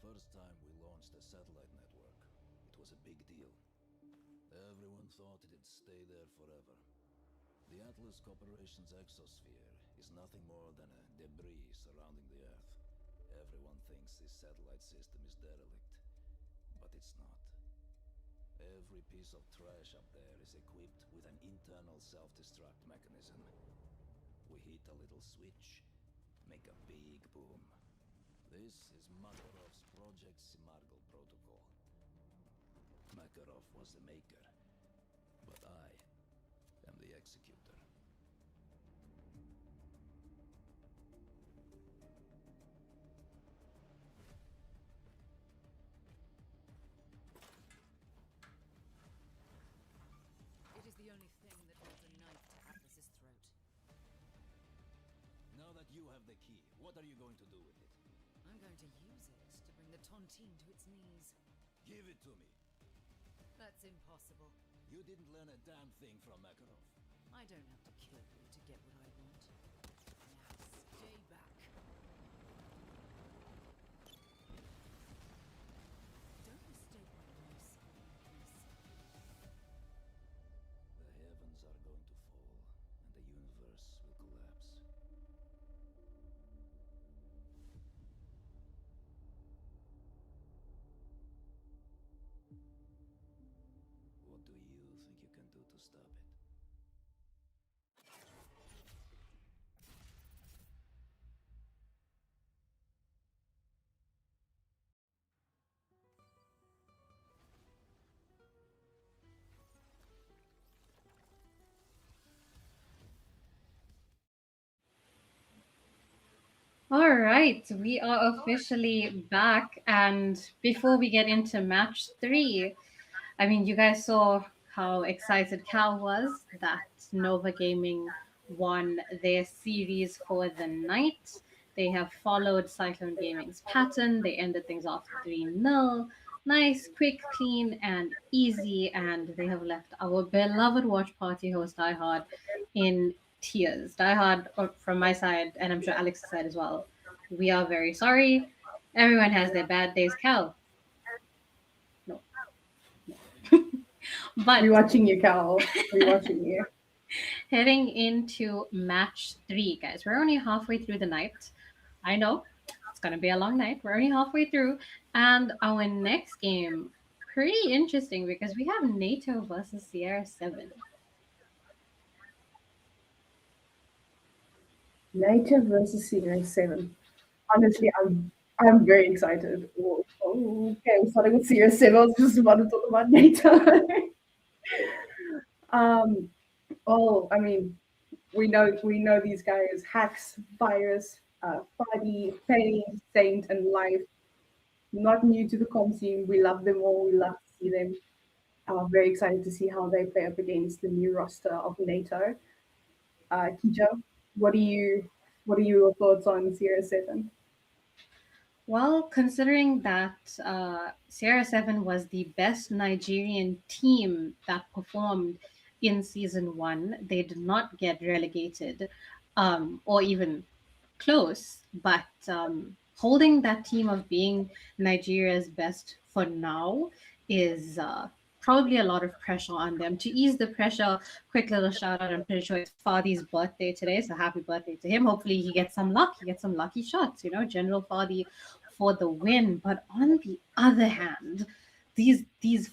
Speaker 11: First time we launched a satellite network, it was a big deal. Everyone thought it'd stay there forever. The Atlas Corporation's exosphere is nothing more than a debris surrounding the Earth. Everyone thinks this satellite system is derelict, but it's not. Every piece of trash up there is equipped with an internal self-destruct mechanism. We hit a little switch, make a big boom. This is Makarov's Project Simargl protocol. Makarov was the maker, but I am the executor.
Speaker 12: It is the only thing that holds a knife to Atlas's throat.
Speaker 11: Now that you have the key, what are you going to do with it?
Speaker 12: I'm going to use it to bring the Tontine to its knees.
Speaker 11: Give it to me.
Speaker 12: That's impossible.
Speaker 11: You didn't learn a damn thing from Makarov.
Speaker 12: I don't have to kill you to get what I want. Now stay back. Don't mistake my mercy for weakness.
Speaker 11: The heavens are going to fall, and the universe will collapse. What do you think you can do to stop it?
Speaker 1: All right, we are officially back. And before we get into match three, I mean, you guys saw how excited Cal was that Nova Gaming won their series for the night. They have followed Cyclone Gaming's pattern. They ended things off 3-0. Nice, quick, clean, and easy. And they have left our beloved watch party host Die Hard in tears. Die Hard, from my side, and I'm sure Alex's side as well, we are very sorry. Everyone has their bad days. Cal. No. But
Speaker 2: We're watching you, Cal. We're watching you.
Speaker 1: heading into match three, guys. We're only halfway through the night. I know it's going to be a long night. We're only halfway through. And our next game, pretty interesting because we have NATO versus Sierra 7.
Speaker 2: NATO versus Sierra 7. Honestly, I'm very excited. Oh, okay, we're starting with Sierra 7. I was just about to talk about NATO. I mean, we know these guys: Hacks, Virus, Fadi, Penny, Saint, and Life. Not new to the comp scene. We love them all. We love to see them. Very excited to see how they play up against the new roster of NATO. Kijo, what are your thoughts on Sierra 7?
Speaker 1: Well, considering that Sierra 7 was the best Nigerian team that performed in season one, they did not get relegated or even close, but holding that team of being Nigeria's best for now is probably a lot of pressure on them. To ease the pressure, quick little shout out. I'm pretty sure it's Fadi's birthday today, so happy birthday to him. Hopefully he gets some luck. He gets some lucky shots, General Fadi for the win. But on the other hand, these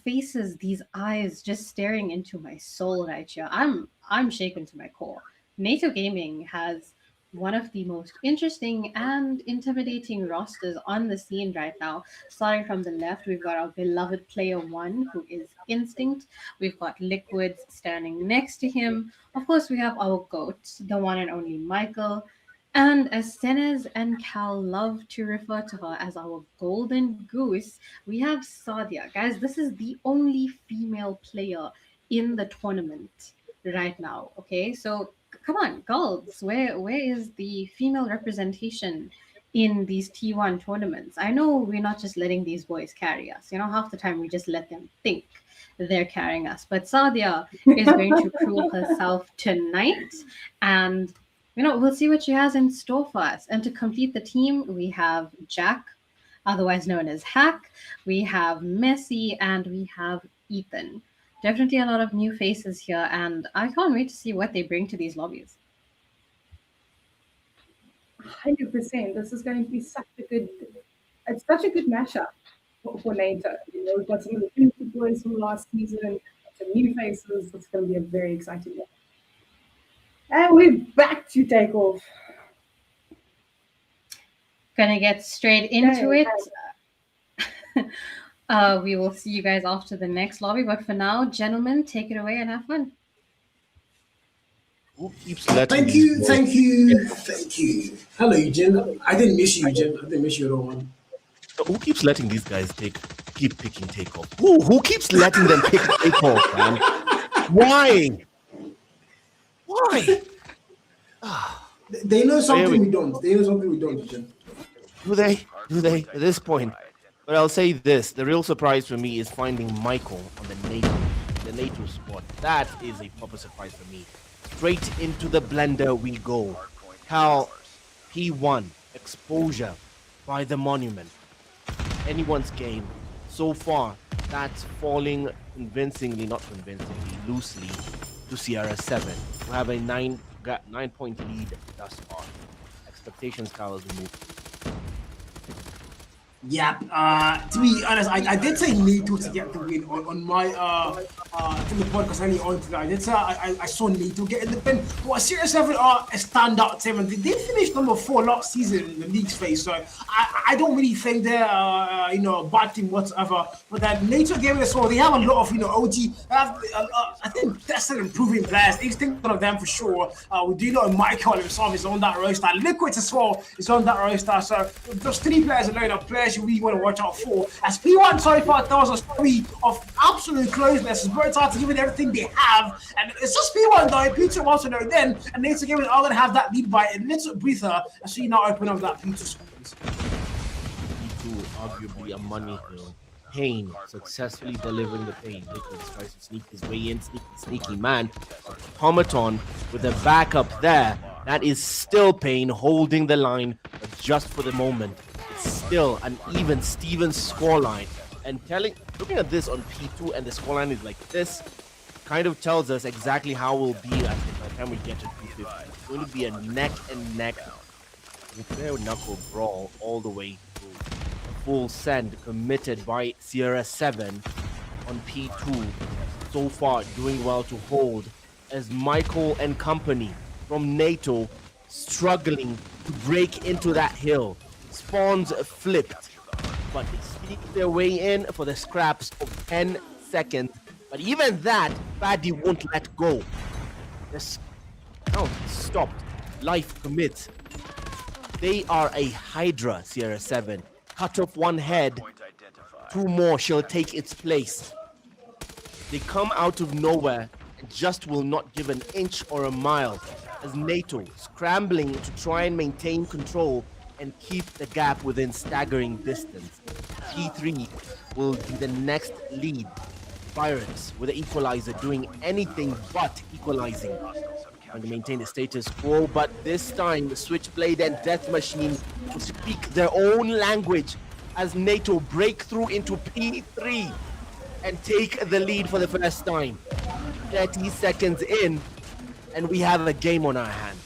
Speaker 1: faces, these eyes just staring into my soul right here. I'm shaken to my core. NATO Gaming has one of the most interesting and intimidating rosters on the scene right now. Starting from the left, we've got our beloved player one, who is Instinct. We've got Liquids standing next to him. Of course, we have our GOAT, the one and only Michael. And as Stenez and Cal love to refer to her as our golden goose, we have Sadia. Guys, this is the only female player in the tournament right now. Okay, so come on, girls, where is the female representation in these T1 tournaments? I know we're not just letting these boys carry us. Half the time we just let them think they're carrying us. But Sadia is going to prove herself tonight, and we'll see what she has in store for us. And to complete the team, we have Jack, otherwise known as Hack, we have Messi, and we have Ethan. Definitely a lot of new faces here, and I can't wait to see what they bring to these lobbies.
Speaker 2: 100%. This is going to be such a good mashup for NATO. We've got some of the beautiful boys from last season, some new faces. It's going to be a very exciting one. And we're back to take off.
Speaker 1: Gonna get straight into it. We will see you guys after the next lobby, but for now, gentlemen, take it away and have fun.
Speaker 3: Who keeps letting
Speaker 4: Thank you. Hello, Eugene. I didn't miss you, Eugene. I didn't miss you at all.
Speaker 3: Who keeps letting these guys keep picking takeoff? Who keeps letting them pick takeoff, man? Why?
Speaker 4: They know something we don't. Eugene.
Speaker 3: Do they? At this point, But I'll say this: the real surprise for me is finding Michael on the NATO squad. That is a proper surprise for me. Straight into the blender we go. Cal P1 exposure by the monument. Anyone's game so far. That's falling convincingly, not convincingly, loosely to Sierra 7, who have a 9-point lead thus far. Expectations, Cal, as we move.
Speaker 4: Yeah, to be honest, I did say NATO to get the win on my in the podcast earlier on today. I did say I saw NATO getting the win, but Sirius 7 are a standout team, and they finished number 4 last season in the league phase. So I don't really think they're a bad team whatsoever. But that NATO game as well, they have a lot of OG. I think that's an improving players. Each think one of them for sure. We do know Michael himself is on that roster. Liquid as well is on that roster. So those 3 players alone are players you really want to watch out for. As P1 so far tells a story of absolute closeness. It's very hard to give it everything they have, and it's just P1 though. P2 also know then, and NATO game are going to have that lead by a little breather as we now open up that P2 scores.
Speaker 3: P2 arguably a money hill. Pain successfully delivering the pain. Liquid tries to sneak his way in, sneaky man. Automaton with a backup there. That is still Pain holding the line, but just for the moment. It's still an even Stevens scoreline. And looking at this on P2 and the scoreline is like this, kind of tells us exactly how we'll be by the time we get to 250. It's going to be a neck and neck bare knuckle brawl all the way through. Full send committed by Sierra 7 on P2. So far doing well to hold as Michael and company from NATO struggling to break into that hill. Spawns flipped, but they sneak their way in for the scraps of 10 seconds. But even that, Paddy won't let go. The count stopped. Life commits. They are a Hydra, Sierra 7. Cut off one head, 2 more shall take its place. They come out of nowhere and just will not give an inch or a mile as NATO scrambling to try and maintain control and keep the gap within staggering distance. P3 will be the next lead. Pirates with the equalizer doing anything but equalizing. Trying to maintain the status quo, but this time the Switchblade and Death Machine will speak their own language as NATO break through into P3 and take the lead for the first time. 30 seconds in, and we have a game on our hands.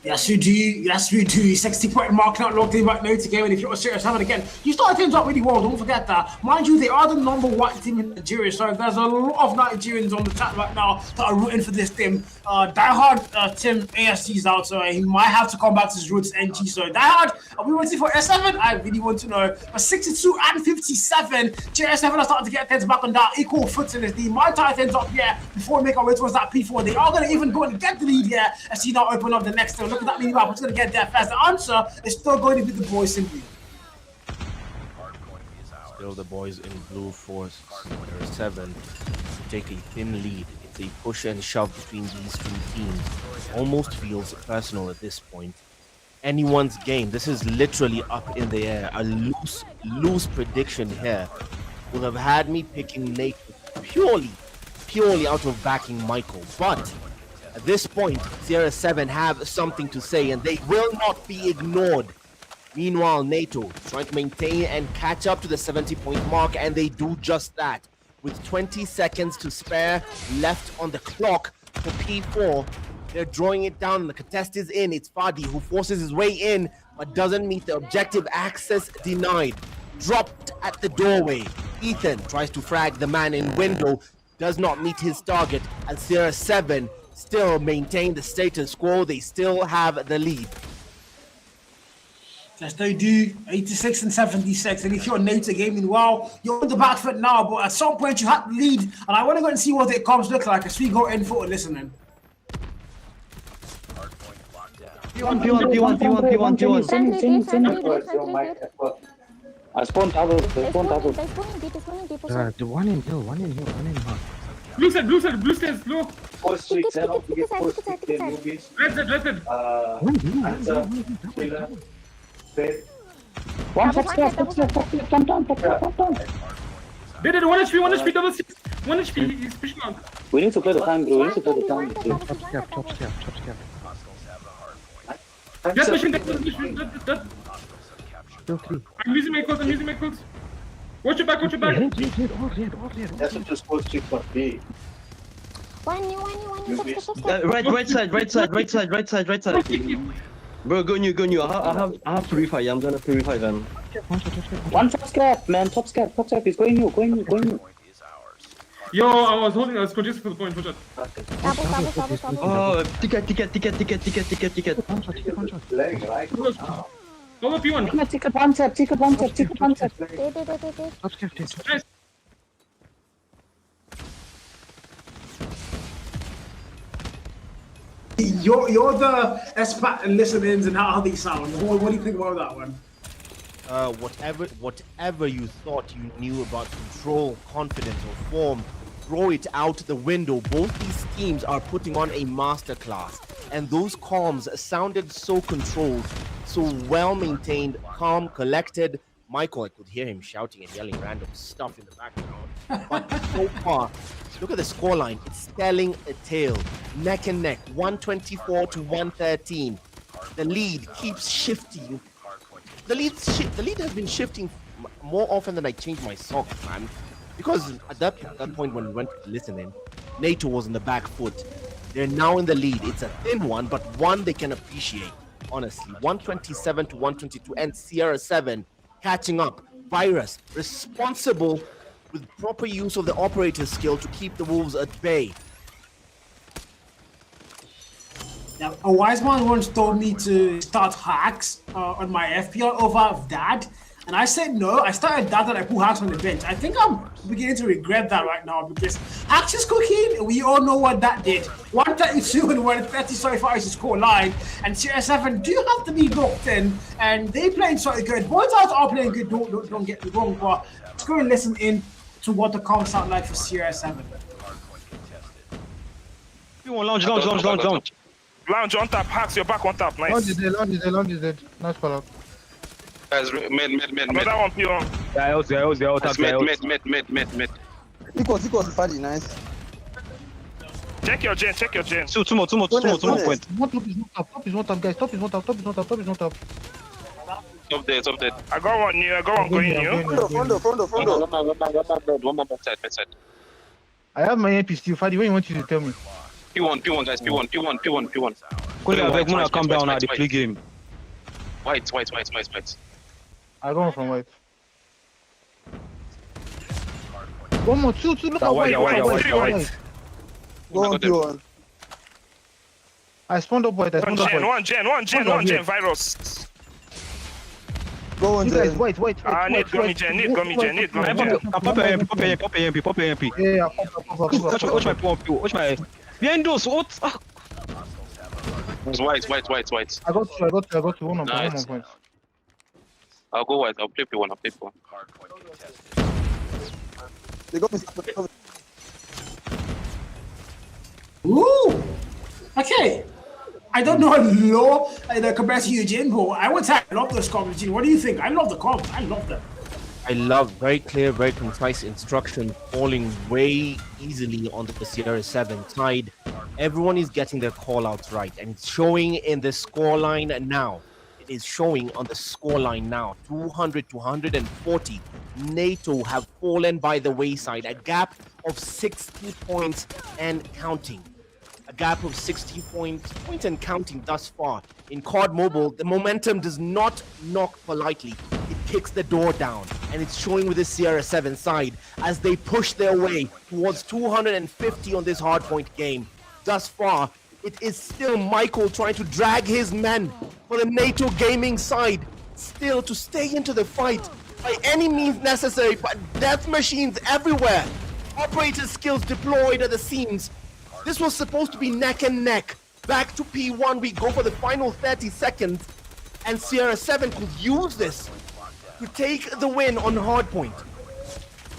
Speaker 4: Yes, we do. Yes, we do. 60-point mark not locked in right now to game. And if you're serious, have it again. You started things up really well. Don't forget that. Mind you, they are the #1 team in Nigeria. So there's a lot of Nigerians on the chat right now that are rooting for this team. Diehard Tim ASC is out, so he might have to come back to his roots. NG. So Diehard, are we waiting for S7? I really want to know. But 62 and 57, JS7 are starting to get things back on that equal footing as they might tie things up here before we make our way towards that P4. They are going to even go and get the lead here as he now open up the next one. Look at that lead map. Who's going to get there first? The answer is still going to be the boys simply.
Speaker 3: Still the boys in blue force. There are 7 to take a thin lead. It's a push and shove between these 2 teams. It almost feels personal at this point. Anyone's game. This is literally up in the air. A loose prediction here will have had me picking Nate purely out of backing Michael. But at this point, Sierra 7 have something to say, and they will not be ignored. Meanwhile, NATO trying to maintain and catch up to the 70-point mark, and they do just that. With 20 seconds to spare left on the clock for P4, they're drawing it down, and the contest is in. It's Fadi who forces his way in, but doesn't meet the objective. Access denied. Dropped at the doorway. Ethan tries to frag the man in window, does not meet his target, and Sierra 7 still maintain the status quo. They still have the lead.
Speaker 4: Yes, they do. 86 and 76. And if you're NATO Gaming, well, you're on the back foot now, but at some point you have to lead. And I want to go and see what it comes look like as we go in for listening.
Speaker 8: P1.
Speaker 7: I spawned double.
Speaker 10: The one in hill.
Speaker 9: Blue stairs, blue.
Speaker 7: Post streets, and don't forget post streets.
Speaker 9: Red.
Speaker 7: Answer, killer,
Speaker 10: One top scav, jump down.
Speaker 13: They did 1 HP, 1 HP, double 6. 1 HP, he's pushing on.
Speaker 10: We need to play the time, bro. We need to play the time.
Speaker 13: Top scav. Just pushing, that. I'm using my codes. Watch your back.
Speaker 10: That's just supposed to for B.
Speaker 14: One, stop.
Speaker 15: Right side. Bro, go new. I have to refight. I'm gonna refight them.
Speaker 10: One top scav, man. Top scav. He's going new.
Speaker 13: Yo, I was contesting for the point. Watch out.
Speaker 14: Double.
Speaker 15: Oh, ticket.
Speaker 13: Go up P1.
Speaker 10: Ticket one tap.
Speaker 14: They.
Speaker 13: Nice.
Speaker 4: You're the expat and listen-ins and how they sound. What do you think about that one?
Speaker 3: Whatever you thought you knew about control, confidence, or form, throw it out the window. Both these teams are putting on a masterclass, and those comms sounded so controlled, so well maintained, calm, collected. Michael, I could hear him shouting and yelling random stuff in the background. But so far, look at the scoreline. It's telling a tale. Neck and neck, 124 to 113. The lead keeps shifting. The lead has been shifting more often than I change my socks, man. Because at that point when we went to listening, NATO was on the back foot. They're now in the lead. It's a thin one, but one they can appreciate. Honestly, 127 to 122, and Sierra 7 catching up. Virus responsible with proper use of the operator skill to keep the Wolves at bay.
Speaker 4: Now, a wise man once told me to start hacks on my FPL over that, and I said no. I started that and I put hacks on the bench. I think I'm beginning to regret that right now because hacks is cooking. We all know what that did. 132 and 130 so is the score line, and CR7 do have to be locked in, and they playing so good. Both sides are playing good. Don't get me wrong, but let's go and listen in to what the comms sound like for CR7.
Speaker 15: Lounge.
Speaker 9: Lounge on tap, hacks, you're back on tap, nice.
Speaker 8: Lounge is dead. Nice call out.
Speaker 16: Guys, mid.
Speaker 9: Another one, P1.
Speaker 16: Mid.
Speaker 17: Equals Fadi, nice.
Speaker 9: Check your gen.
Speaker 15: Two more point.
Speaker 8: Top is not up, guys. Top is not up.
Speaker 16: Top dead.
Speaker 9: I got one going new.
Speaker 17: Front door.
Speaker 16: One more side.
Speaker 8: I have my MP still. Fadi, when you want you to tell me?
Speaker 16: P1, guys. P1.
Speaker 15: Calm down now, the play game.
Speaker 16: White.
Speaker 8: I go from white. One more, two. Look at white.
Speaker 17: Go on P1.
Speaker 8: I spawned up white.
Speaker 9: One gen, virus.
Speaker 17: Go on
Speaker 8: guys,
Speaker 17: Zen.
Speaker 8: white.
Speaker 9: Need gummy gen.
Speaker 15: Pop AMP.
Speaker 8: Yeah, pop.
Speaker 15: Watch my pump. Watch my... Behind those, what?
Speaker 16: It's white.
Speaker 8: I got to one
Speaker 16: Nice.
Speaker 8: point.
Speaker 16: I'll go white. I'll play P1.
Speaker 17: They got me.
Speaker 4: Ooh, okay. I don't know low compared to Eugene, but I would say I love those comms. Eugene, what do you think? I love the comms. I love them.
Speaker 3: I love very clear, very concise instruction falling way easily onto the Sierra 7 side. Everyone is getting their call outs right, and it's showing in the scoreline now. It is showing on the scoreline now. 200 to 140. NATO have fallen by the wayside. A gap of 60 points and counting. A gap of 60 points and counting thus far. In COD Mobile, the momentum does not knock politely. It kicks the door down, and it's showing with the Sierra 7 side as they push their way towards 250 on this hardpoint game. Thus far, it is still Michael trying to drag his men for the NATO gaming side, still to stay into the fight by any means necessary, but death machines everywhere. Operator skills deployed at the seams. This was supposed to be neck and neck. Back to P1, we go for the final 30 seconds, and Sierra 7 could use this to take the win on hardpoint.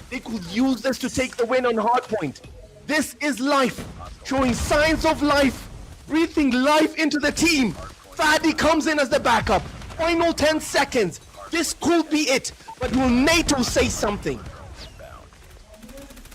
Speaker 3: They could use this to take the win on hardpoint. This is life, showing signs of life, breathing life into the team. Fadi comes in as the backup. Final 10 seconds. This could be it. But will NATO say something?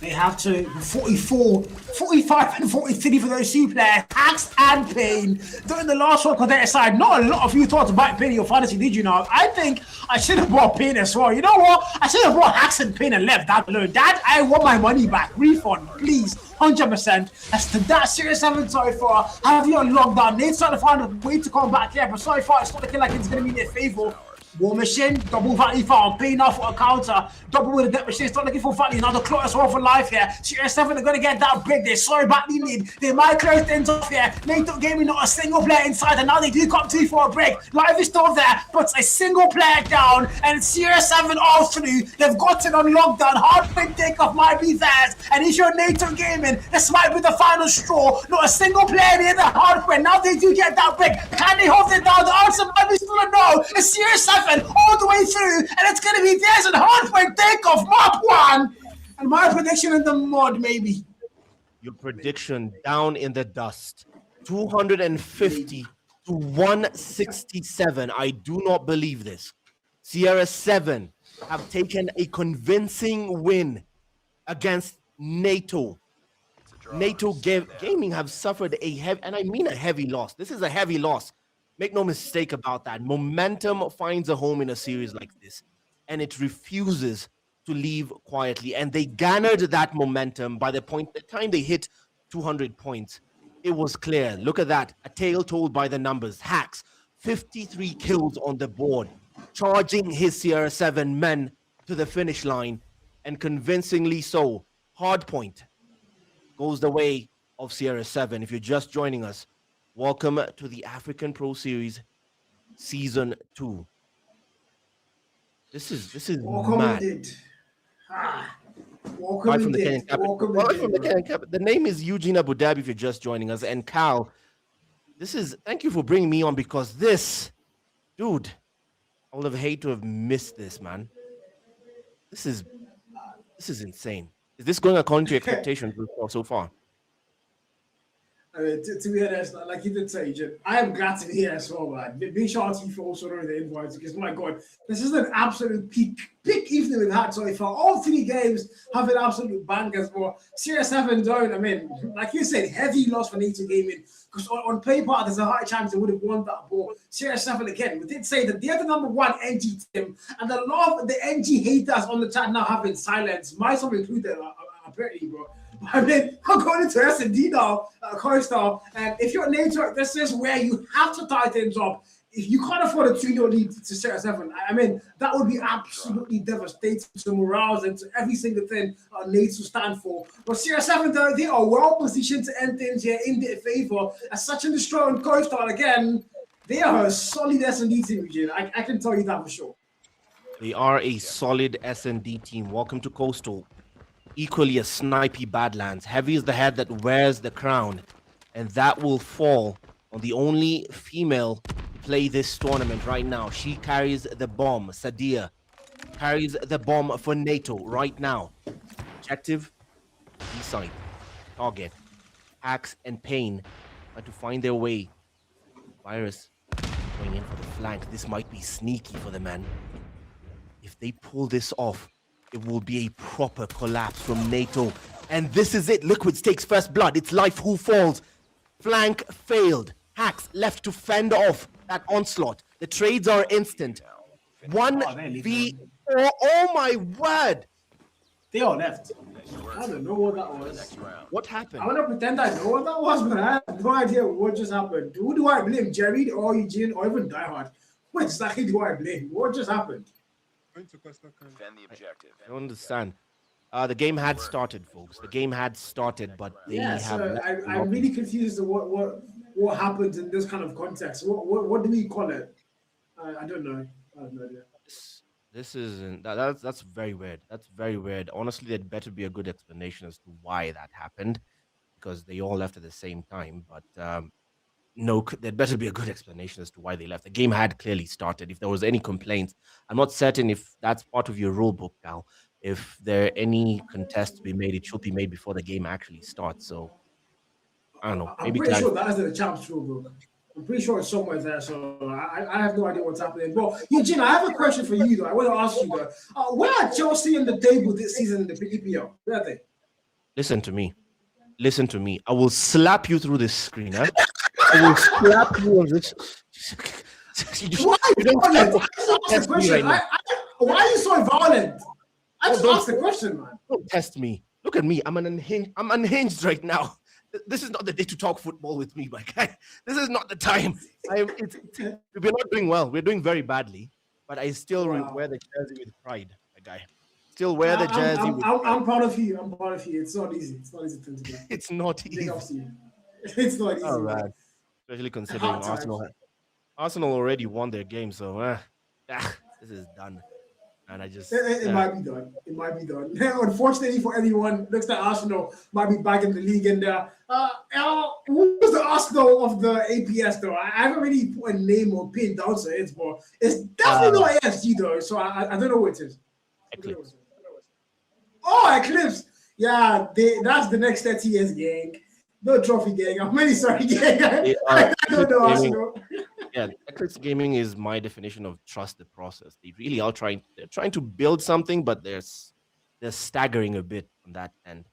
Speaker 5: They have to 44, 45 and 43 for those two players, Hacks and Payne. During the last one, their side, not a lot of you thought about Payne in your fantasy, did you know? I think I should have brought Payne as well. You know what? I should have brought Hacks and Payne and left that alone. Dad, I want my money back. Refund, please. 100%. As to that Series 7 so far, have you on lockdown? Nate's trying to find a way to come back here, but so far it's not looking like it's going to be in their favor. War Machine, double value farm, paying off for a counter, double with a debt machine, start looking for value. Now the clock is one for life here. Series 7 are going to get that break. They're sorry badly need. They might close things off here. NATO Gaming, not a single player inside, and now they do come to for a break. Live is still there, but a single player down, and Series 7 all through. They've got it on lockdown. Hard takeoff might be theirs, and if you're NATO Gaming, this might be the final straw. Not a single player near the hard win. Now they do get that break. Can they hold it down? The answer might be still a no. It's Series 7 all the way through, and it's going to be theirs and hard takeoff, Mark 1. And my prediction in the mud, maybe.
Speaker 3: Your prediction down in the dust. 250 to 167. I do not believe this. Sierra 7 have taken a convincing win against NATO. NATO Gaming have suffered a heavy, and I mean a heavy loss. This is a heavy loss. Make no mistake about that. Momentum finds a home in a series like this, and it refuses to leave quietly. And they garnered that momentum by the time they hit 200 points. It was clear. Look at that. A tale told by the numbers. Hacks, 53 kills on the board, charging his Sierra 7 men to the finish line, and convincingly so. Hardpoint goes the way of Sierra 7. If you're just joining us, welcome to the African Pro Series Season 2. This is mad. Right from the Kenyan capital. The name is Eugene Abu Dhabi if you're just joining us. And Cal, thank you for bringing me on, because dude, I would have hated to have missed this, man. This is insane. Is this going according to your expectations so far?
Speaker 4: I mean, to be honest, like you did say, Jim, I am glad to be here as well, man. Big shout out to you for also knowing the invites, because my God, this is an absolute peak evening with that. So far, all three games have been absolute bangers. But Series 7 don't. I mean, like you said, heavy loss for NATO Gaming, because on paper there's a high chance they would have won that. But Series 7 again, we did say that they're the number one NG team, and a lot of the NG haters on the chat now have been silenced, myself included, apparently, bro. I mean, I'm going into S&D now, CoStar, and if you're NATO, this is where you have to tie things up. If you can't afford a 2-0 lead to Series 7, I mean, that would be absolutely devastating to morale and to every single thing NATO stand for. But Series 7, they are well positioned to end things here in their favor. As such a strong CoStar, again, they are a solid S&D team, Eugene. I can tell you that for sure.
Speaker 3: They are a solid S&D team. Welcome to Coastal. Equally a snipey Badlands. Heavy is the head that wears the crown, and that will fall on the only female to play this tournament right now. She carries the bomb. Sadia carries the bomb for NATO right now. Objective, B-site. Target, Axe and Pain are to find their way. Virus going in for the flank. This might be sneaky for the man. If they pull this off, it will be a proper collapse from NATO. And this is it. Liquids takes first blood. It's life who falls. Flank failed. Hacks left to fend off that onslaught. The trades are instant. 1v4. Oh my word.
Speaker 5: They all left.
Speaker 4: I don't know what that was.
Speaker 3: What happened?
Speaker 4: I want to pretend I know what that was, but I have no idea what just happened. Who do I blame? Jerry or Eugene or even Die Hard? What exactly do I blame? What just happened?
Speaker 11: Defend the objective.
Speaker 3: I don't understand. The game had started, folks. The game had started, but they have.
Speaker 4: So I'm really confused as to what happened in this kind of context. What do we call it? I don't know. I have no idea.
Speaker 3: This isn't that's very weird. That's very weird. Honestly, there'd better be a good explanation as to why that happened, because they all left at the same time. But no, there'd better be a good explanation as to why they left. The game had clearly started. If there was any complaints, I'm not certain if that's part of your rule book, Cal. If there are any contests to be made, it should be made before the game actually starts. So I don't know.
Speaker 4: I'm pretty sure that is the champs rule book. I'm pretty sure it's somewhere there, so I have no idea what's happening. But Eugene, I have a question for you though. I want to ask you though. Where are Chelsea in the table this season in the EPL? Where are they?
Speaker 3: Listen to me. Listen to me. I will slap you through this screen, huh? I will slap you on this.
Speaker 4: Why are you violent? I just asked the question. Why are you so violent? I just asked the question, man.
Speaker 3: Don't test me. Look at me. I'm unhinged right now. This is not the day to talk football with me, my guy. This is not the time. We're not doing well. We're doing very badly, but I still wear the jersey with pride, my guy. Still wear the jersey.
Speaker 4: I'm proud of you. I'm proud of you. It's not easy. It's not easy to do.
Speaker 3: It's not easy.
Speaker 4: It's not easy.
Speaker 3: Oh, man. Especially considering Arsenal already won their game, so this is done. And I just
Speaker 4: it might be done. It might be done. Unfortunately for everyone, looks like Arsenal might be back in the league. And who's the Arsenal of the APS though? I haven't really put a name or pin down to it, but it's definitely not ASG though. So I don't know what it is.
Speaker 3: Eclipse.
Speaker 4: Oh, Eclipse. Yeah, that's the next 30 years, gang. No trophy, gang. I'm really sorry, gang. I don't know Arsenal.
Speaker 3: Yeah, Eclipse Gaming is my definition of trust the process. They really are trying to build something, but they're staggering a bit on that end.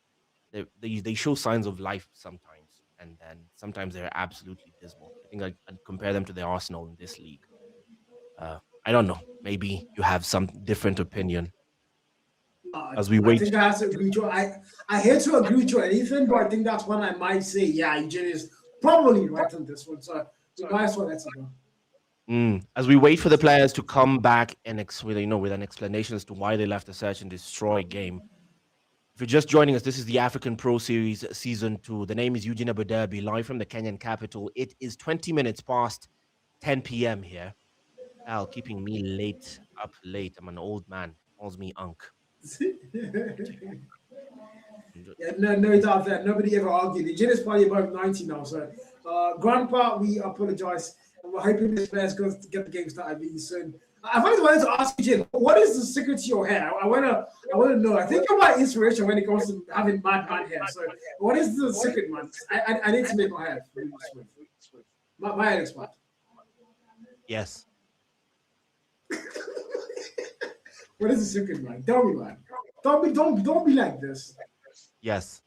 Speaker 3: They show signs of life sometimes, and then sometimes they're absolutely dismal. I think I'd compare them to the Arsenal in this league. I don't know. Maybe you have some different opinion. As we wait,
Speaker 4: I think I have to agree to. I hate to agree to anything, but I think that's when I might say, yeah, Eugene is probably right on this one. So we might as well let it go.
Speaker 3: As we wait for the players to come back and with an explanation as to why they left the Search and Destroy game. If you're just joining us, this is the African Pro Series Season 2. The name is Eugene Abu Dhabi, live from the Kenyan capital. It is 20 minutes past 10 p.m. here. Al, keeping me up late. I'm an old man. Calls me Unc.
Speaker 4: Yeah, no doubt that nobody ever argued. Eugene is probably above 90 now, so Grandpa, we apologize. We're hoping this players go to get the game started really soon. I've always wanted to ask you, Eugene, what is the secret to your hair? I wanna know. I think you're my inspiration when it comes to having mad hair. So what is the secret, man? I need to make my hair really smooth. My hair is bad.
Speaker 3: Yes.
Speaker 4: What is the secret, man? Tell me, man. Don't be like this.
Speaker 3: Yes.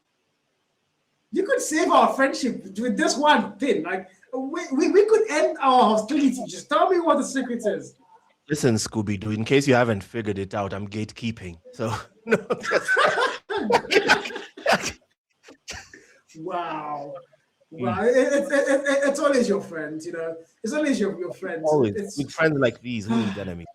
Speaker 4: You could save our friendship with this one thing. Like we could end our hostility. Just tell me what the secret is.
Speaker 3: Listen, Scooby-Doo, in case you haven't figured it out, I'm gatekeeping. So no.
Speaker 4: Wow. It's always your friends, you know. It's always your friends.
Speaker 3: Always with friends like these, who needs enemies,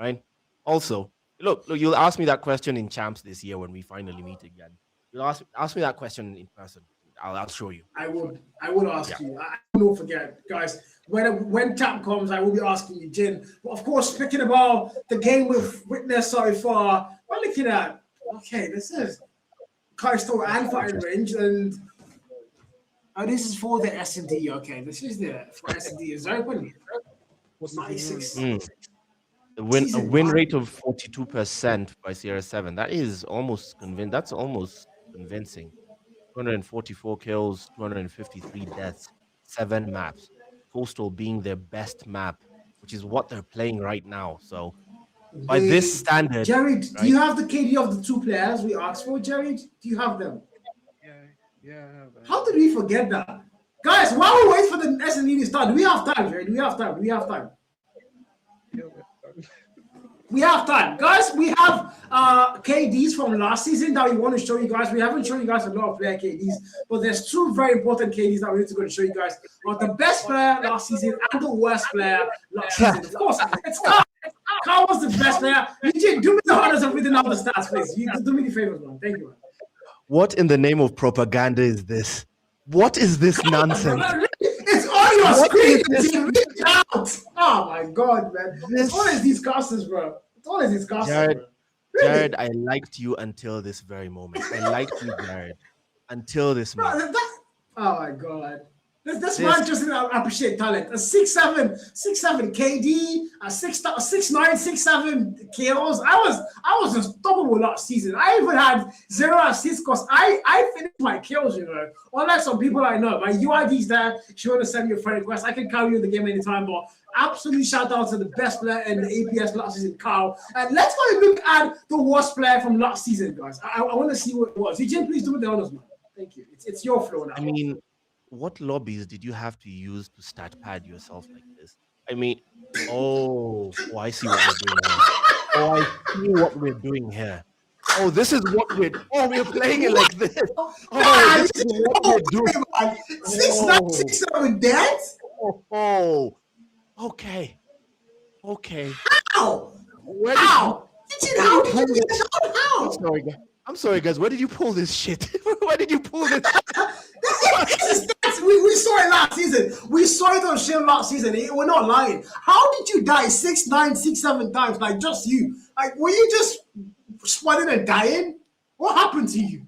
Speaker 3: right? Also, look, you'll ask me that question in Champs this year when we finally meet again. You'll ask me that question in person. I'll show you.
Speaker 4: I would ask you. I don't forget, guys. When Champ comes, I will be asking you, Jin. But of course, speaking about the game we've witnessed so far, we're looking at this is Coastal and Fighting Range, and this is for the S&D. Okay, this is for S&D is open. 96.
Speaker 3: A win rate of 42% by CR7. That is almost That's almost convincing. 244 kills, 253 deaths, 7 maps. Coastal being their best map, which is what they're playing right now. So, by this standard,
Speaker 4: Jared, do you have the KD of the 2 players we asked for, Jared? Do you have them?
Speaker 18: Yeah.
Speaker 4: How did we forget that, guys? While we wait for the S&D to start, do we have time, Jared? Do we have time? We have time, guys. We have KDs from last season that we want to show you guys. We haven't shown you guys a lot of player KDs, but there's 2 very important KDs that we need to go and show you guys. The best player last season and the worst player last season. Of course, it's Carl. Carl was the best player. Eugene, do me the honors of reading out the stats, please. You do me the favor, man. Thank you, man.
Speaker 3: What in the name of propaganda is this? What is this nonsense?
Speaker 4: It's on your screen. Read it out. Oh my god, man. It's always these casters, bro. It's always these casters,
Speaker 3: Jared,
Speaker 4: bro. Really?
Speaker 3: Jared, I liked you until this very moment. I liked you, Jared, until this moment.
Speaker 4: Oh my god. This man just didn't appreciate talent. A 6'7" KD, a 6'9", 6'7" KOs. I was unstoppable last season. I even had 0 assists because I finished my kills, you know. Unlike some people I know. My UID's there. If you want to send me a friend request, I can carry you in the game anytime. But absolute shout out to the best player in the APS last season, Carl. And let's go and look at the worst player from last season, guys. I want to see what it was. Eugene, please do the honors, man. Thank you. It's your floor now.
Speaker 3: I mean, what lobbies did you have to use to stat pad yourself like this? I mean, I see what we're doing here. I see what we're doing here. This is what we're playing it like this. This is what we're doing.
Speaker 4: 6'9", 6'7", dead?
Speaker 3: Okay.
Speaker 4: How?
Speaker 3: Where
Speaker 4: How?
Speaker 3: I'm sorry, guys. Where did you pull this shit? Where did you pull this?
Speaker 4: We saw it last season. We saw it on stream last season. We're not lying. How did you die 6'9", 6'7" times? Like just you? Like were you just spawning and dying? What happened to you?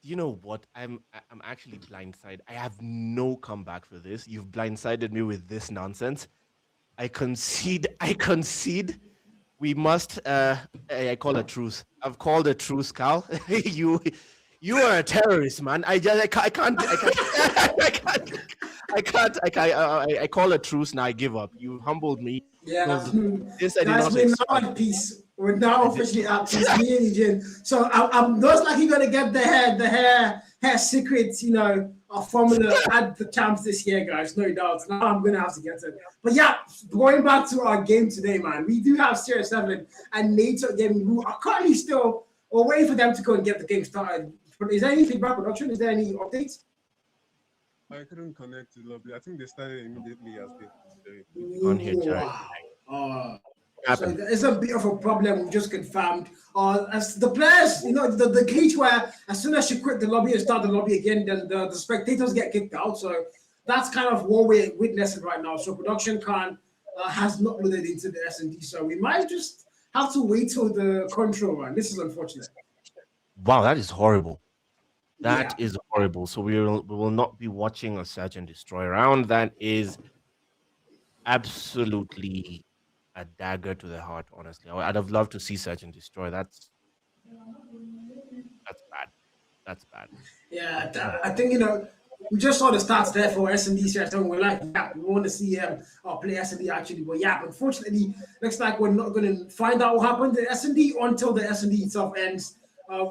Speaker 3: You know what? I'm actually blindsided. I have no comeback for this. You've blindsided me with this nonsense. I concede. We must. I call a truce. I've called a truce, Cal. You are a terrorist, man. I can't. I call a truce now. I give up. You humbled me.
Speaker 4: Yeah.
Speaker 3: This I did
Speaker 4: Guys,
Speaker 3: not
Speaker 4: we're
Speaker 3: expect.
Speaker 4: now at peace. We're now officially at peace. Me and Eugene. So I'm most likely gonna get the hair secrets, you know, formula at the champs this year, guys. No doubt. Now I'm gonna have to get it. But yeah, going back to our game today, man. We do have Series 7 and NATO Gaming who are currently still waiting for them to go and get the game started. Is there any feedback production? Is there any updates?
Speaker 18: I couldn't connect to the lobby. I think they started immediately as they
Speaker 3: On here, Jared.
Speaker 4: So it's a bit of a problem. We just confirmed. As the players, you know, the glitch where as soon as you quit the lobby and start the lobby again, then the spectators get kicked out. So that's kind of what we're witnessing right now. So production has not loaded into the S&D. So we might just have to wait till the control run. This is unfortunate.
Speaker 3: Wow, that is horrible. That is horrible. So we will not be watching a search and destroy round. That is absolutely a dagger to the heart, honestly. I'd have loved to see search and destroy. That's bad. That's bad.
Speaker 4: Yeah, I think, you know, we just saw the stats there for S&D series. So we're like, yeah, we want to see him play S&D actually. But yeah, unfortunately, looks like we're not going to find out what happened to S&D until the S&D itself ends.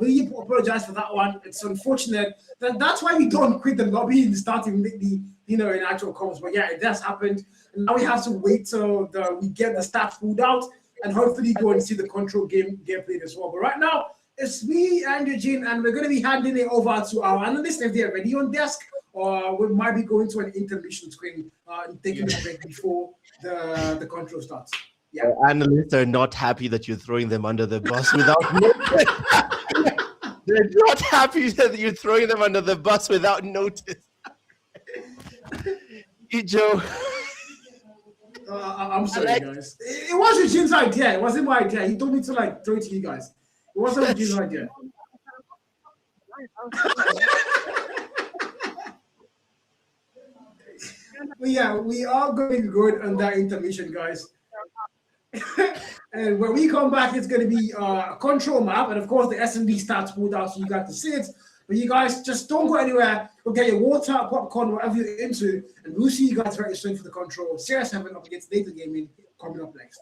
Speaker 4: Really apologize for that one. It's unfortunate. That's why we don't quit the lobby and start immediately, you know, in actual comms. But yeah, it has happened. And now we have to wait till we get the stats pulled out and hopefully go and see the control gameplay as well. But right now, it's me and Eugene, and we're going to be handing it over to our analysts if they're ready on desk, or we might be going to an intermission screen and taking a break before the control starts. Yeah.
Speaker 3: Analysts are not happy that you're throwing them under the bus without notice. They're not happy that you're throwing them under the bus without notice. Joe.
Speaker 4: I'm sorry, guys. It was Eugene's idea. It wasn't my idea. He told me to like throw it to you guys. It wasn't Eugene's idea. But yeah, we are going good on that intermission, guys. And when we come back, it's going to be a control map, and of course the S&D stats pulled out, so you got to see it. But you guys just don't go anywhere. Go get your water, popcorn, whatever you're into, and we'll see you guys very soon for the control. Series 7 up against Data Gaming coming up next.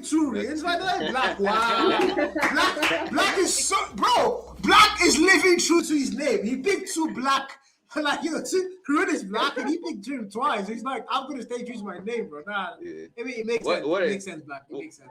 Speaker 4: picked two Rians right there. Black, wow. Black is so, bro. Black is living true to his name. He picked two black. Like, you know, Ruin is black and he picked Jim twice. He's like, I'm gonna stay true to my name, bro. Nah, it makes sense. It makes sense, Black. It makes sense.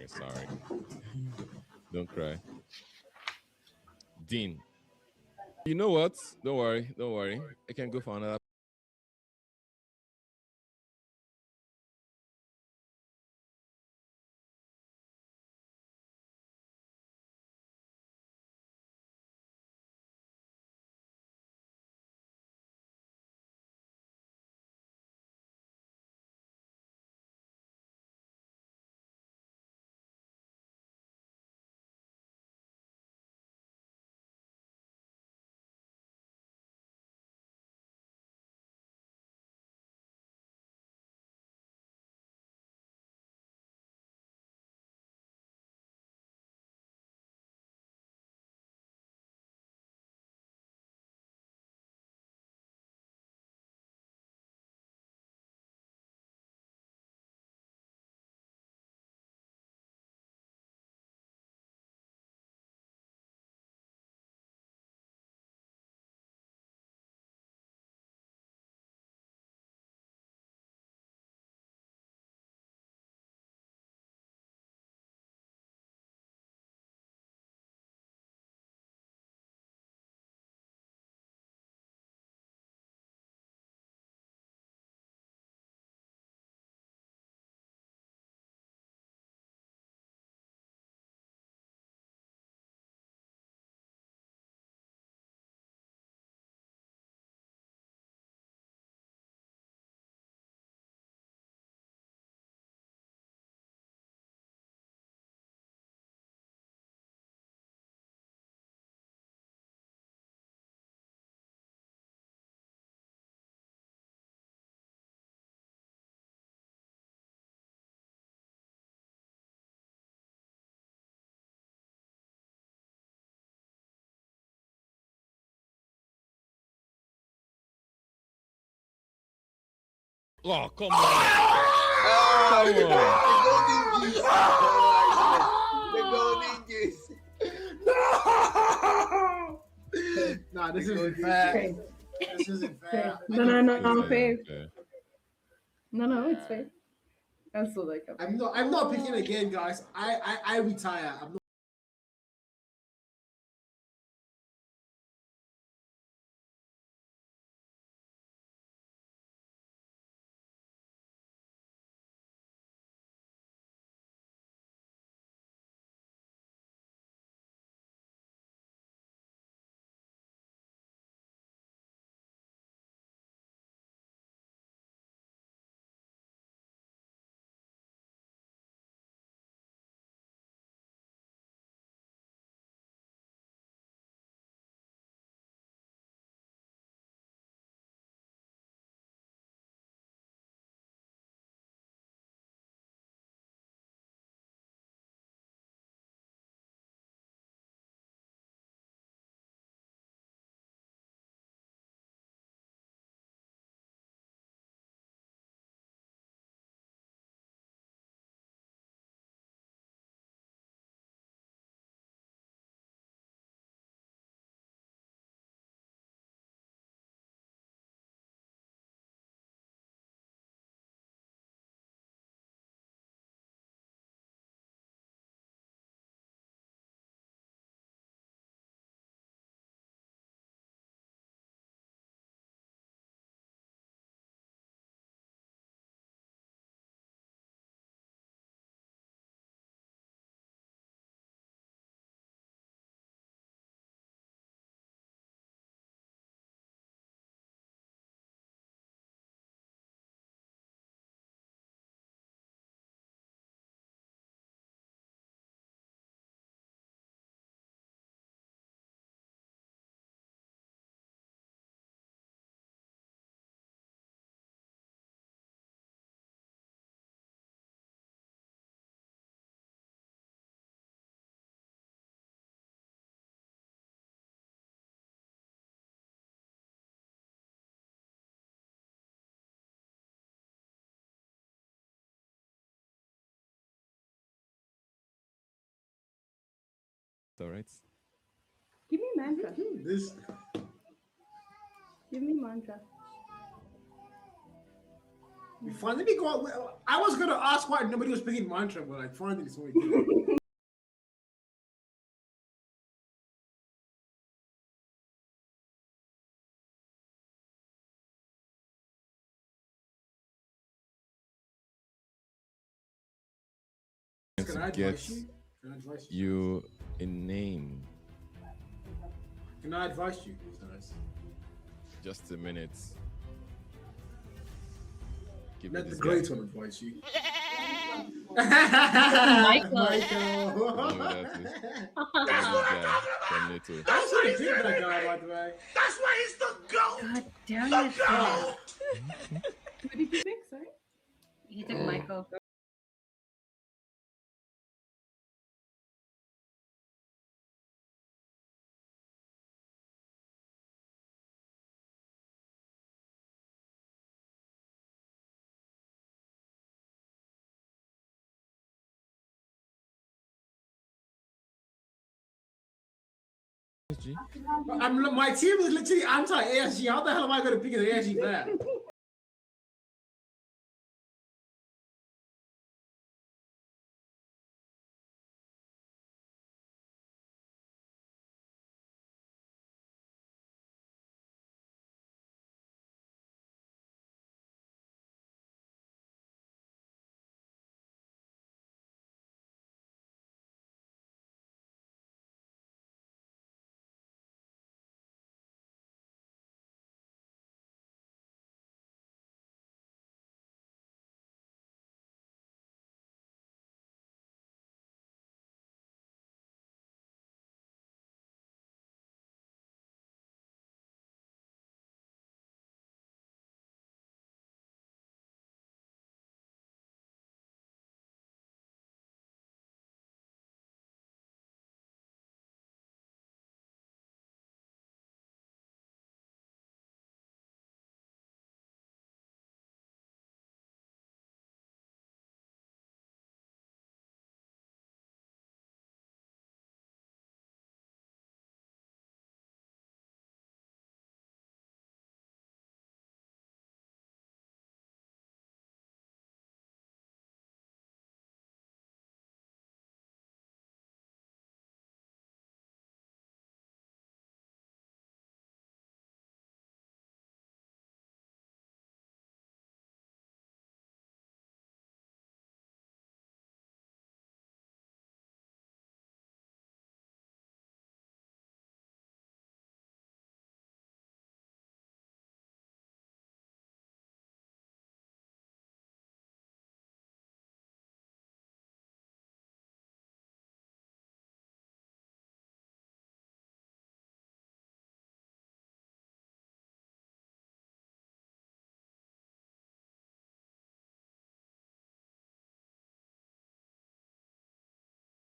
Speaker 19: Sorry. Don't cry. Dean, you know what? Don't worry. I can go for another. Oh, come on. Come on.
Speaker 4: Nah, this isn't fair. This isn't fair.
Speaker 2: No,
Speaker 19: Fair.
Speaker 2: fair. No, it's fair. That's all I can.
Speaker 4: I'm not picking again, guys. I retire. I'm not.
Speaker 19: All right.
Speaker 2: Give me mantra.
Speaker 4: This.
Speaker 2: Give me mantra.
Speaker 4: Fine, let me go. I was gonna ask why nobody was picking mantra, but like finally somebody did. Can I
Speaker 19: To get
Speaker 4: advise you? Can I advise you?
Speaker 19: you a name.
Speaker 4: Can I advise you? Nice.
Speaker 19: Just a minute. Give me
Speaker 4: Let the
Speaker 19: this
Speaker 4: great
Speaker 19: guy.
Speaker 4: one advise you.
Speaker 1: Michael.
Speaker 4: Michael.
Speaker 19: No, that is. Give me this guy from NATO.
Speaker 4: I should have picked that guy, by the way.
Speaker 17: That's why he's the GOAT!
Speaker 1: God damn it.
Speaker 2: Who did you pick? Sorry.
Speaker 1: He took Michael.
Speaker 4: My team is literally anti-ASG. How the hell am I going to pick an ASG player?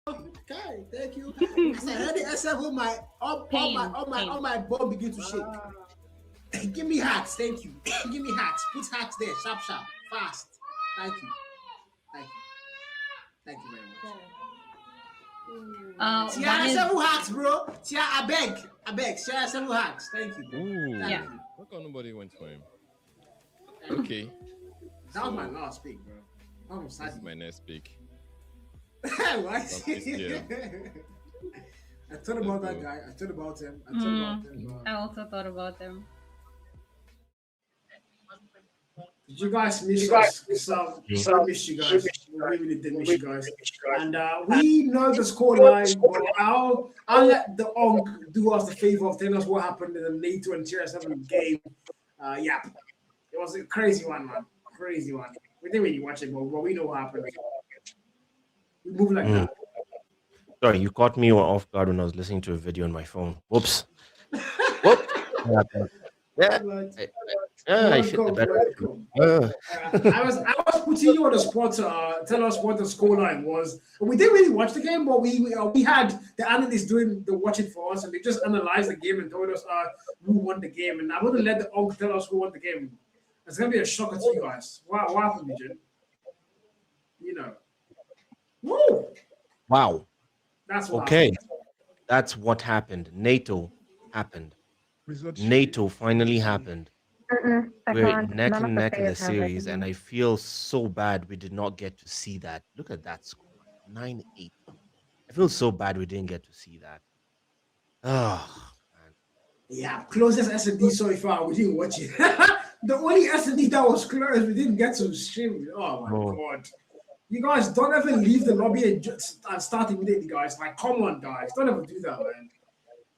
Speaker 4: Okay, thank you. As I heard the SF, all my bone begin to shake. Give me hacks, thank you. Give me hacks. Put hacks there, sharp, fast. Thank you. Thank you very much. Tiara several hacks, bro. Tiara, I beg. Tiara several hacks. Thank you.
Speaker 19: Ooh.
Speaker 4: Thank you.
Speaker 19: How come nobody went for him? Okay.
Speaker 4: That was my last pick, bro.
Speaker 19: This is my next pick.
Speaker 4: Why?
Speaker 19: Yeah.
Speaker 4: I thought about that guy. I thought about him.
Speaker 1: I also thought about him.
Speaker 4: Did you guys miss us? So we missed you guys. We really did miss you guys. And we know the scoreline, but I'll let the Onk do us the favor of telling us what happened in the NATO and Tier 7 game. Yeah, it was a crazy one, man. Crazy one. We didn't really watch it, but we know what happened. We move like that.
Speaker 3: Sorry, you caught me off guard when I was listening to a video on my phone. Whoops. Whoops. Yeah. I fit the better.
Speaker 4: I was putting you on the spot to tell us what the scoreline was. We didn't really watch the game, but we had the analysts doing the watching for us, and they just analyzed the game and told us who won the game. And I wouldn't let the Onk tell us who won the game. It's gonna be a shocker to you guys. What happened, Jin? You know. Woo!
Speaker 3: Wow.
Speaker 4: That's what
Speaker 3: okay.
Speaker 4: happened.
Speaker 3: That's what happened. NATO happened. NATO finally happened. We're neck and neck in the series, and I feel so bad we did not get to see that. Look at that score, 9-8. I feel so bad we didn't get to see that. Oh, man.
Speaker 4: Yeah, closest S&D so far, we didn't watch it. The only S&D that was close, we didn't get to stream it. Oh my God. You guys don't ever leave the lobby and start immediately, guys. Like, come on, guys. Don't ever do that, man.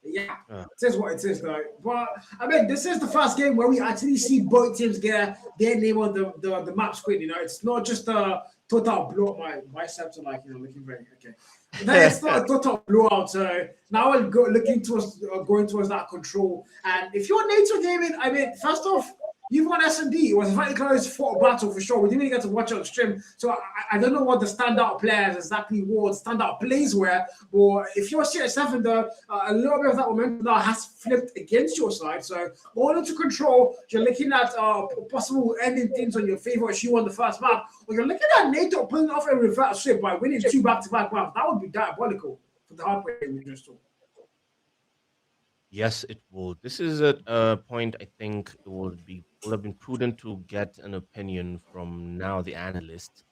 Speaker 4: Yeah, it is what it is, though. But I mean, this is the first game where we actually see both teams get their name on the map screen. You know, it's not just a total blowout. My biceps are like, looking very okay. It's not a total blowout. So now we're going towards that control. And if you're NATO gaming, I mean, first off, you've won S&D. It was a very close fought battle for sure. We didn't even get to watch it on stream. So I don't know what the standout players exactly were, standout plays were. But if you're CS7, though, a little bit of that momentum now has flipped against your side. So all into control, you're looking at possible ending things on your favor if you won the first map. Or you're looking at NATO pulling off a reverse sweep by winning 2 back-to-back maps. That would be diabolical for the hardware we just saw.
Speaker 3: Yes, it will. This is a point I think it will have been prudent to get an opinion from now the analyst.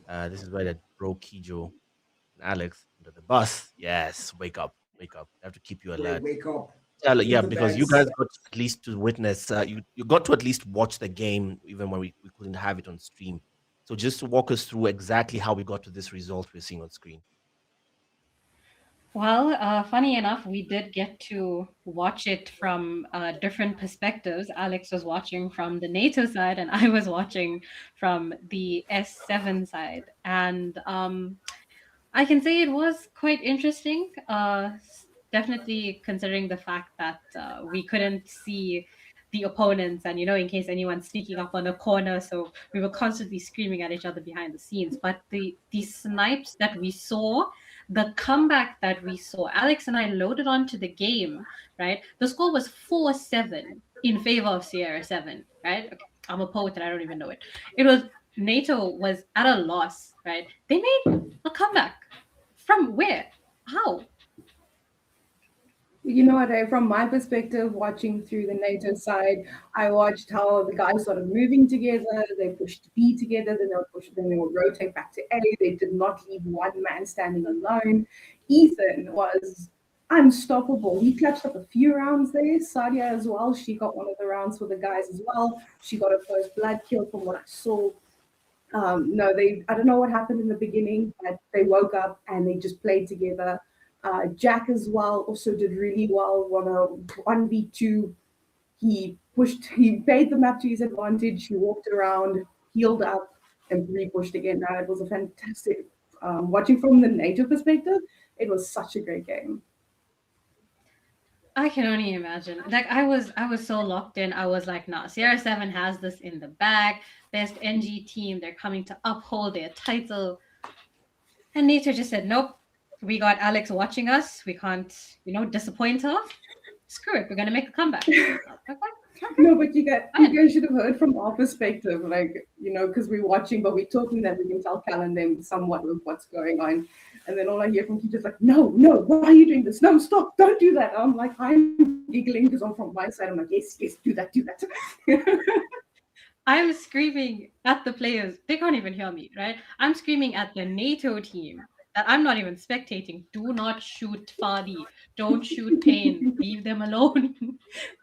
Speaker 3: This is where that bro Kijo and Alex under the bus. Yes, wake up. I have to keep you alert.
Speaker 4: Wake up.
Speaker 3: Yeah, because you guys got at least to witness. You got to at least watch the game, even when we couldn't have it on stream. So just to walk us through exactly how we got to this result we're seeing on screen.
Speaker 1: Well, funny enough, we did get to watch it from different perspectives. Alex was watching from the NATO side, and I was watching from the S7 side. And I can say it was quite interesting, definitely considering the fact that we couldn't see the opponents and, in case anyone's sneaking up on a corner. So we were constantly screaming at each other behind the scenes. But the snipes that we saw, the comeback that we saw, Alex and I loaded onto the game, right? The score was 4-7 in favor of Sierra 7, right? Okay, I'm a poet and I don't even know it. It was NATO was at a loss, right? They made a comeback. From where? How?
Speaker 2: You know what, from my perspective, watching through the NATO side, I watched how the guys started moving together. They pushed B together, then they would rotate back to A. They did not leave one man standing alone. Ethan was unstoppable. He clutched up a few rounds there. Sadia as well. She got one of the rounds for the guys as well. She got her first blood kill from what I saw. I don't know what happened in the beginning, but they woke up and they just played together. Jack as well also did really well. Won a 1v2. He played the map to his advantage. He walked around, healed up, and re-pushed again. Now it was a fantastic. Watching from the NATO perspective, it was such a great game.
Speaker 1: I can only imagine. Like I was so locked in. I was like, nah, Sierra 7 has this in the bag. Best NG team. They're coming to uphold their title. And NATO just said, nope. We got Alex watching us. We can't, disappoint her. Screw it. We're gonna make a comeback. Okay.
Speaker 2: No, but you guys should have heard from our perspective, because we're watching, but we're talking that we can tell Cal and them somewhat of what's going on. And then all I hear from teachers like, no, why are you doing this? No, stop, don't do that. I'm like, I'm giggling because I'm from my side. I'm like, yes, do that.
Speaker 1: I'm screaming at the players. They can't even hear me, right? I'm screaming at the NATO team that I'm not even spectating. Do not shoot Fadi. Don't shoot Payne. Leave them alone.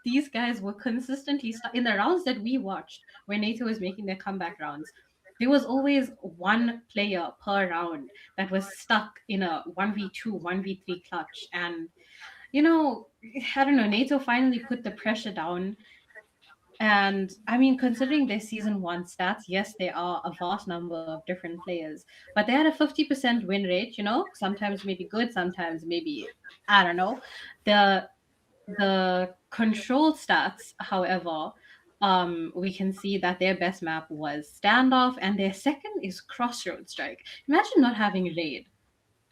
Speaker 1: These guys were consistently in the rounds that we watched where NATO was making their comeback rounds. There was always one player per round that was stuck in a 1v2, 1v3 clutch. And, I don't know, NATO finally put the pressure down. And I mean, considering their season one stats, yes, there are a vast number of different players, but they had a 50% win rate, sometimes maybe good, sometimes maybe, I don't know. The control stats, however, we can see that their best map was standoff and their second is crossroad strike. Imagine not having raid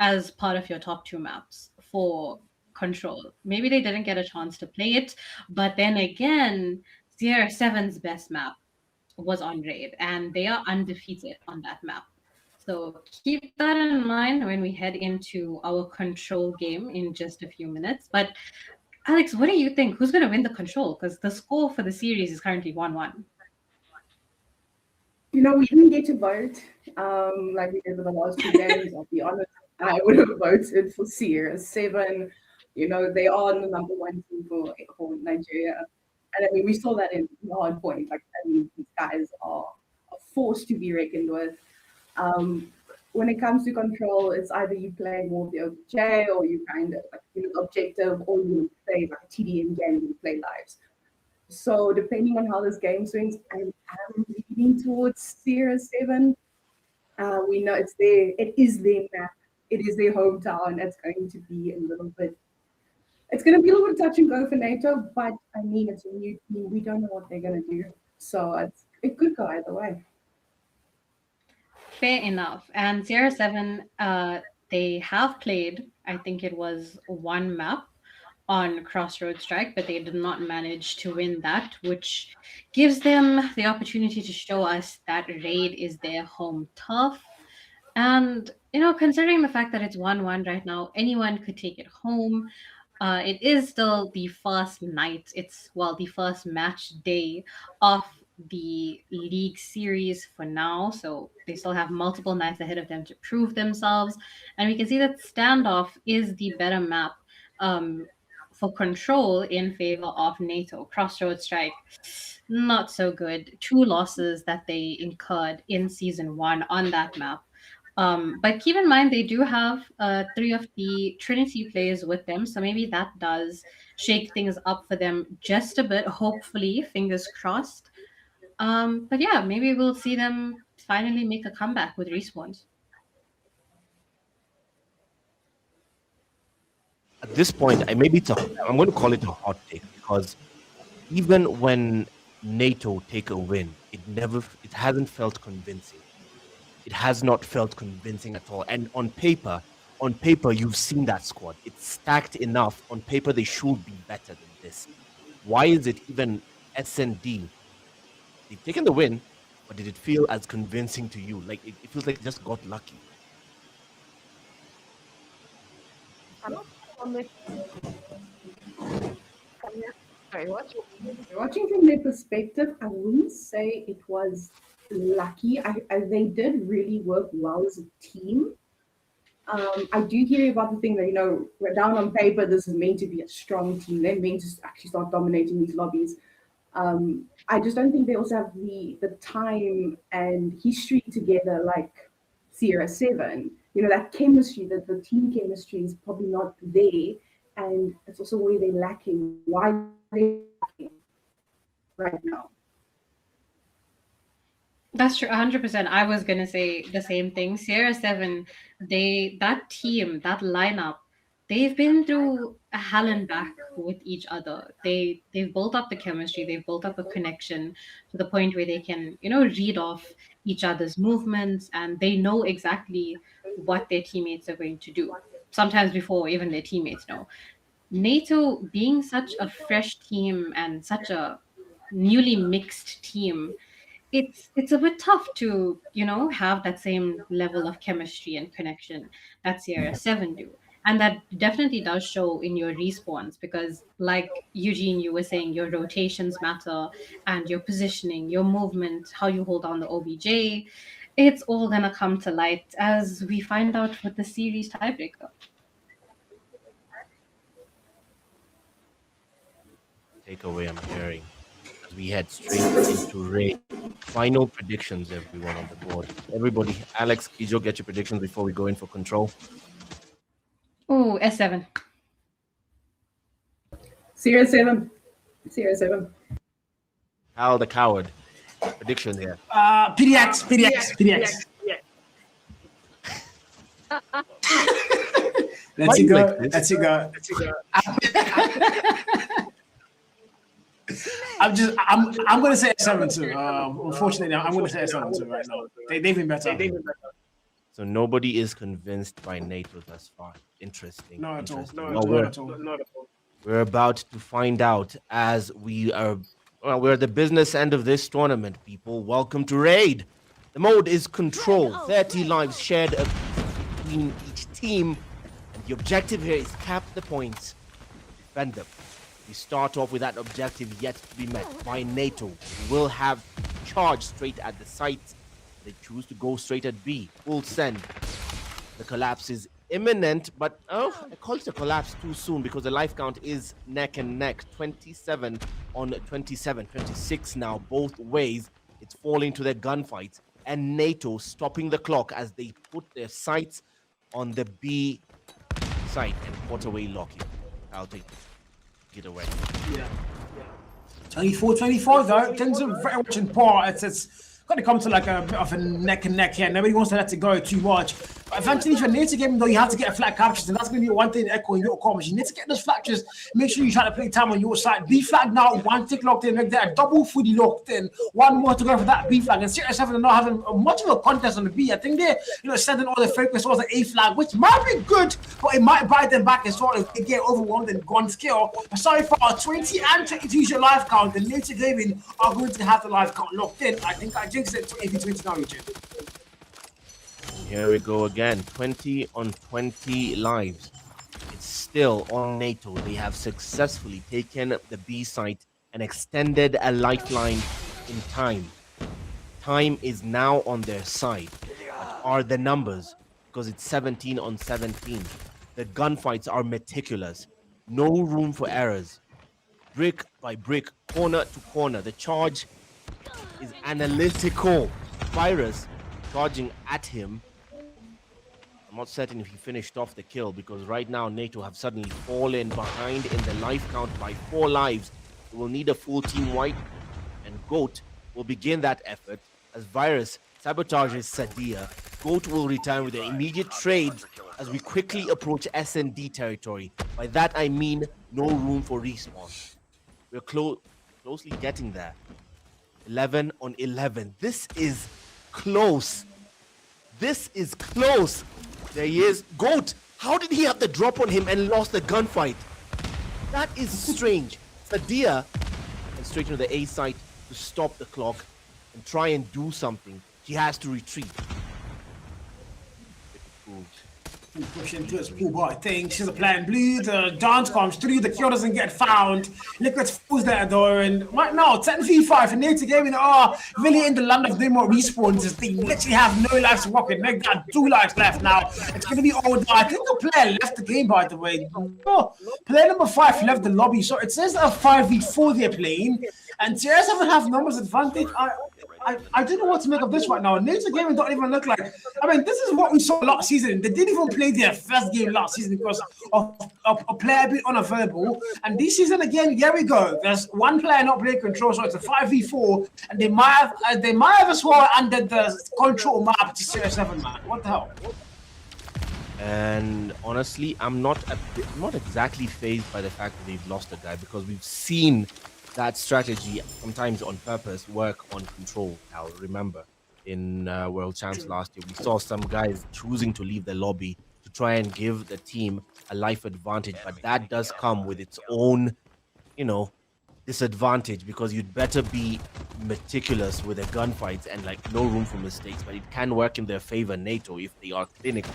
Speaker 1: as part of your top two maps for control. Maybe they didn't get a chance to play it, but then again, Sierra 7's best map was on raid and they are undefeated on that map. So keep that in mind when we head into our control game in just a few minutes. But Alex, what do you think? Who's going to win the control? Because the score for the series is currently 1-1.
Speaker 2: We didn't get to vote like we did with the last two games. I'll be honest, I would have voted for Sierra 7. They are the number one team for Nigeria. And I mean, we saw that in hard point. These guys are a force to be reckoned with. When it comes to control, it's either you play more of the OBJ or you kind of objective, or you play like a TDM game, you play lives. So depending on how this game swings, I am leaning towards Sierra 7. We know it is their map, it is their hometown. It's going to be a little bit touch and go for NATO, but I mean, it's a new team. We don't know what they're going to do. So it could go either way.
Speaker 1: Fair enough. And Sierra 7, they have played, I think it was one map on Crossroad Strike, but they did not manage to win that, which gives them the opportunity to show us that Raid is their home turf. And, considering the fact that it's 1-1 right now, anyone could take it home. It is still the first night. It's the first match day of the league series for now. So they still have multiple nights ahead of them to prove themselves. And we can see that standoff is the better map for control in favor of NATO. Crossroad Strike, not so good. 2 losses that they incurred in season 1 on that map. But keep in mind, they do have 3 of the Trinity players with them, so maybe that does shake things up for them just a bit, hopefully, fingers crossed. But yeah, maybe we'll see them finally make a comeback with respawns.
Speaker 3: At this point, I'm going to call it a hot take, because even when NATO take a win, it hasn't felt convincing. It has not felt convincing at all. And on paper, you've seen that squad. It's stacked enough. On paper, they should be better than this. Why is it even SND? They've taken the win, but did it feel as convincing to you? Like, it feels like they just got lucky.
Speaker 2: Sorry, watching from their perspective, I wouldn't say it was lucky. They did really work well as a team. I do hear about the thing that, down on paper, this is meant to be a strong team. They're meant to actually start dominating these lobbies. I just don't think they also have the time and history together like Sierra 7. That chemistry, the team chemistry is probably not there. And it's also where they're lacking. Why they lacking right now?
Speaker 1: That's true, 100%. I was gonna say the same thing. Sierra 7, that team, that lineup, they've been through a hell and back with each other. They've built up the chemistry, they've built up a connection to the point where they can, read off each other's movements and they know exactly what their teammates are going to do. sometimes before even their teammates know. NATO being such a fresh team and such a newly mixed team, it's a bit tough to have that same level of chemistry and connection that Sierra 7 do. And that definitely does show in your respawns because, like Eugene, you were saying, your rotations matter and your positioning, your movement, how you hold on the OBJ. It's all gonna come to light as we find out with the series tiebreaker.
Speaker 3: Takeaway I'm hearing as we head straight into raid. Final predictions, everyone on the board. Everybody, Alex, Kijo, get your predictions before we go in for control.
Speaker 1: Oh, S7.
Speaker 2: Sierra 7. Sierra 7.
Speaker 3: Hal the Coward. Prediction here.
Speaker 5: PDX. Let's go. I'm gonna say S7 too. Unfortunately, I'm gonna say S7 too right now. They've been better.
Speaker 3: So nobody is convinced by NATO thus far. Interesting.
Speaker 5: Not at all.
Speaker 3: Interesting.
Speaker 5: Not at all.
Speaker 3: We're about to find out as we're at the business end of this tournament, people. Welcome to Raid. The mode is Control. 30 lives shared between each team. And the objective here is cap the points, defend them. We start off with that objective yet to be met by NATO. We will have charge straight at the site. They choose to go straight at B. Full send. The collapse is imminent, but I call it a collapse too soon because the life count is neck and neck. 27 on 27, 26 now, both ways. It's falling to their gunfights. And NATO stopping the clock as they put their sights on the B site and put away locking. I'll take it away.
Speaker 5: Yeah. 24 though. Things are very much in par. It's got to come to like a bit of a neck and neck here. Nobody wants to let it go too much. But eventually, for NATO game, though, you have to get a flag captures, and that's going to be one thing echoing your comments. You need to get those flashes. Make sure you try to play time on your side. B flag now, one tick locked in, make that a double fully locked in. One more to go for that B flag. And Sierra 7 are not having much of a contest on the B. I think they're sending all the focus towards the A flag, which might be good, but it might bite them back as well if they get overwhelmed and gone skill. But sorry for our 20 and 22 is your life count. The NATO gaming are going to have the life count locked in. I think I jinxed it to 80-20 now, Richard.
Speaker 3: Here we go again. 20 on 20 lives. It's still on NATO. They have successfully taken the B site and extended a lifeline in time. Time is now on their side. What are the numbers? Because it's 17 on 17. The gunfights are meticulous. No room for errors. Brick by brick, corner to corner. The charge is analytical. Virus charging at him. I'm not certain if he finished off the kill because right now NATO have suddenly fallen behind in the life count by 4 lives. They will need a full team wipe, and GOAT will begin that effort as Virus sabotages Sadia. GOAT will return with an immediate trade as we quickly approach S&D territory. By that I mean no room for respawn. We're closely getting there. 11 on 11. This is close. This is close. There he is. GOAT. How did he have the drop on him and lost the gunfight? That is strange. Sadia and straight into the A site to stop the clock and try and do something. He has to retreat.
Speaker 5: Push into his pool boy thing. She's a plan blue. The dance comes through. The kill doesn't get found. Liquid's fools there though. And right now, 10v5 for NATO Gaming are really in the land of no more respawns. They literally have no lives to work with. Meg got 2 lives left now. It's going to be over. I think a player left the game, by the way. Oh, player number 5 left the lobby. So it says a 5v4 they're playing. And TRS doesn't have numbers advantage. I don't know what to make of this right now. NATO Gaming don't even look like. I mean, this is what we saw last season. They didn't even play their first game last season because of a player being unavailable. And this season again, here we go. There's one player not playing control, so it's a 5v4. And they might have as well ended the control map to Series 7, man. What the hell?
Speaker 3: And honestly, I'm not exactly fazed by the fact that they've lost a guy because we've seen that strategy sometimes on purpose work on control. I'll remember in World Champs last year, we saw some guys choosing to leave the lobby to try and give the team a life advantage, but that does come with its own, disadvantage, because you'd better be meticulous with the gunfights and no room for mistakes, but it can work in their favor, NATO, if they are clinical.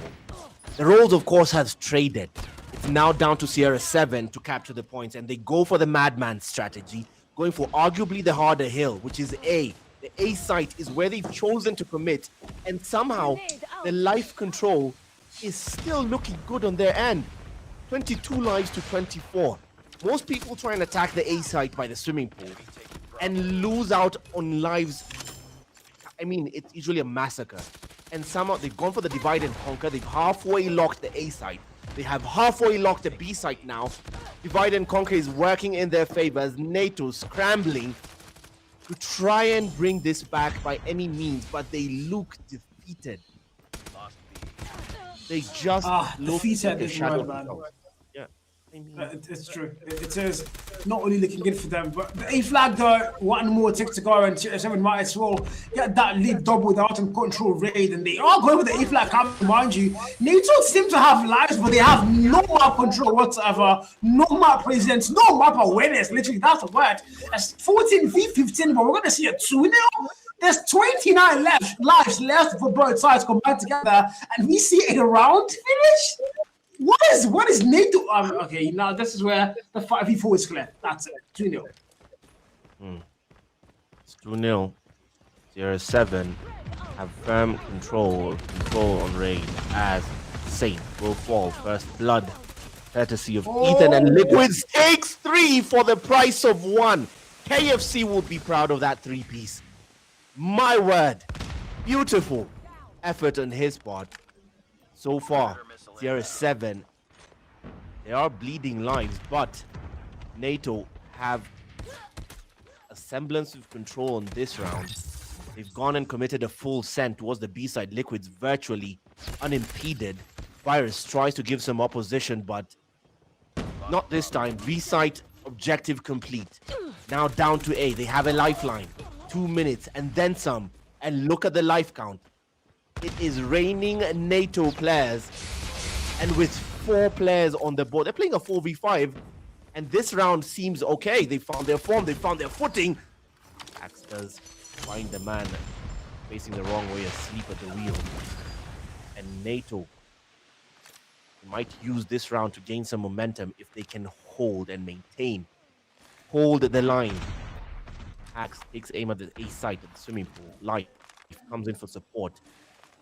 Speaker 3: The roles, of course, has traded. It's now down to Sierra 7 to capture the points, and they go for the madman strategy, going for arguably the harder hill, which is A. The A site is where they've chosen to commit, and somehow the life control is still looking good on their end. 22 lives to 24. Most people try and attack the A site by the swimming pool and lose out on lives. I mean, it's usually a massacre. And somehow they've gone for the divide and conquer. They've halfway locked the A site. They have halfway locked the B site now. Divide and conquer is working in their favor as NATO scrambling to try and bring this back by any means, but they look defeated. They just look
Speaker 5: defeated
Speaker 3: like a
Speaker 5: is
Speaker 3: shadow
Speaker 5: right,
Speaker 3: of
Speaker 5: man.
Speaker 3: themselves. Yeah. I mean,
Speaker 5: It's true. It is not really looking good for them. But the A flag, though, one more tick to go, and Seven might as well get that lead doubled out and control raid. And they are going with the A flag camp, mind you. NATO seem to have lives, but they have no map control whatsoever, no map presence, no map awareness. Literally, that's the word. That's 14 v 15, but we're going to see a 2-0. There's 29 lives left for both sides combined together, and we see a round finish. What is NATO? Okay, now this is where the 5v4 is clear. That's it. 2-0.
Speaker 3: It's 2-0. Sierra 7 have firm control on raid as Saint will fall. First blood, courtesy of Ethan and Liquids, takes 3 for the price of 1. KFC will be proud of that 3-piece. My word. Beautiful effort on his part. So far, Sierra 7, they are bleeding lives, but NATO have a semblance of control on this round. They've gone and committed a full send towards the B side. Liquids virtually unimpeded. Virus tries to give some opposition, but not this time. B site objective complete. Now down to A. They have a lifeline. 2 minutes and then some. And look at the life count. It is raining NATO players, and with 4 players on the board, they're playing a 4v5, and this round seems okay. They found their form, they found their footing. Axe does find the man facing the wrong way, asleep at the wheel, and NATO might use this round to gain some momentum if they can hold and maintain, hold the line. Axe takes aim at the A site at the swimming pool. Life comes in for support.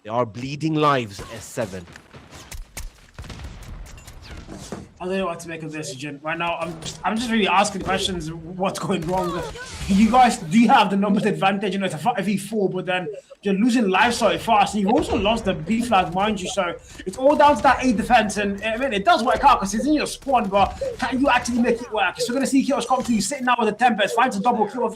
Speaker 3: They are bleeding lives, S7.
Speaker 5: I don't know what to make of this, Jen. Right now, I'm just really asking questions. What's going wrong? You guys do have the numbers advantage, it's a 5v4, but then you're losing life so fast. And you've also lost the B flag, mind you. So it's all down to that A defense, and I mean it does work out because it's in your spawn. But can you actually make it work? So we're gonna see Kios come to you sitting now with the Tempest, finds a double kill.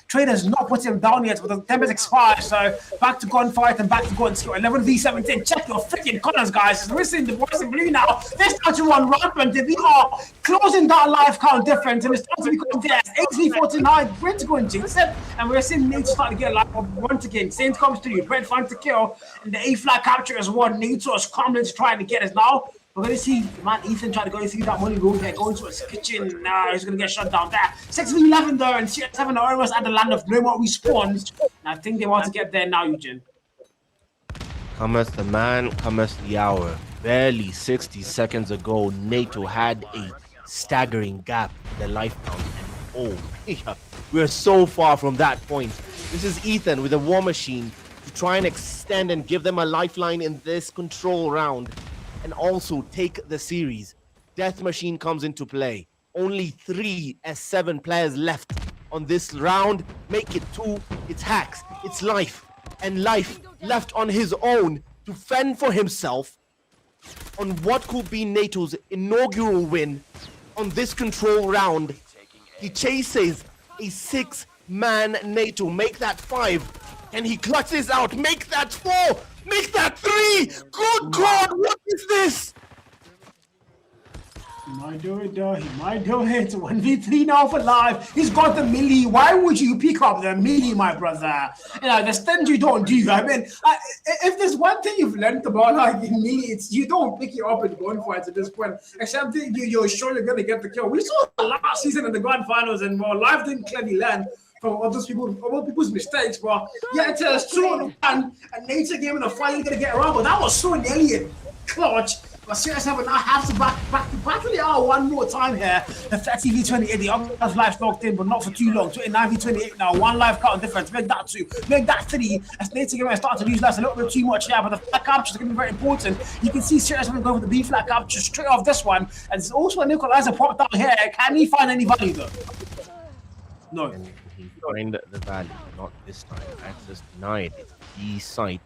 Speaker 5: Trader's not putting him down yet, but the Tempest expires. So back to gunfight and back to gun skill. 11v17. Check your freaking corners, guys. We're seeing the boys in blue now. They're starting to run rampant. We are closing that life count difference, and it's starting to become there. 8v49, Brent going to jinx it, and we're seeing Nate start to get life up once again. Saint comes to you, Brent finds the kill, and the A flag capture is one. Nate is crumbling to try to get us now. We're going to see man Ethan trying to go through that money room here, going to his kitchen. Nah, he's going to get shut down there. 6v11 though, and 7 are almost at the land of no more respawns. And I think they want to get there now, Eugene.
Speaker 3: Cometh the man, cometh the hour. Barely 60 seconds ago, NATO had a staggering gap in the life count. And oh, we're so far from that point. This is Ethan with a war machine to try and extend and give them a lifeline in this control round and also take the series. Death Machine comes into play. Only 3 S7 players left on this round. Make it 2. It's Hacks. It's Life. And Life left on his own to fend for himself on what could be NATO's inaugural win on this control round. He chases a 6-man NATO. Make that 5. And he clutches out. Make that 4. Make that 3. Good God, what is this?
Speaker 5: My might do it though. He might do it. 1v3 now for live. He's got the milli. Why would you pick up the milli, my brother? You know, the stand you don't do. I mean, if there's one thing you've learned about like milli, it's you don't pick it up in gunfights at this point. Except you're sure you're gonna get the kill. We saw last season in the grand finals, and well, live didn't clearly learn from other people's mistakes. But yeah, it's 2-1, and Nature game in the finally gonna get around. But that was so nearly a clutch. But CR7 now have to battle it out one more time here. The 30v28, the other lives locked in, but not for too long. 29v28 now, one life count difference. Make that 2, make that 3. As Nature game starting to lose lives a little bit too much here, but the flat capture is going to be very important. You can see CR7 go for the B flat capture straight off this one. And there's also an equalizer popped down here. Can he find any value though? No.
Speaker 3: And he find the value, not this time. Access denied. It's the site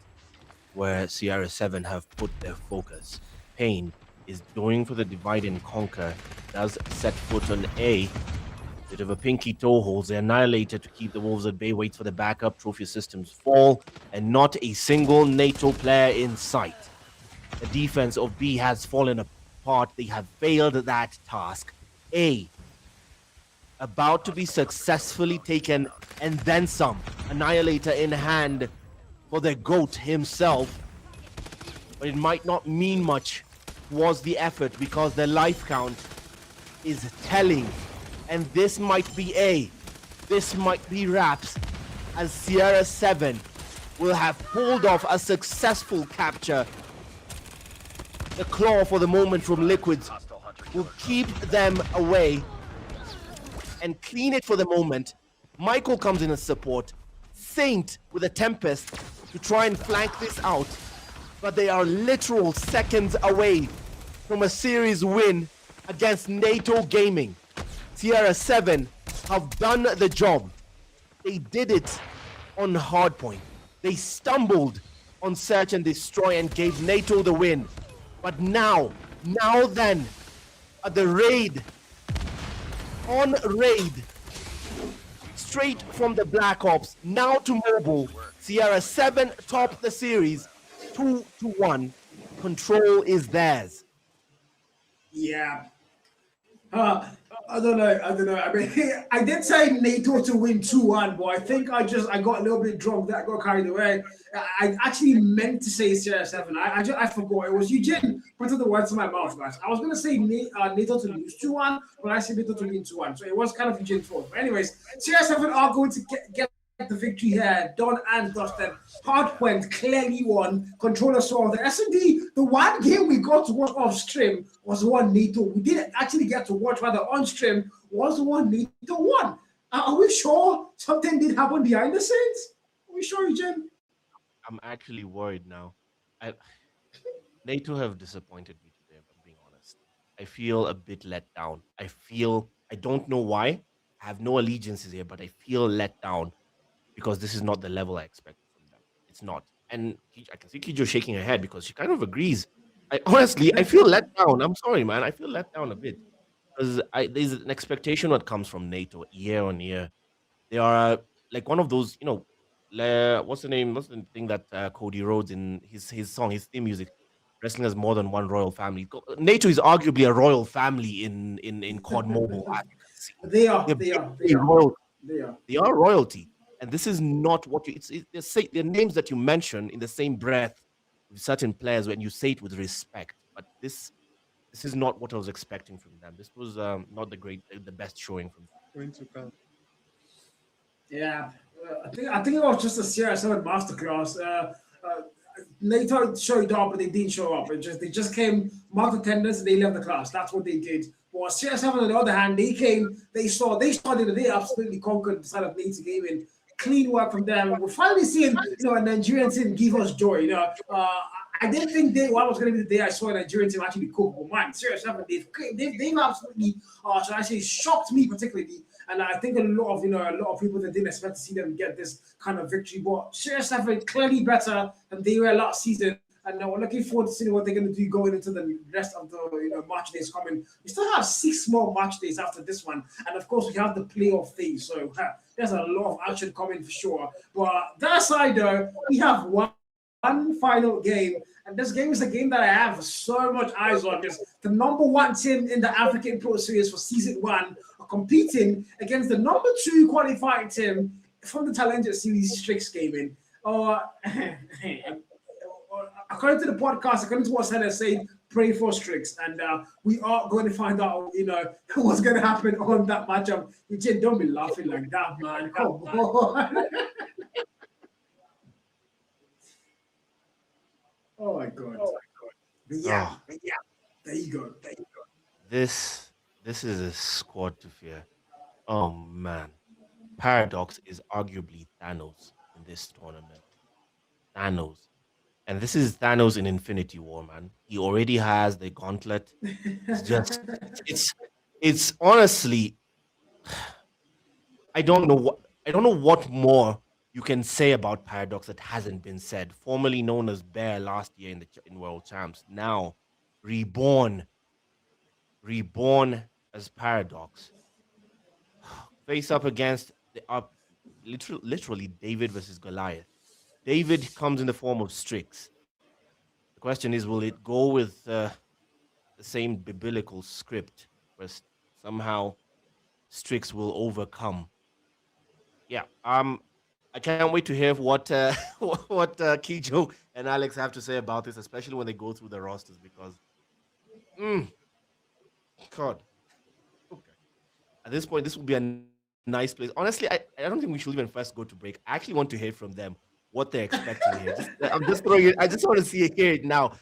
Speaker 3: where CR7 have put their focus. Payne is going for the divide and conquer. Does set foot on A. Bit of a pinky toe holds the Annihilator to keep the Wolves at bay. Waits for the backup. Trophy systems fall. And not a single NATO player in sight. The defense of B has fallen apart. They have failed that task. A. About to be successfully taken and then some. Annihilator in hand for the GOAT himself. But it might not mean much towards the effort because the life count is telling. And this might be A. This might be Raps as Sierra 7 will have pulled off a successful capture. The claw for the moment from Liquids will keep them away and clean it for the moment. Michael comes in as support. Saint with a Tempest to try and flank this out. But they are literal seconds away from a series win against NATO Gaming. Sierra 7 have done the job. They did it on hardpoint. They stumbled on search and destroy and gave NATO the win. But now then, at the raid, on raid, straight from the Black Ops, now to mobile, Sierra 7 top the series, 2-1. Control is theirs.
Speaker 4: Yeah. I don't know. I mean, I did say NATO to win 2-1, but I think I got a little bit drunk. That got carried away. I actually meant to say CR7. I forgot. It was Eugene putting the words in my mouth, guys. I was gonna say NATO to lose 2-1, but I said NATO to win 2-1. So it was kind of Eugene's fault. But anyways, CR7 are going to get the victory here. Don and Dustin. Hardpoint clearly won. Controller saw the S&D. The one game we got to watch off stream was the one NATO. We didn't actually get to watch rather on stream was the one NATO won. Are we sure something did happen behind the scenes? Are we sure, Eugene?
Speaker 3: I'm actually worried now. NATO have disappointed me today, if I'm being honest. I feel a bit let down. I don't know why. I have no allegiances here, but I feel let down because this is not the level I expected from them. It's not. And I can see Kijo shaking her head because she kind of agrees. I feel let down. I'm sorry, man. I feel let down a bit because there's an expectation that comes from NATO year on year. They are like one of those, what's the name? What's the thing that Cody Rhodes in his song, his theme music? Wrestling has more than one royal family. NATO is arguably a royal family in COD Mobile.
Speaker 4: They are
Speaker 3: royalty. And this is not what they're names that you mention in the same breath with certain players when you say it with respect. But this is not what I was expecting from them. This was not the best showing from them.
Speaker 4: Yeah, I think it was just a CR7 masterclass. NATO showed up, but they didn't show up. They just came, marked attendance, and they left the class. That's what they did. But CR7 on the other hand, they started, they absolutely conquered the side of NATO Gaming. Clean work from them. We're finally seeing, a Nigerian team give us joy. I didn't think day one was going to be the day I saw a Nigerian team actually cook. But man, CR7, they've absolutely, so actually shocked me particularly. And I think a lot of people that didn't expect to see them get this kind of victory. But CR7 clearly better than they were last season. And we're looking forward to seeing what they're going to do going into the rest of the match days coming. We still have 6 more match days after this one. And of course, we have the playoff phase. So there's a lot of action coming for sure. But that side, though, we have one one final game, and this game is a game that I have so much eyes on. Because the number one team in the African Pro Series for season 1 are competing against the number 2 qualifying team from the Challenger Series Strix Gaming. According to the podcast, according to what Senna said, pray for Strix, and we are going to find out, what's going to happen on that matchup. Eugene, don't be laughing like that, man. Come on. Oh my god. But yeah, there you go.
Speaker 3: This is a squad to fear. Oh man. Paradox is arguably Thanos in this tournament. Thanos. And this is Thanos in Infinity War, man. He already has the gauntlet. It's just it's honestly I don't know what more you can say about Paradox that hasn't been said. Formerly known as Bear last year in World Champs, now reborn as Paradox, face up against literally David versus Goliath. David comes in the form of Strix. The question is, will it go with the same biblical script where somehow Strix will overcome? Yeah, I can't wait to hear what what Kijo and Alex have to say about this, especially when they go through the rosters, because, God, okay. At this point, this will be a nice place. Honestly, I don't think we should even first go to break. I actually want to hear from them what they're expecting here. I'm just throwing it. I just want to hear it now.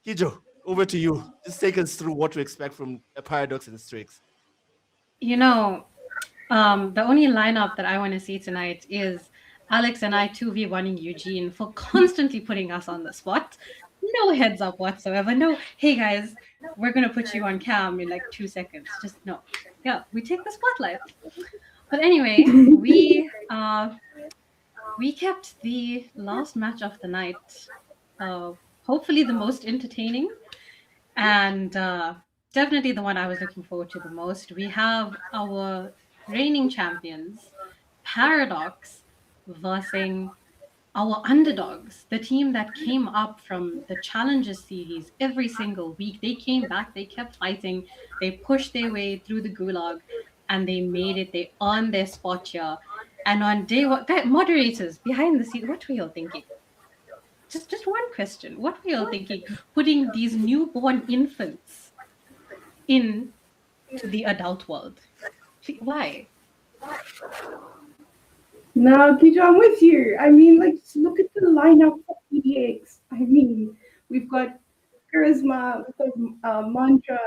Speaker 3: Kijo, over to you. Just take us through what to expect from a Paradox and Strix.
Speaker 1: The only lineup that I want to see tonight is Alex and I 2v1ing Eugene for constantly putting us on the spot. No heads up whatsoever. No, hey guys, we're going to put you on cam in like 2 seconds. Just no. Yeah, we take the spotlight. But anyway, we kept the last match of the night, hopefully the most entertaining, and definitely the one I was looking forward to the most. We have our reigning champions, Paradox, versus our underdogs, the team that came up from the Challenger Series every single week. They came back, they kept fighting, they pushed their way through the gulag, and they made it. They earned their spot here. And on day one, moderators behind the scenes, what were you thinking? Just one question. What were you thinking? Putting these newborn infants into the adult world. Why?
Speaker 2: No, Kijo, I'm with you. I mean, like, just look at the lineup for EDX. I mean, we've got Charisma, we've got Mantra,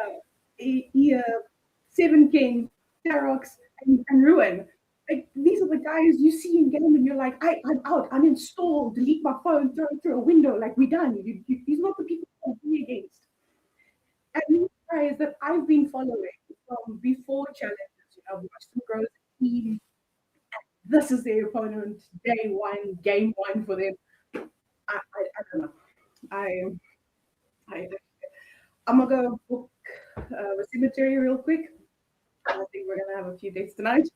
Speaker 2: Seven King, Tarox, and Ruin. Like, these are the guys you see in game and you're like, I'm out, uninstall, delete my phone, throw it through a window, like, we're done. These are not the people I'm be against. And these guys that I've been following from before challenges, I've watched them grow as a team. This is their opponent, day one, game one for them. I don't know. I'm gonna go book the cemetery real quick. I think we're gonna have a few dates tonight.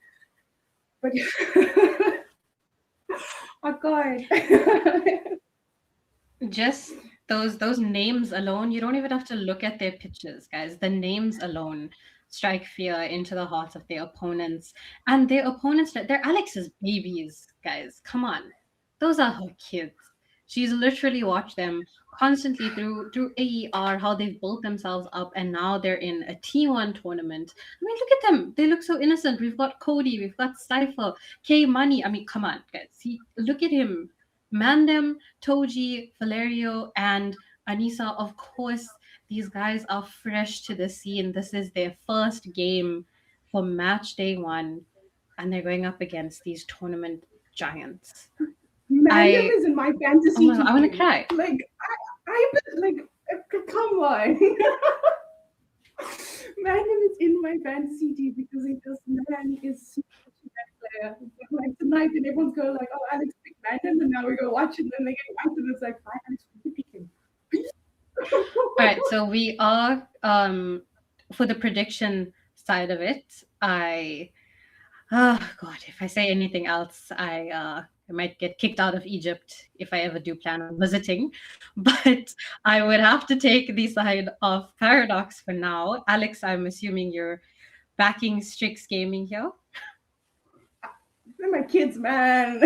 Speaker 2: But oh God.
Speaker 1: Just those names alone, you don't even have to look at their pictures, guys. The names alone strike fear into the hearts of their opponents. And their opponents, they're Alex's babies, guys. Come on. Those are her kids. She's literally watched them constantly through AER, how they've built themselves up, and now they're in a T1 tournament. I mean, look at them. They look so innocent. We've got Cody, we've got Cypher, K Money. I mean, come on, guys. Look at him. Mandem, Toji, Valerio, and Anissa, of course, these guys are fresh to the scene. This is their first game for match day one, and they're going up against these tournament giants.
Speaker 2: Mandem is in my fantasy.
Speaker 1: Oh, I want to cry.
Speaker 2: Like, come on. Mandem is in my fantasy team because man is such a bad player. Like tonight, and everyone's going like, "Oh, Alex picked Mandem," and now we go watch it, and then they get wiped, and it's like, "Why Alex pick him?"
Speaker 1: All right, so we are for the prediction side of it. Oh God, if I say anything else, I I might get kicked out of Egypt if I ever do plan on visiting. But I would have to take the side of Paradox for now. Alex, I'm assuming you're backing Strix Gaming here.
Speaker 2: They're my kids, man.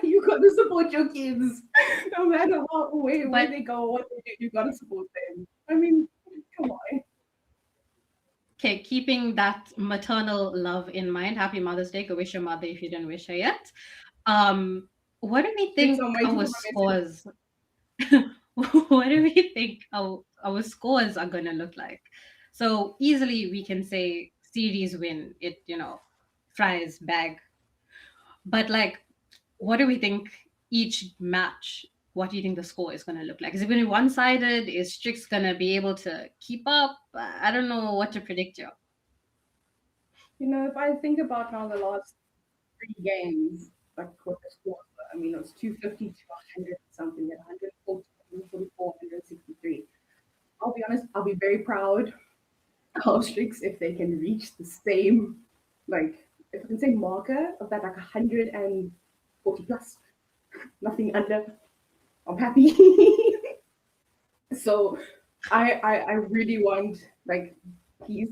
Speaker 2: You got to support your kids. No matter what way where they go, what they do, you got to support them. I mean, come on.
Speaker 1: Okay, keeping that maternal love in mind, happy Mother's Day. Go wish your mother if you didn't wish her yet. What do we think
Speaker 2: I'm waiting
Speaker 1: our
Speaker 2: for my message.
Speaker 1: scores? What do we think our scores are gonna look like? So easily we can say series win. It fries bag. But like, what do we think each match? What do you think the score is gonna look like? Is it gonna be one-sided? Is Strix gonna be able to keep up? I don't know what to predict here.
Speaker 2: You know, if I think about now the last 3 games, like what the scores were, I mean, it was 250 to 100 something, at 140, 144, 163. I'll be honest, I'll be very proud of Strix if they can reach the same, like, if I can say marker of that, like 140 plus, nothing under. I'm happy. So I really want, like, please,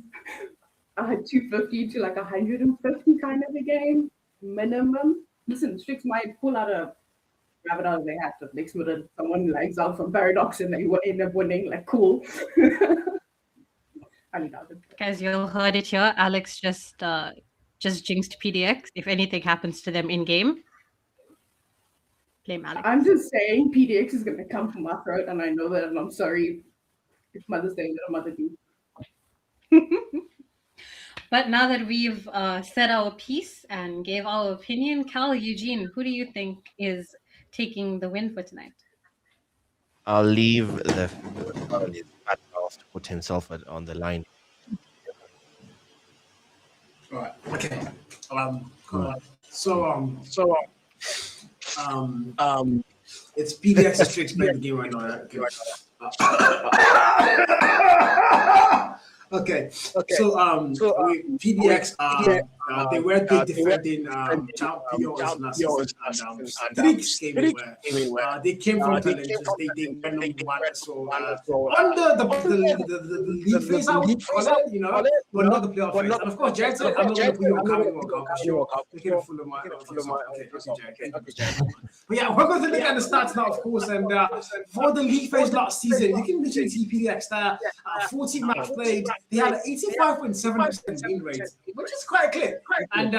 Speaker 2: 250 to like 150 kind of a game minimum. Listen, Strix might pull out a rabbit out of their hat if next minute someone lags out from Paradox and they will end up winning. Like, cool. I doubt it.
Speaker 1: Guys, you all heard it here. Alex just jinxed PDX. If anything happens to them in game, blame Alex.
Speaker 2: I'm just saying PDX is gonna come from my throat, and I know that, and I'm sorry. It's Mother's Day, let a mother do.
Speaker 1: But now that we've said our piece and gave our opinion, Cal, Eugene, who do you think is taking the win for tonight?
Speaker 3: I'll leave the on his fat ass to put himself on the line.
Speaker 4: Right. Okay. So it's PDX Strix playing the game right now. Okay. So PDX they were the defending champions last season, and Strix came in where they came from challenges. They went number one. So under the league phase, I would call it, but not the playoff phase. And of course, Jared said, I'm not going to put you on camera because you're taking full of my But yeah, we're going to look at the stats now, of course. And for the league phase last season, you can literally see PDX there, 14 match played. They had an 85.7% win rate, which is quite clear. And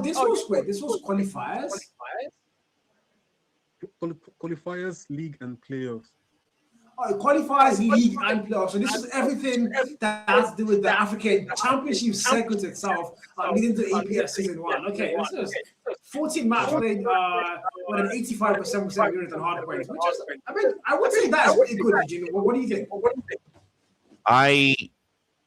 Speaker 4: this was qualifiers.
Speaker 18: Qualifiers, league, and playoffs.
Speaker 4: Qualifiers, league, and playoffs. So this is everything that has to do with the African Championship circuit itself, leading to APS season 1. Okay, this is 14 match played with an 85% unit and hard points, which is, I would say that is pretty good, Eugene. What do you think?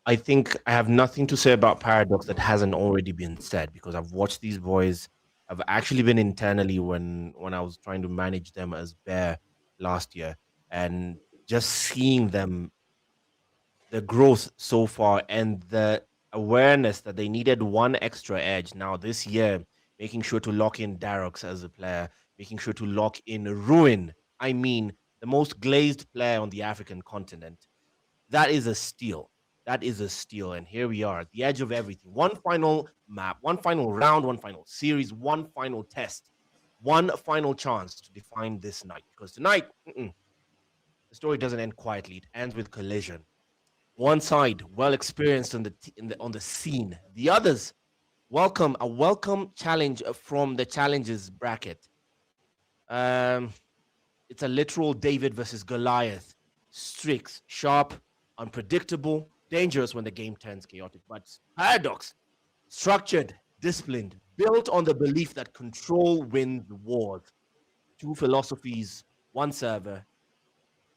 Speaker 3: I think I have nothing to say about Paradox that hasn't already been said, because I've watched these boys. I've actually been internally when I was trying to manage them as Bear last year, and just seeing them, the growth so far and the awareness that they needed one extra edge now this year, making sure to lock in Darox as a player, making sure to lock in Ruin. I mean, the most glazed player on the African continent. That is a steal. That is a steal. And here we are at the edge of everything. One final map, one final round, one final series, one final test, one final chance to define this night. Because tonight, the story doesn't end quietly. It ends with collision. One side, well experienced on the scene. The others, a welcome challenge from the challenges bracket. It's a literal David versus Goliath. Strix, sharp, unpredictable, dangerous when the game turns chaotic. But Paradox, structured, disciplined, built on the belief that control wins wars. Two philosophies, one server.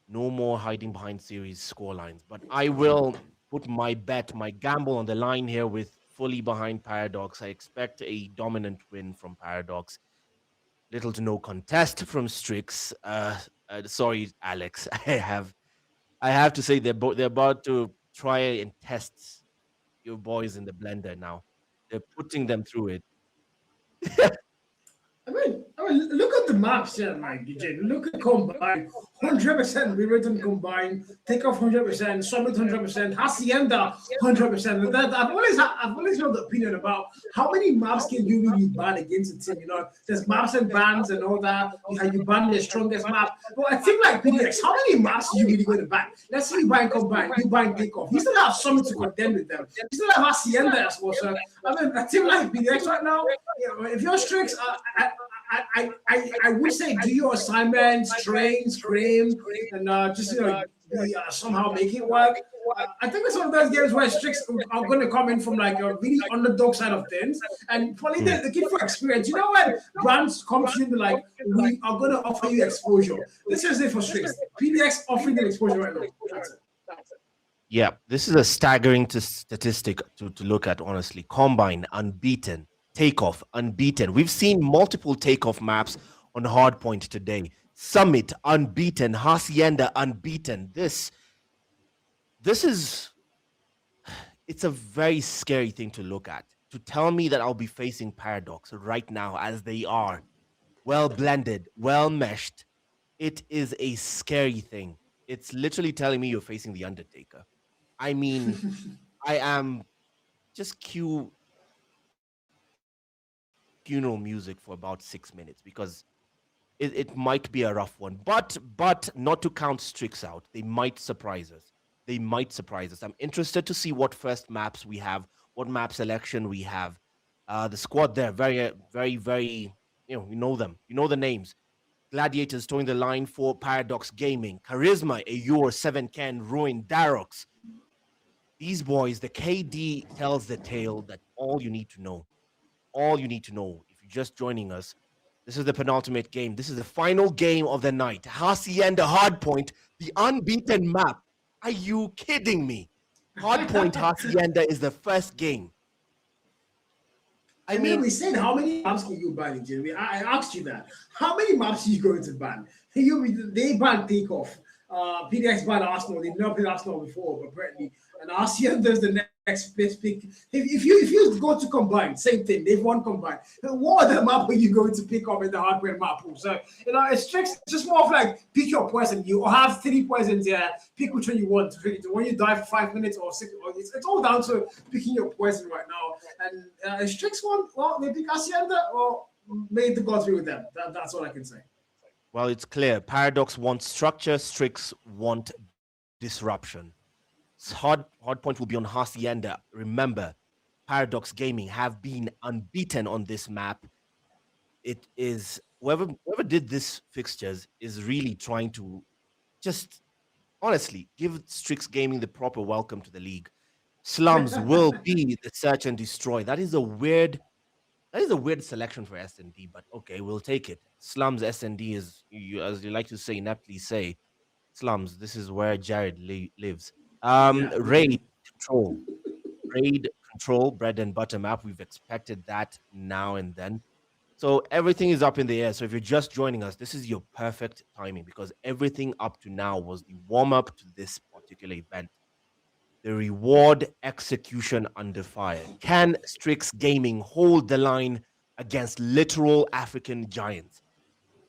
Speaker 3: No more hiding behind series scorelines. But I will put my bet, my gamble on the line here with fully behind Paradox. I expect a dominant win from Paradox. Little to no contest from Strix. Sorry, Alex. I have to say they're about to try and test your boys in the blender now. They're putting them through it.
Speaker 4: I mean, look at the maps here, Mike. Eugene. Look at combine, 100% rewritten combine, take off 100%, summit 100%, hacienda 100%. That I've always held the opinion about how many maps can you really ban against a team. You know, there's maps and bans and all that. You ban the strongest map, but a team like PDX, how many maps are you really going to ban? Let's say you ban combine, you ban take off. You still have summit to contend with them. You still have hacienda as well. So I mean, a team like PDX right now, you know, if you're strict, I would say do your assignments, train, scream, and just somehow make it work. I think it's one of those games where Strix are going to come in from like a really underdog side of things, and probably the kid for experience. You know when brands come to you and be like, we are going to offer you exposure. This is it for Strix. PDX offering them exposure right now. That's it.
Speaker 3: Yeah, this is a staggering statistic to look at, honestly. Combine, unbeaten. Takeoff, unbeaten. We've seen multiple takeoff maps on Hardpoint today. Summit, unbeaten. Hacienda, unbeaten. This is, it's a very scary thing to look at. To tell me that I'll be facing Paradox right now as they are, well blended, well meshed, it is a scary thing. It's literally telling me you're facing the Undertaker. I mean, I am just funeral music for about 6 minutes because it might be a rough one. But not to count Strix out, they might surprise us. They might surprise us. I'm interested to see what first maps we have, what map selection we have. The squad there, very, very, very, you know them. You know the names. Gladiators towing the line for Paradox Gaming. Charisma, Ayur, 7Ken, Ruin, Darox. These boys, the KD tells the tale that all you need to know. All you need to know, if you're just joining us, this is the penultimate game. This is the final game of the night. Hacienda Hardpoint, the unbeaten map. Are you kidding me? Hardpoint Hacienda is the first game.
Speaker 4: I mean, we said how many maps can you ban in Jeremy? I asked you that. How many maps are you going to ban? They ban Takeoff. PDX ban Arsenal. They've never played Arsenal before, but apparently, and Hacienda's the next best pick. If you go to combine, same thing. They've won combine. What other map are you going to pick up in the hardware map pool? So it's just more of like pick your poison. You have 3 poisons there. Pick which one you want. When you die for 5 minutes or 6, it's all down to picking your poison right now. And Strix one, well, they pick Hacienda or made the go through with them. That's all I can say.
Speaker 3: Well, it's clear. Paradox wants structure. Strix want disruption. Hardpoint will be on Hacienda. Remember, Paradox Gaming have been unbeaten on this map. It is whoever did this fixtures is really trying to just honestly give Strix Gaming the proper welcome to the league. Slums will be the search and destroy. That is a weird selection for S&D, but okay, we'll take it. Slums S&D is, as you like to say, ineptly say, Slums. This is where Jared lives. Raid control, bread and butter map. We've expected that now and then. So everything is up in the air. So if you're just joining us, this is your perfect timing because everything up to now was the warm-up to this particular event. The reward execution under fire. Can Strix Gaming hold the line against literal African giants?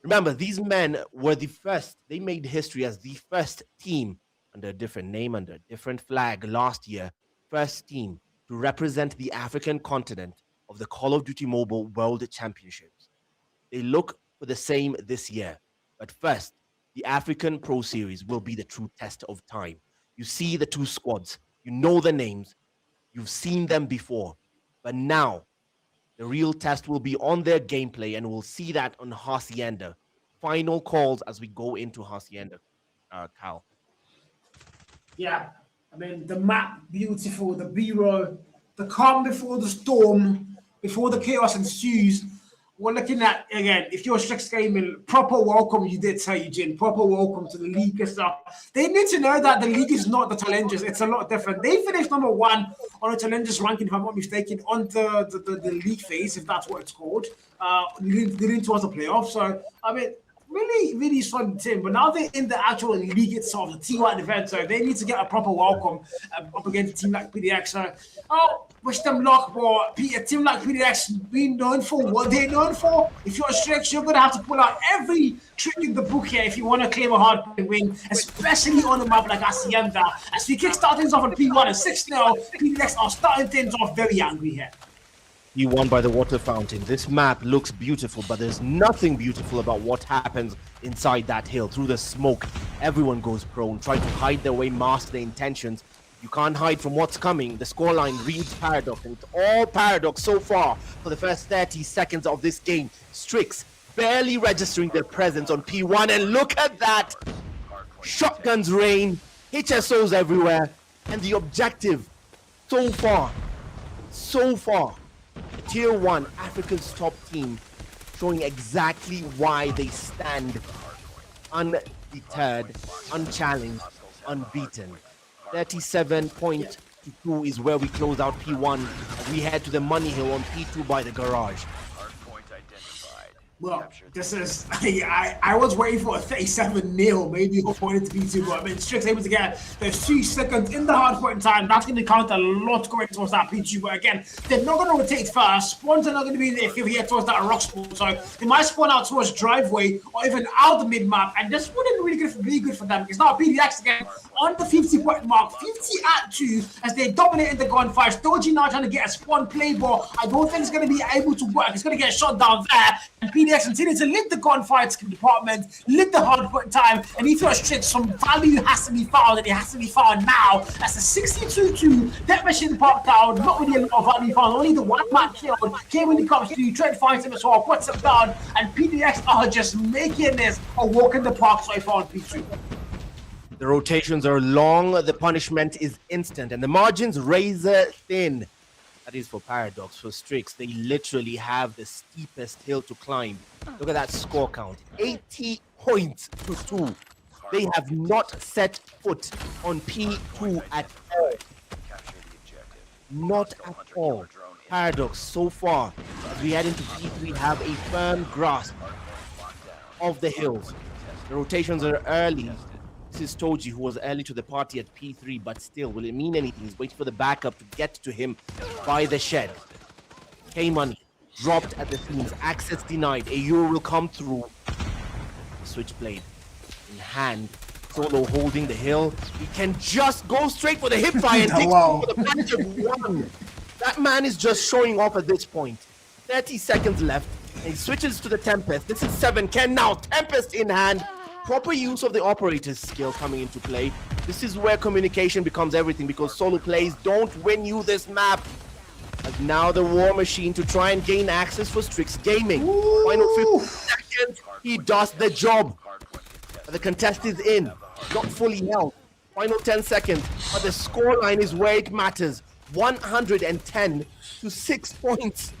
Speaker 3: Remember, these men were the first. They made history as the first team under a different name, under a different flag last year. First team to represent the African continent of the Call of Duty Mobile World Championships. They look for the same this year. But first, the African Pro Series will be the true test of time. You see the 2 squads. You know the names. You've seen them before. But now, the real test will be on their gameplay, and we'll see that on Hacienda. Final calls as we go into Hacienda, Cal.
Speaker 4: Yeah, I mean, the map, beautiful, the B-roll, the calm before the storm, before the chaos ensues. We're looking at, again, if you're Strix Gaming, proper welcome, you did say, Eugene, proper welcome to the league and stuff. They need to know that the league is not the challengers. It's a lot different. They finished number 1 on a challengers ranking, if I'm not mistaken, on the league phase, if that's what it's called, leading towards the playoffs. So, I mean, really, really solid team. But now they're in the actual league itself, the T1 event, so they need to get a proper welcome up against a team like PDX. So, wish them luck, but a team like PDX being known for what they're known for. If you're strict, you're gonna have to pull out every trick in the book here if you want to claim a hard win, especially on a map like Hacienda. As we kickstart things off at P1 and 6-0, PDX are starting things off very angry here.
Speaker 3: You won by the water fountain. This map looks beautiful, but there's nothing beautiful about what happens inside that hill. Through the smoke, everyone goes prone, trying to hide their way, mask their intentions. You can't hide from what's coming. The scoreline reads Paradox, and it's all Paradox so far for the first 30 seconds of this game. Strix barely registering their presence on P1, and look at that! Shotguns rain, HSOs everywhere, and the objective so far, Tier 1, Africa's top team, showing exactly why they stand undeterred, unchallenged, unbeaten. 37.2 is where we close out P1. We head to the money hill on P2 by the garage.
Speaker 4: Well, this is, I was waiting for a 37-0, maybe go point to P2, but I mean, Strix able to get those 2 seconds in the hard point in time. That's going to count a lot going towards that P2, but again, they're not going to rotate first. Spawns are not going to be there if you get towards that rock spawn, so they might spawn out towards driveway or even out the mid-map, and this wouldn't really good for them, because now PDX again on the 50-point mark, 50 at 2, as they dominate in the gunfights. Doji now trying to get a spawn play, but I don't think it's going to be able to work. It's going to get shot down there, and PDX continue to lead the gunfights department, lead the hard point time, and if you're strict, some value has to be found, and it has to be found now. That's a 62-2, that machine popped out, not really a lot of value found, only the one man killed. Came when it comes to try to find him as well, puts him down, and PDX are just making this a walk in the park so far on P2.
Speaker 3: The rotations are long, the punishment is instant, and the margins razor thin. That is for Paradox. For Strix, they literally have the steepest hill to climb. Look at that score count. 80 points to 2. They have not set foot on P2 at all. Not at all. Paradox, so far, as we head into P3, have a firm grasp of the hills. The rotations are early. This is Toji, who was early to the party at P3, but still, will it mean anything? He's waiting for the backup to get to him by the shed. K-Money dropped at the scenes. Access denied. A Euro will come through. Switchblade in hand. Solo holding the hill. He can just go straight for the hip fire and take for the match of 1. That man is just showing off at this point. 30 seconds left. And he switches to the Tempest. This is 7Ken now. Tempest in hand. Proper use of the operator's skill coming into play. This is where communication becomes everything, because solo plays don't win you this map. And now the War Machine to try and gain access for Strix Gaming. Final 50 seconds, he does the job. The contest is in, not fully held. Final 10 seconds, but the scoreline is where it matters. 110 to 6 points.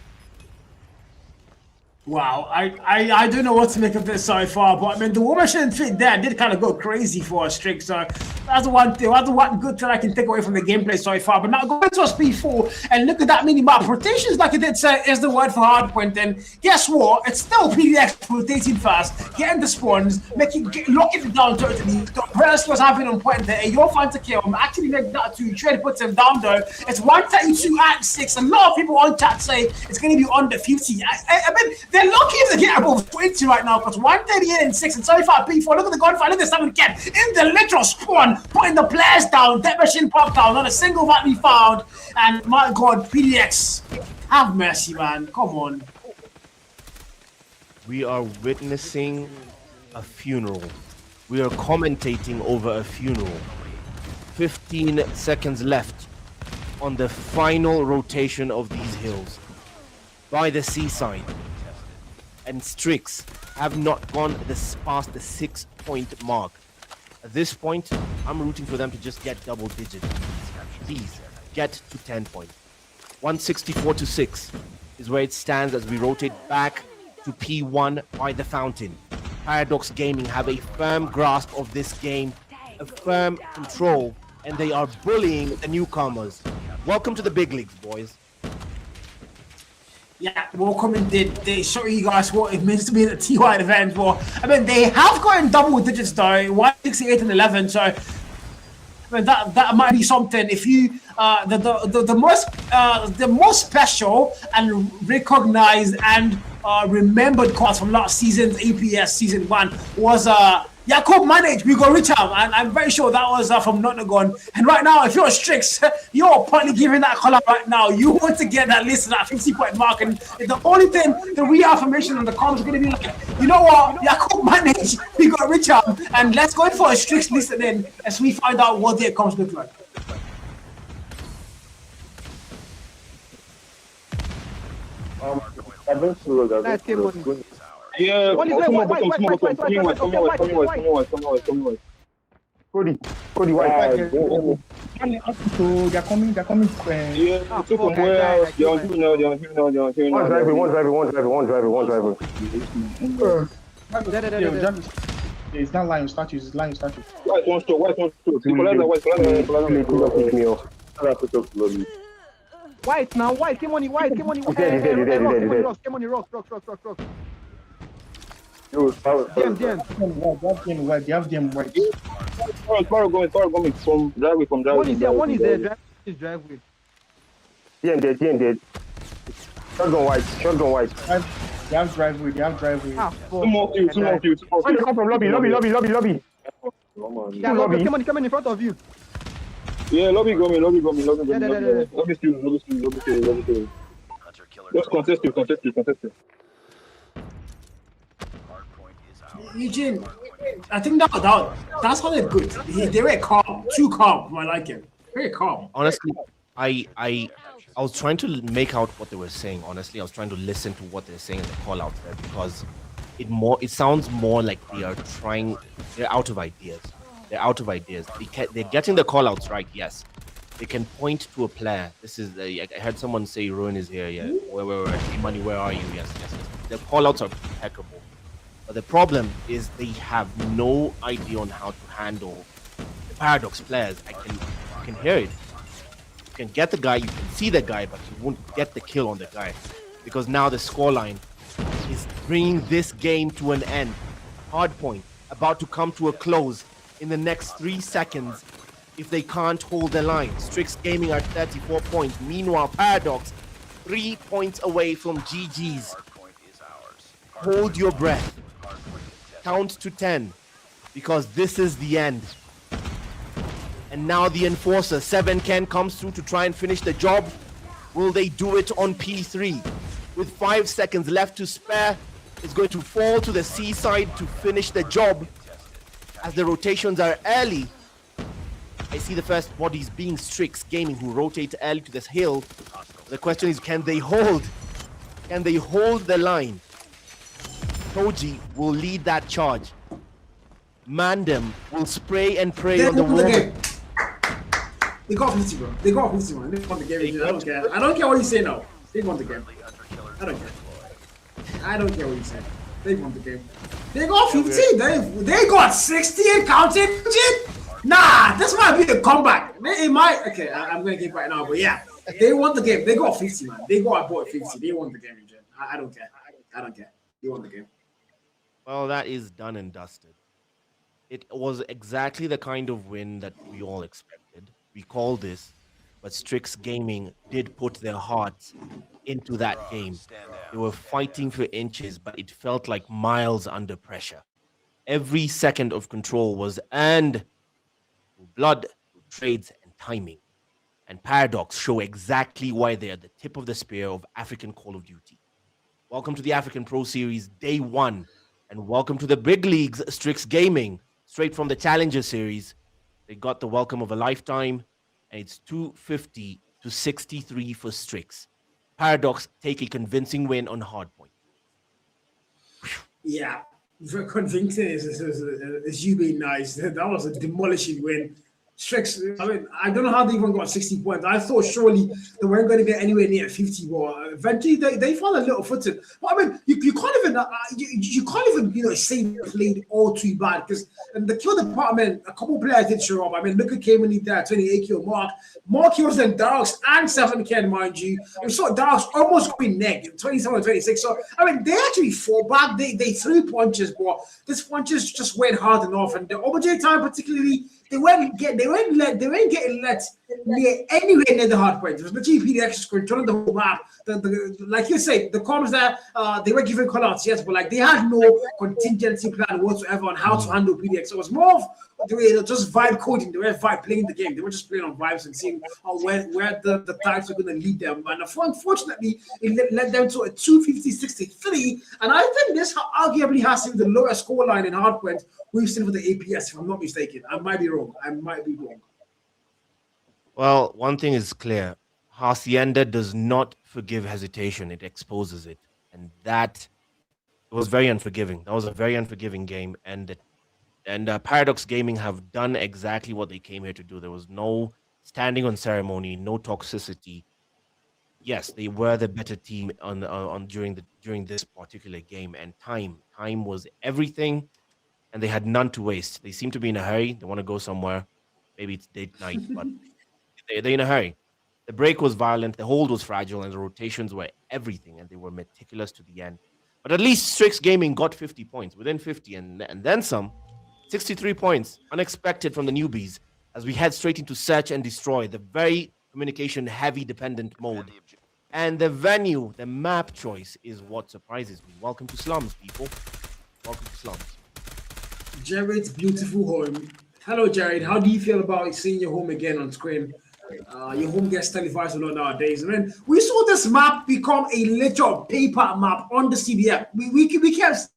Speaker 4: Wow, I don't know what to make of this so far, but I mean the War Machine fit there did kind of go crazy for a Strix, so that's the one thing. That's the one good thing I can take away from the gameplay so far. But now going to a P4 and look at that mini map. Rotations, like I did say, is the word for hardpoint. And guess what? It's still PDX rotating fast, getting the spawns, locking it down totally. The press was having on point there. And you're fine to kill him. Actually, make that to trade puts him down though. It's 132 at 6. A lot of people on chat say it's going to be under 50. I mean, they're lucky if they get above 20 right now, because 138 and 6 and 35 P4. Look at the gunfight. Look at the 7 again in the literal spawn. Putting the players down, that machine popped down, not a single value found, and my god, PDX, have mercy, man, come on.
Speaker 3: We are witnessing a funeral. We are commentating over a funeral. 15 seconds left on the final rotation of these hills by the seaside. And Strix have not gone past the 6-point mark. At this point, I'm rooting for them to just get double digits. Please, get to 10 points. 164 to 6 is where it stands as we rotate back to P1 by the fountain. Paradox Gaming have a firm grasp of this game, a firm control, and they are bullying the newcomers. Welcome to the big leagues, boys.
Speaker 4: Yeah, welcome indeed. They show you guys what it means to be at the TY event. Well, I mean, they have gotten double digits though, 168 and 11. So
Speaker 5: mean, that might be something. If you the most special and recognized and remembered cards from last season's APS season 1 was Jakob managed. We go Richard, and I'm very sure that was from Nottingham. And right now, if you're Strix, you're probably giving that call up right now. You want to get that list at that 50-point mark, and the only thing, the reaffirmation on the comments is going to be like, you know what, Jakob managed. We got Richard, and let's go for a Strix list then as we find out what their comms look like.
Speaker 7: Yeah,
Speaker 8: One is there,
Speaker 7: come
Speaker 8: white.
Speaker 7: Cody, white.
Speaker 8: They're coming.
Speaker 7: Yeah, two from where? They're on here now. One driver.
Speaker 8: Yeah, it's not lion statues, it's lion statues.
Speaker 7: White one store.
Speaker 8: White now, white, came on the white. Came on the rock.
Speaker 7: Yo,
Speaker 8: Damn. They have them white.
Speaker 7: Tomorrow going from driveway.
Speaker 8: One is there, driveway.
Speaker 7: Dead. Shotgun white.
Speaker 8: They have driveway.
Speaker 7: Two more few. When you come from lobby.
Speaker 8: Yeah, lobby, come in front of you.
Speaker 7: Yeah, lobby go me. Lobby still. Just contest you.
Speaker 5: Eugene, I think that's how they're good. They were calm, too calm. I like it. Very calm.
Speaker 3: Honestly, I was trying to make out what they were saying. Honestly, I was trying to listen to what they're saying in the call out there because it sounds more like they're out of ideas. They're getting the call outs right. Yes, they can point to a player. This is I heard someone say Ruin is here. Yeah, where money? Where are you? Yes. The call outs are impeccable. But the problem is they have no idea on how to handle the Paradox players. I can hear it. You can get the guy, you can see the guy, but you won't get the kill on the guy. Because now the scoreline is bringing this game to an end. Hardpoint about to come to a close in the next 3 seconds if they can't hold the line. Strix Gaming at 34 points. Meanwhile, Paradox 3 points away from GG's. Hold your breath. Count to 10 because this is the end. And now the enforcer 7Ken comes through to try and finish the job. Will they do it on P3? With 5 seconds left to spare, is going to fall to the seaside to finish the job. As the rotations are early, I see the first bodies being Strix Gaming, who rotate early to this hill. The question is, can they hold? Can they hold the line? Toji will lead that charge. Mandem will spray and pray on the wall.
Speaker 4: They got 50, bro. They got 50, man. They won the game. I don't care. I don't care what you say now. They won the game. I don't care. I don't care what you say. They won the game. They got 50. They got 60 and counting. Nah, this might be a comeback. It might. Okay, I'm gonna give right now, but yeah, they won the game. They got 50, man. They got about 50. They won the game, Eugene. I don't care. I don't care. They won the game.
Speaker 3: Well, that is done and dusted. It was exactly the kind of win that we all expected. We called this, but Strix Gaming did put their hearts into that game. They were fighting for inches, but it felt like miles under pressure. Every second of control was earned through blood, through trades, and timing. And Paradox show exactly why they are the tip of the spear of African Call of Duty. Welcome to the African Pro Series Day 1. And welcome to the big leagues, Strix Gaming, straight from the Challenger Series. They got the welcome of a lifetime, and it's 250 to 63 for Strix. Paradox take a convincing win on Hardpoint.
Speaker 4: Yeah, very convincing is you being nice. That was a demolishing win. Strix, I mean, I don't know how they even got 60 points. I thought surely they weren't going to get anywhere near 50, but eventually they found a little footing. But I mean, you can't even say they played all too bad because in the kill department, a couple players did show up. I mean, Luka came in there, 28 kill, more kills than Darks and 7Ken, mind you. We saw Darks almost going neg, 27 26. So I mean, they actually fought back. They threw punches, but these punches just went hard enough. And the OBJ time particularly, They weren't getting let near anywhere near the hard point. It was literally PDX controlling the whole map. Like you say, the comms there, they were given callouts, yes, but like they had no contingency plan whatsoever on how to handle PDX. So it was more of they were just vibe coding. They were vibe playing the game. They were just playing on vibes and seeing where the types were going to lead them. And unfortunately, it led them to a 250-63. And I think this arguably has to be the lowest score line in hardpoint we've seen for the APS, if I'm not mistaken. I might be wrong.
Speaker 3: Well, one thing is clear. Hacienda does not forgive hesitation. It exposes it. And that was very unforgiving. That was a very unforgiving game. And Paradox Gaming have done exactly what they came here to do. There was no standing on ceremony, no toxicity. Yes, they were the better team during this particular game, and time was everything, and they had none to waste. They seem to be in a hurry. They want to go somewhere. Maybe it's date night, but they're in a hurry. The break was violent, the hold was fragile, and the rotations were everything, and they were meticulous to the end. But at least Strix Gaming got 50 points, within 50, and then some. 63 points, unexpected from the newbies, as we head straight into search and destroy, the very communication-heavy dependent mode. And the venue, the map choice, is what surprises me. Welcome to Slums, people. Welcome to Slums.
Speaker 4: Jared's beautiful home. Hello, Jared. How do you feel about seeing your home again on screen? Your home gets televised a lot nowadays. I mean, we saw this map become a literal paper map on the CBF. We kept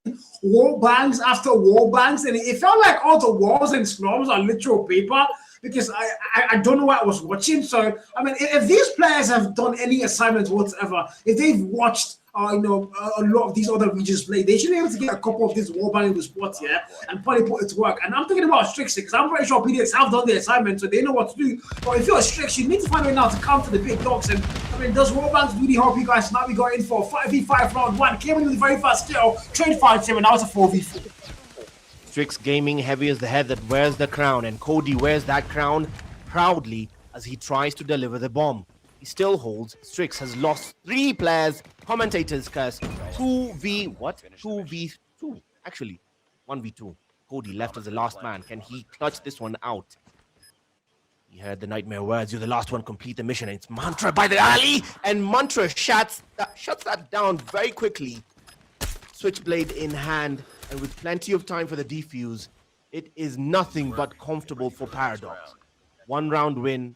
Speaker 4: wall bangs after wall bangs, and it felt like all the walls and slums are literal paper because I don't know what I was watching. So, I mean, if these players have done any assignments whatsoever, if they've watched a lot of these other regions play, they should be able to get a couple of these wall banging spots here and probably put it to work. And I'm thinking about Strix because I'm pretty sure PDX have done the assignment, so they know what to do. But if you're a Strix, you need to find a way now to counter the big dogs. And I mean, does wall bangs really help you guys? Now we got in for 5v5 round 1, came in with the very first kill, trade 5-7, now it's a 4v4.
Speaker 3: Strix Gaming, heavy as the head that wears the crown, and Cody wears that crown proudly as he tries to deliver the bomb. He still holds. Strix has lost 3 players. Commentators curse 2v2. Actually, 1v2. Cody left as the last man. Can he clutch this one out? He heard the nightmare words. You're the last one. Complete the mission. And it's Mantra by the alley. And Mantra shuts that down very quickly. Switchblade in hand. And with plenty of time for the defuse, it is nothing but comfortable for Paradox. 1 round win,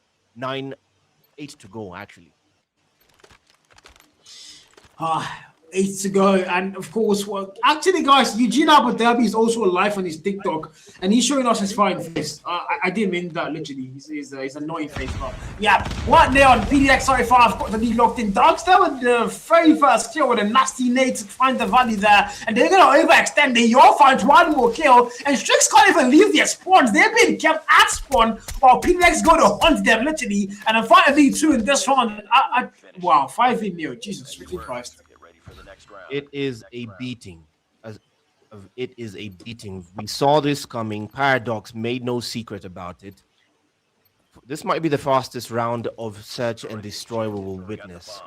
Speaker 3: 8 to go, actually.
Speaker 4: 8 to go, and of course, actually, guys, Eugene Abu Dhabi is also live on his TikTok, and he's showing us his fine face. I didn't mean that literally. He's annoying face, but yeah. What there on PDX? Sorry, I've got the lead locked in. Dogs there with the very first kill with a nasty nade to find the valley there, and they're gonna overextend. They all find 1 more kill, and Strix can't even leave their spawns. They've been kept at spawn while PDX go to hunt them literally, and a 5v2 in this round. Wow, 5v nil. Jesus freaking Christ.
Speaker 3: It is a beating. It is a beating. We saw this coming. Paradox made no secret about it. This might be the fastest round of search and destroy we will witness.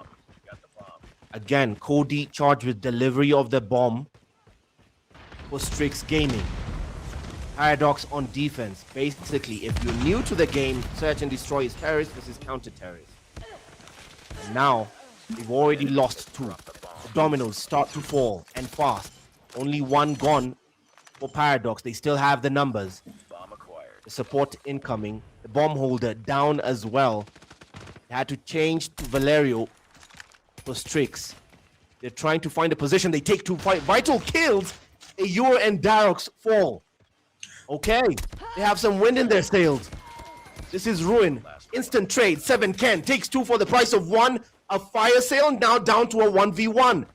Speaker 3: Again, Cody charged with delivery of the bomb for Strix Gaming. Paradox on defense. Basically, if you're new to the game, search and destroy is terrorist versus counter-terrorist. And now, we've already lost 2. The dominoes start to fall, and fast. Only 1 gone for Paradox. They still have the numbers. The support incoming. The bomb holder down as well. They had to change to Valerio for Strix. They're trying to find a position. They take 2 vital kills. Ayur and Darox fall. Okay, they have some wind in their sails. This is ruin. Instant trade. 7 Ken takes 2 for the price of 1. A fire sale now down to a 1v1.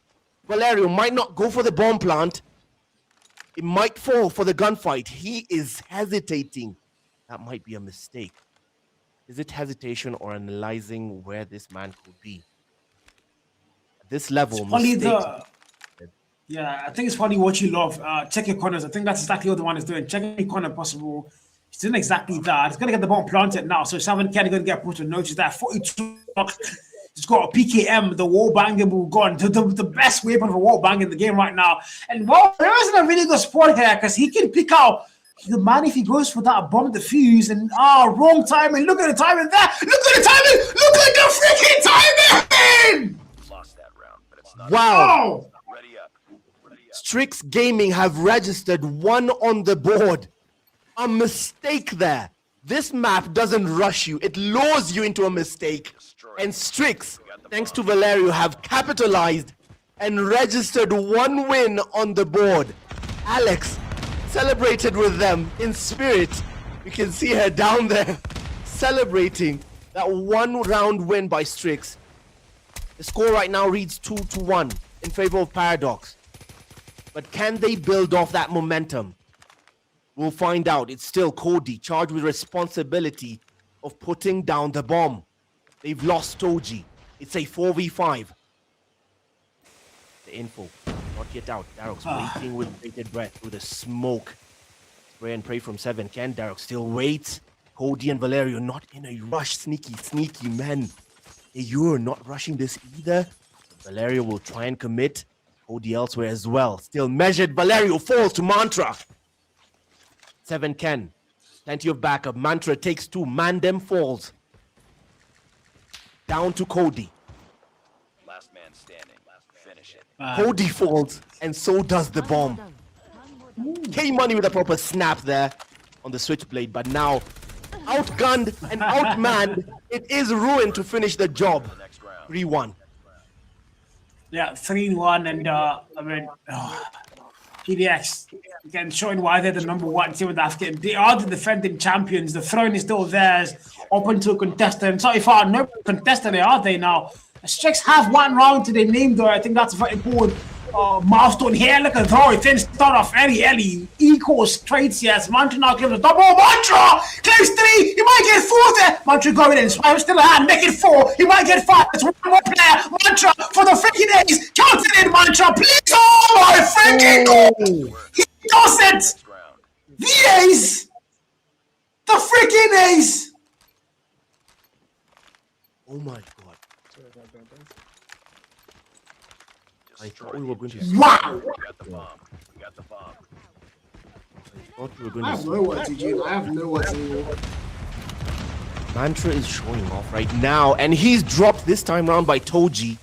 Speaker 3: Valerio might not go for the bomb plant. It might fall for the gunfight. He is hesitating. That might be a mistake. Is it hesitation or analyzing where this man could be? At this level, mistakes.
Speaker 5: Yeah, I think it's probably what you love. Check your corners. I think that's exactly what the one is doing. Check any corner possible. He's doing exactly that. He's going to get the bomb planted now. So 7 Ken is going to get put to notice that 42. He's got a PKM, the wall bangable gun, the best weapon for wall bang in the game right now. And well, there isn't a really good spot here because he can pick out The man, if he goes for that bomb defuse and wrong timing. Look at the timing there. Look at the timing. Look at the freaking timing.
Speaker 3: Wow. Strix Gaming have registered 1 on the board. A mistake there. This map doesn't rush you. It lures you into a mistake. And Strix, thanks to Valerio, have capitalized and registered 1 win on the board. Alex celebrated with them in spirit. You can see her down there celebrating that 1 round win by Strix. The score right now reads 2-1 in favor of Paradox. But can they build off that momentum? We'll find out. It's still Cody charged with responsibility of putting down the bomb. They've lost Toji. It's a 4v5. The info, not yet out. Darok's waiting with bated breath through the smoke. Spray and pray from 7. Can Darok still wait? Cody and Valerio not in a rush. Sneaky men. Hey, you're not rushing this either. Valerio will try and commit. Cody elsewhere as well. Still measured. Valerio falls to Mantra. 7 Ken. Plenty of backup. Mantra takes 2. Mandem falls. Down to Cody.
Speaker 11: Last man standing. Finish it.
Speaker 3: Cody falls, and so does the bomb. K-Money with a proper snap there on the switchblade, but now outgunned and outmanned, it is Ruin to finish the job. 3-1.
Speaker 5: Yeah, 3-1, and I mean, PDX again showing why they're the number 1 team with African. They are the defending champions. The throne is still theirs, open to a contestant. So far, no contestant are they now? The Strix have 1 round to their name, though. I think that's a very important milestone here. Look at though, it didn't start off early. Equals traits, yes. Mantra now claims a double. Mantra claims 3. He might get 4 there. Mantra going in. Swipe still a hand. Make it 4. He might get 5. It's 1 more player. Mantra for the freaking ace. Count it in, Mantra. Please. Oh my freaking God. He does it. The ace. The freaking ace.
Speaker 3: Oh my God. I thought we were going to.
Speaker 5: Wow!
Speaker 11: We got the bomb.
Speaker 3: I thought we were going
Speaker 4: I
Speaker 3: to.
Speaker 4: have no words, Eugene. I have no words anymore.
Speaker 3: Mantra is showing off right now, and he's dropped this time round by Toji,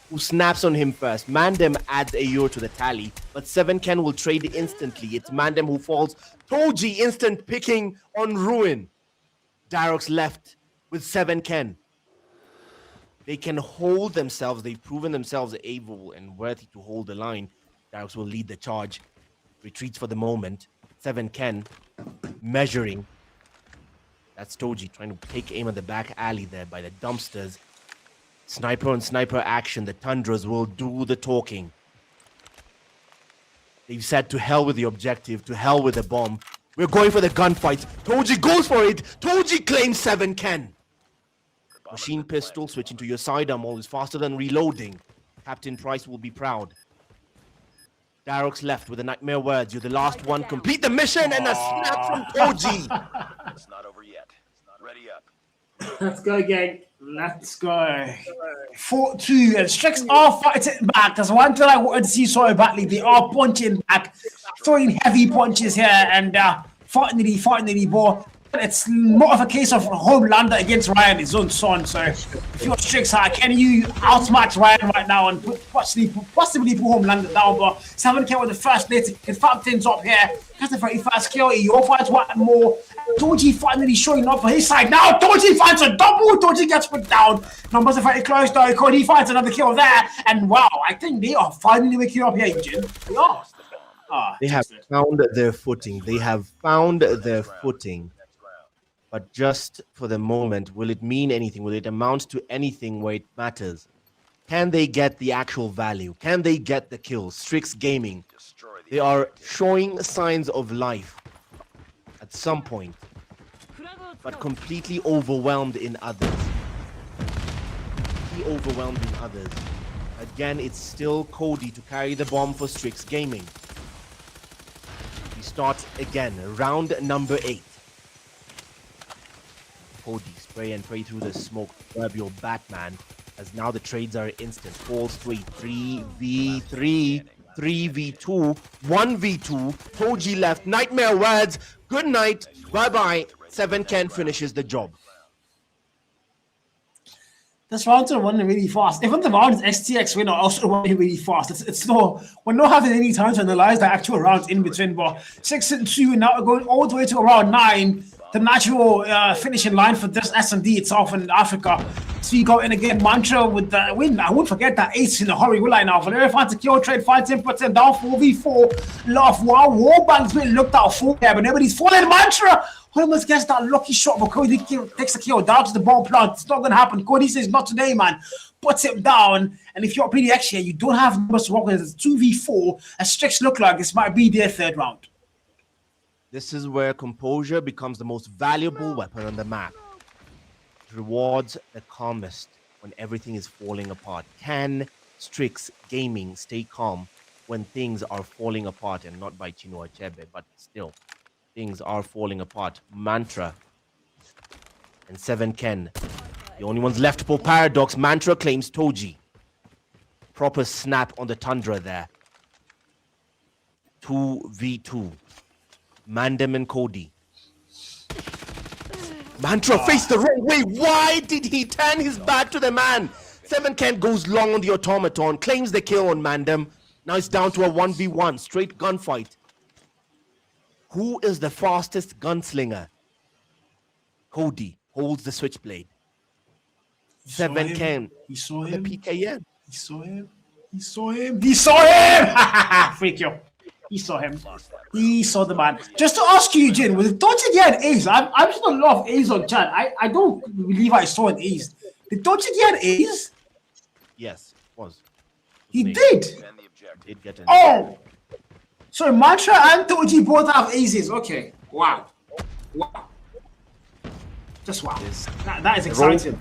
Speaker 3: who snaps on him first. Mandem adds a euro to the tally, but 7 Ken will trade instantly. It's Mandem who falls. Toji instant picking on Ruin. Darok's left with 7 Ken. They can hold themselves. They've proven themselves able and worthy to hold the line. Darok's will lead the charge. Retreats for the moment. 7 Ken measuring. That's Toji trying to take aim at the back alley there by the dumpsters. Sniper on sniper action. The Tundras will do the talking. They've said to hell with the objective, to hell with the bomb. We're going for the gunfight. Toji goes for it. Toji claims 7 Ken. Machine pistol switching to your sidearm is faster than reloading. Captain Price will be proud. Darok's left with the nightmare words. You're the last one. Complete the mission and a snap from Toji.
Speaker 11: It's not over yet. Ready up.
Speaker 4: Let's go, gang.
Speaker 5: Let's go. 4-2, and Strix are fighting back. That's one thing I wanted to see so badly. They are punching back, throwing heavy punches here, and fighting the ball. It's more of a case of Homelander against Ryan, his own son. So if you're Strix, can you outmatch Ryan right now and possibly put Homelander down? But 7K with the first play to confirm things up here. That's the very first kill. He offers 1 more. Toji finally showing up for his side. Now Toji finds a double. Toji gets put down. Numbers are very close though. Cody finds another kill there. And wow, I think they are finally waking up here, Eugene. They are.
Speaker 3: They have found their footing. They have found their footing. But just for the moment, will it mean anything? Will it amount to anything where it matters? Can they get the actual value? Can they get the kills? Strix Gaming, they are showing signs of life at some point, but completely overwhelmed in others. Again, it's still Cody to carry the bomb for Strix Gaming. We start again, round number 8. Cody spray and pray through the smoke. Proverbial Batman, as now the trades are instant. Falls to a 3v3. 3v2, 1v2. Toji left. Nightmare words. Good night. Bye-bye. 7Ken finishes the job.
Speaker 5: This rounds are running really fast. Even the rounds STX win are also running really fast. It's no, we're not having any time to analyze the actual rounds in between, but 6 and 2 now going all the way to around 9. The natural finishing line for this S&D itself in Africa. So you go in again, Mantra with the win. I won't forget that ace in a hurry, will I now? Valeria finds a kill trade, finds him, puts him down 4v4. Love, wow, Warbang's been looked out for there, but nobody's falling. Mantra almost gets that lucky shot, but Cody takes the kill down to the ball plant. It's not going to happen. Cody says, not today, man. Puts him down. And if you're PDX here, you don't have numbers to work with. It's 2v4. As Strix look like this might be their third round.
Speaker 3: This is where composure becomes the most valuable weapon on the map. It rewards the calmest when everything is falling apart. Can Strix Gaming stay calm when things are falling apart? And not by Chinua Achebe, but still, things are falling apart. Mantra and 7Ken, the only ones left for Paradox. Mantra claims Toji. Proper snap on the Tundra there. 2v2. Mandem and Cody. Mantra faced the wrong way. Why did he turn his back to the man? 7Ken goes long on the automaton, claims the kill on Mandem. Now it's down to a 1v1, straight gunfight. Who is the fastest gunslinger? Cody holds the switchblade. 7Ken.
Speaker 5: He saw him.
Speaker 3: The PKN.
Speaker 5: He saw him. He saw him. He saw him. Freak you. He saw him. He saw the man. Just to ask you, Jin, don't you get an ace? I'm just a lot of A's on chat. I don't believe I saw an ace. Don't you get an ace?
Speaker 3: Yes, it was.
Speaker 5: He did.
Speaker 3: Did get an
Speaker 5: Oh! So Mantra and Toji both have aces. Okay. Wow. Wow. Just wow. That is exciting.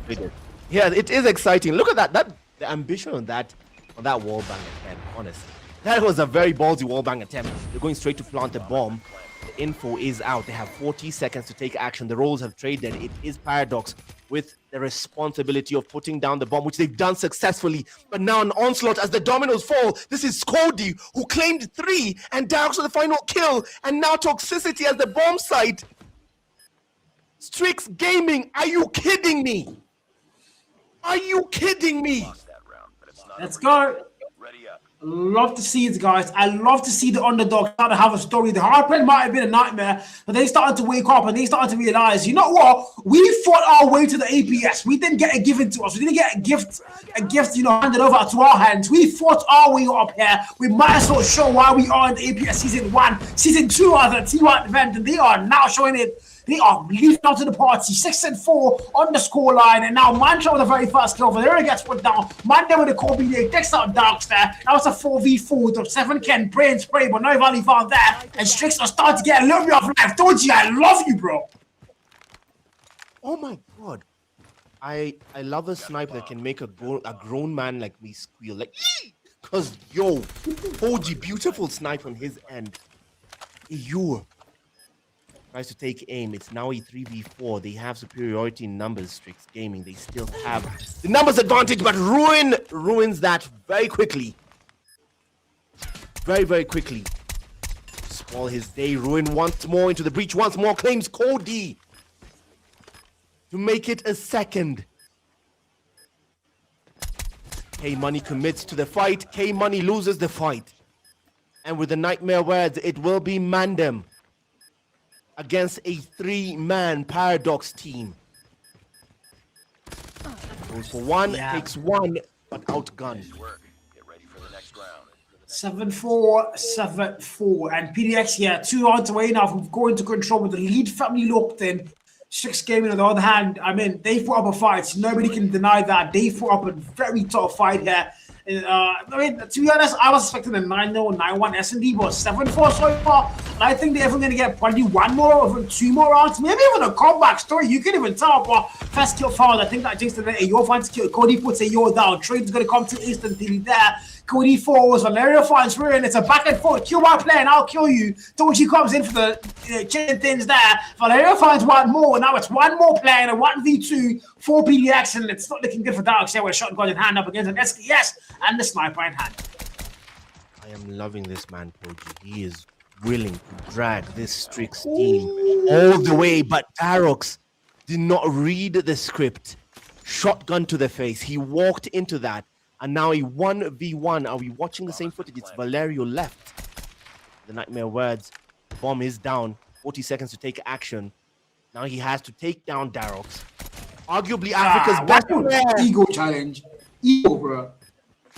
Speaker 3: Yeah, it is exciting. Look at that. The ambition on that wall bang attempt, honestly. That was a very ballsy wall bang attempt. They're going straight to plant the bomb. The info is out. They have 40 seconds to take action. The roles have traded. It is Paradox with the responsibility of putting down the bomb, which they've done successfully. But now an onslaught as the dominoes fall. This is Cody, who claimed 3, and Darks with the final kill. And now Toxicity as the bomb site. Strix Gaming, are you kidding me? Are you kidding me?
Speaker 5: Let's go. Love to see it, guys. I love to see the underdog start to have a story. The hard play might have been a nightmare, but they started to wake up and they started to realize, you know what? We fought our way to the APS. We didn't get it given to us. We didn't get a gift, handed over to our hands. We fought our way up here. We might as well show why we are in the APS season 1. Season 2 are the T1 event, and they are now showing it. They are leading out to the party. 6 and 4 on the scoreline. And now Mantra with the very first kill. Valera gets put down. Manda with the Kobe there. Takes out Darks there. That was a 4v4. The 7Ken brain spray, but no Valley found there. And Strix are starting to get a little bit of life. Toji, I love you, bro.
Speaker 3: Oh my god. I love a sniper that can make a grown man like me squeal. Like, because, yo, Toji, beautiful snipe on his end. You tries to take aim. It's now a 3v4. They have superiority in numbers, Strix Gaming. They still have the numbers advantage, but Ruin ruins that very quickly. Very, very quickly. Spoil his day. Ruin once more into the breach. Once more claims Cody to make it a second. K-Money commits to the fight. K-Money loses the fight. And with the nightmare words, it will be Mandem against a 3-man Paradox team. Goes for 1, takes 1, but outgunned.
Speaker 5: 7-4, 7-4. And PDX, 2 rounds away now from going to control with the lead family locked in. Strix Gaming on the other hand, I mean, they fought up a fight. Nobody can deny that. They fought up a very tough fight here. I mean, to be honest, I was expecting a 9-0, 9-1 S&D, but 7-4 so far. And I think they're even going to get probably 1 more or 2 more rounds. Maybe even a comeback story. You can even tell, but first kill found. I think that jinxed it. Yo finds kill. Cody puts a Yo down. Trade's going to come to instantly there. Cody falls. Valeria finds Ruin. It's a back and forth. Kill my player and I'll kill you. Toji comes in for the chicken thins there. Valeria finds 1 more. Now it's 1 more player and a 1v2 for PDX. And it's not looking good for Dark. With a shotgun in hand up against an SKS and the sniper in hand.
Speaker 3: I I am loving this man, Toji. He is willing to drag this Strix team all the way, but Darox did not read the script. Shotgun to the face. He walked into that, and now a 1v1. Are we watching the same footage? It's Valerio left. The nightmare words. Bomb is down. 40 seconds to take action. Now he has to take down Darox. Arguably Africa's best player.
Speaker 4: Ego challenge. Ego, bro.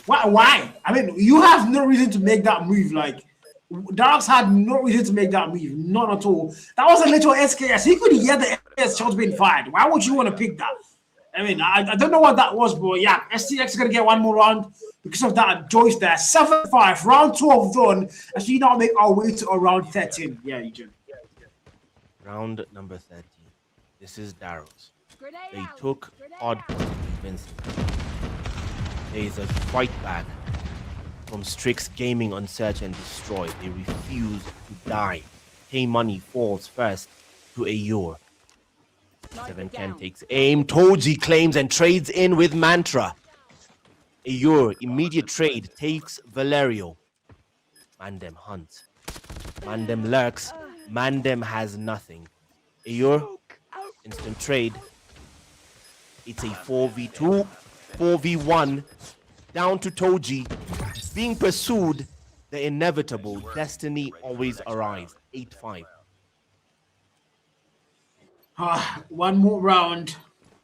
Speaker 5: Why? I mean, you have no reason to make that move. Like, Darox had no reason to make that move. Not at all. That was a little SKS. He could hear the SKS shots being fired. Why would you want to pick that? I mean, I don't know what that was, but yeah, STX is going to get one more round because of that Joyce there. 7-5, round 12 done. As we now make our way to around 13. Yeah, Eugene.
Speaker 3: Round number 13. This is Darox. They took hard points convincing. There is a fight back from Strix Gaming on Search and Destroy. They refuse to die. K-Money falls first to Ayur. 7Ken takes aim. Toji claims and trades in with Mantra. Ayur, immediate trade, takes Valerio. Mandem hunts. Mandem lurks. Mandem has nothing. Ayur, instant trade. It's a 4v2, 4v1, down to Toji. Being pursued, the inevitable destiny always arrives. 8-5.
Speaker 5: One more round.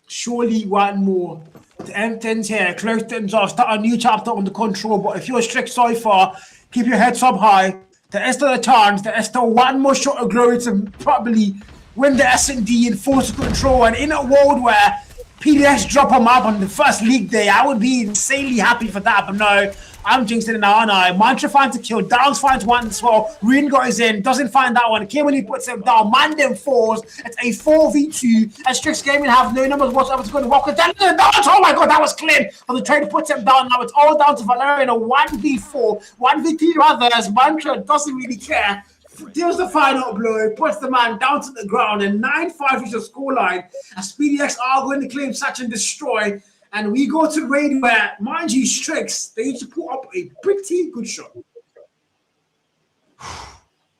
Speaker 5: Surely one more. The end things here. Close things off. Start a new chapter on the control. But if you're strict so far, keep your heads up high. There is still a chance. There is still one more shot of glory to probably win the S&D and force control. And in a world where PDX drop a map on the first league day, I would be insanely happy for that. But no, I'm jinxing it now, aren't I? Mantra finds a kill. Downs finds one as well. Ringo is in. Doesn't find that one. Kimberly puts him down. Mandem falls. It's a 4v2. And Strix Gaming have no numbers whatsoever to go to walk with that. Oh my god, that was clean. But the trader puts him down. Now it's all down to Valerio in a 1v4. 1v3 rather, as Mantra doesn't really care. Deals the final blow, puts the man down to the ground, and 9-5 is the scoreline. As PDX are going to claim Search and Destroy, and we go to raid where, mind you, Strix, they need to put up a pretty good shot.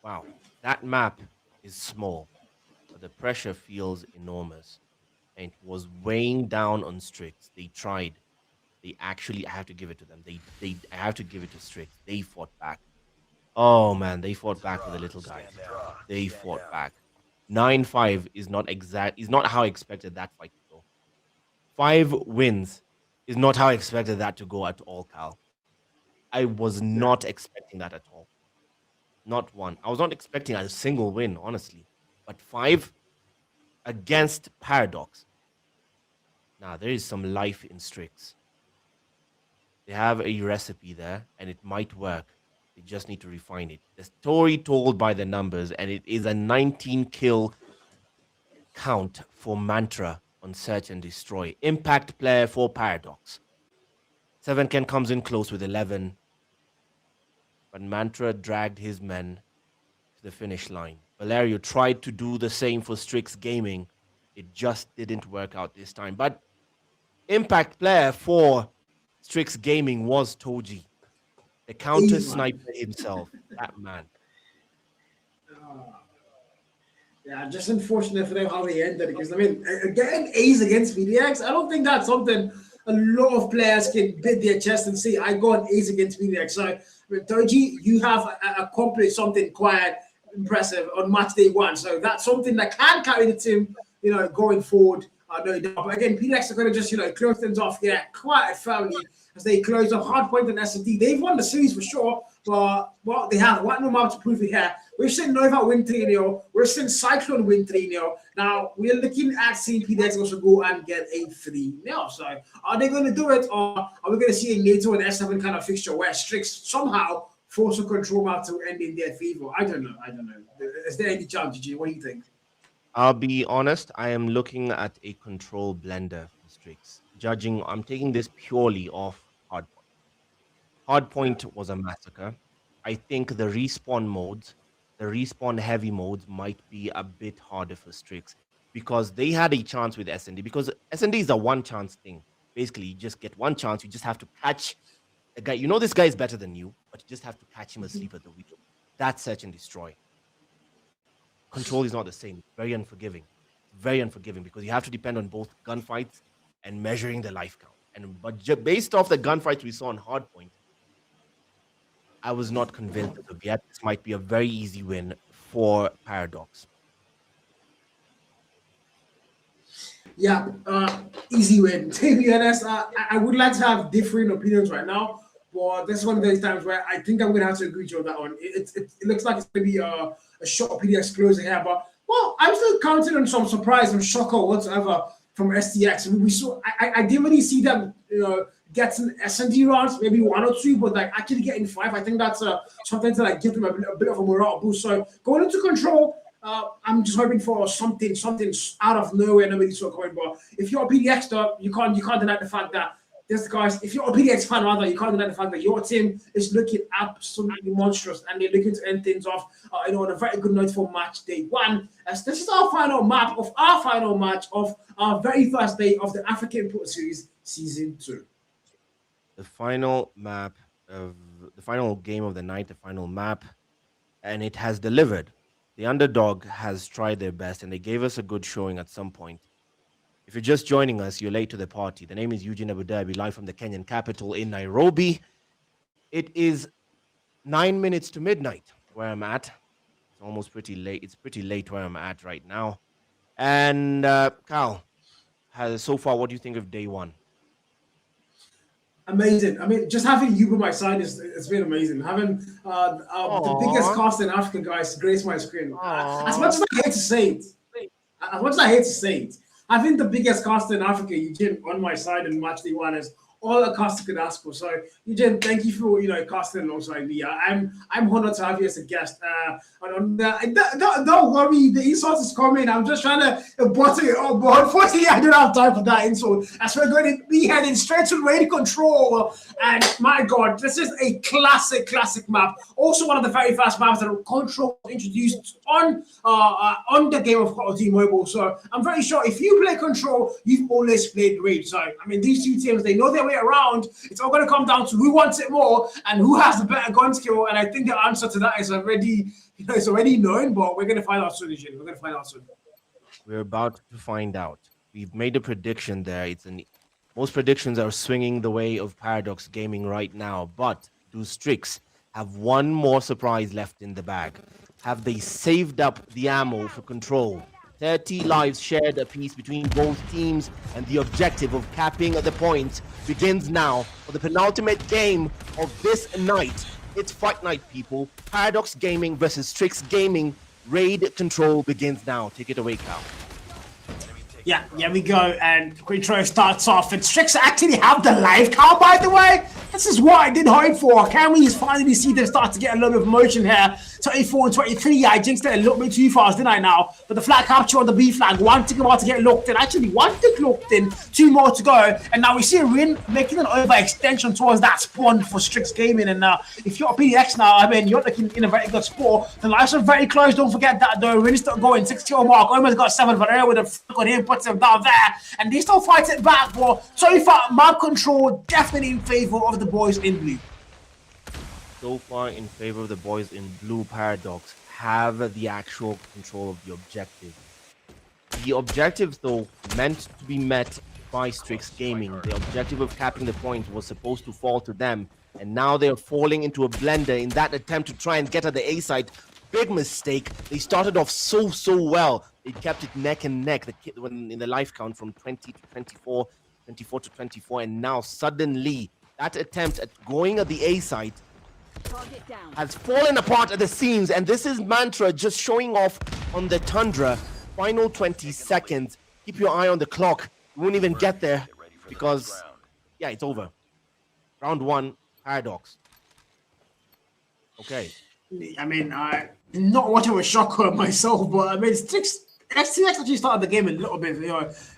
Speaker 3: Wow, that map is small, but the pressure feels enormous, and it was weighing down on Strix. They tried. They actually, I have to give it to them. I have to give it to Strix. They fought back. Oh man, they fought back with the little guys. They fought back. 9-5 is not how I expected that fight to go. 5 wins is not how I expected that to go at all, Cal. I was not expecting that at all. Not one. I was not expecting a single win, honestly. But 5 against Paradox. Now, there is some life in Strix. They have a recipe there, and it might work. They just need to refine it. The story told by the numbers, and it is a 19 kill count for Mantra on Search and Destroy. Impact player for Paradox. 7Ken comes in close with 11. But Mantra dragged his men to the finish line. Valerio tried to do the same for Strix Gaming. It just didn't work out this time. But impact player for Strix Gaming was Toji. The counter sniper himself, that man.
Speaker 4: Yeah, just unfortunate for them how they ended, because I mean, getting A's against VDX, I don't think that's something a lot of players can beat their chest and say, I got A's against VDX. So, I mean, Toji, you have accomplished something quite impressive on match day 1. So that's something that can carry the team, going forward. No doubt. But again, PDX are going to just, close things off here quite firmly as they close off Hardpoint and S&D. They've won the series for sure, but well, they have one more map to prove it here. We've seen Nova win 3-0. We're seeing Cyclone win 3-0. Now, we're looking at seeing PDX also go and get a 3-0. So, are they going to do it, or are we going to see a NATO and S7 kind of fixture where Strix somehow force a control map to end in their favor? I don't know. Is there any chance, Gigi? What do you think?
Speaker 3: I'll be honest, I am looking at a control blender for Strix. I'm taking this purely off Hardpoint. Hardpoint was a massacre. I think the respawn modes, the respawn heavy modes might be a bit harder for Strix because they had a chance with S&D, because S&D is a one chance thing. Basically, you just get one chance. You just have to catch a guy, you know this guy is better than you, but you just have to catch him asleep at the wheel. That's search and destroy. Control is not the same. Very unforgiving. Very unforgiving because you have to depend on both gunfights and measuring the life count. But based off the gunfights we saw on Hardpoint, I was not convinced as of yet. This might be a very easy win for Paradox.
Speaker 4: Yeah, easy win. To be honest, I would like to have different opinions right now, but this is one of those times where I think I'm going to have to agree with you on that one. It looks like it's going to be a short PDX closer here, but well, I'm still counting on some surprise, some shock or whatsoever from STX. We saw, I didn't really see them, getting S&D rounds, maybe 1 or 2, but like actually getting 5. I think that's something to like give them a bit of a morale boost. So going into Control. I'm just hoping for something out of nowhere nobody saw coming. But if you're a PDX though, you can't deny the fact that this guys. If you're a PDX fan, rather, you can't deny the fact that your team is looking absolutely monstrous and they're looking to end things off. On a very good note for match day 1. As this is our final match of our very first day of the African Import Series season 2.
Speaker 3: The final map of the final game of the night, the final map, and it has delivered. The underdog has tried their best, and they gave us a good showing at some point. If you're just joining us, you're late to the party. The name is Eugene Abu Dhabi, live from the Kenyan capital in Nairobi. It is 9 minutes to midnight where I'm at. It's almost pretty late. It's pretty late where I'm at right now. And Kyle, so far, what do you think of day 1?
Speaker 4: Amazing. I mean, just having you by my side it's been amazing. Having the biggest cast in Africa, guys, grace my screen. As much as I hate to say it, having the biggest cast in Africa, Eugene, on my side in match day 1 is all a cast could ask for. So, Eugene, thank you for casting alongside me. I'm honored to have you as a guest. Don't worry, the insult is coming. I'm just trying to bottle it up, but unfortunately, I don't have time for that insult. As we're going to be heading straight to Radio Control, and my God, this is a classic map. Also, one of the very first maps that Control introduced on the game of Call of Duty Mobile. So I'm very sure if you play Control, you've always played Rage. So I mean, these two teams, they know their way around. It's all going to come down to who wants it more and who has the better gun skill. And I think the answer to that is already, it's already known. But we're going to find out soon, Eugene. We're going to find out soon.
Speaker 3: We're about to find out. We've made a prediction there. Most predictions are swinging the way of Paradox Gaming right now. But do Strix have one more surprise left in the bag? Have they saved up the ammo for Control? 30 lives shared apiece between both teams, and the objective of capping the points begins now for the penultimate game of this night. It's Fight Night, people. Paradox Gaming versus Strix Gaming. Raid Control begins now. Take it away, Cal.
Speaker 5: Yeah, here we go. And Control starts off. And Strix actually have the live count, by the way. This is what I did hope for. Can we finally see them start to get a little bit of motion here? 24 and 23. I jinxed it a little bit too fast, didn't I now? But the flag capture on the B flag. One tick about to get locked in. Actually, one tick locked in. 2 more to go. And now we see a Rin making an overextension towards that spawn for Strix Gaming. And if you're a PDX now, I mean, you're looking in a very good spot. The lights are very close. Don't forget that, though. Rin is still going. 6-kill mark. Almost got 7. But with a flick on him, puts him down there. And they still fight it back. But so far, map Control definitely in favor of the boys in blue.
Speaker 3: So far in favor of the boys in blue. Paradox have the actual control of the objective. The objective, though, meant to be met by Strix Gaming. The objective of capping the points was supposed to fall to them, and now they're falling into a blender in that attempt to try and get at the A side. Big mistake. They started off so well. They kept it neck and neck in the life count from 20 to 24, 24 to 24, and now suddenly that attempt at going at the A side has fallen apart at the seams, and this is Mantra just showing off on the Tundra. Final 20 seconds. Keep your eye on the clock. You won't even get there because, yeah, it's over. Round 1, Paradox. Okay.
Speaker 5: I mean, not much of a shocker myself, but I mean, STX actually started the game a little bit,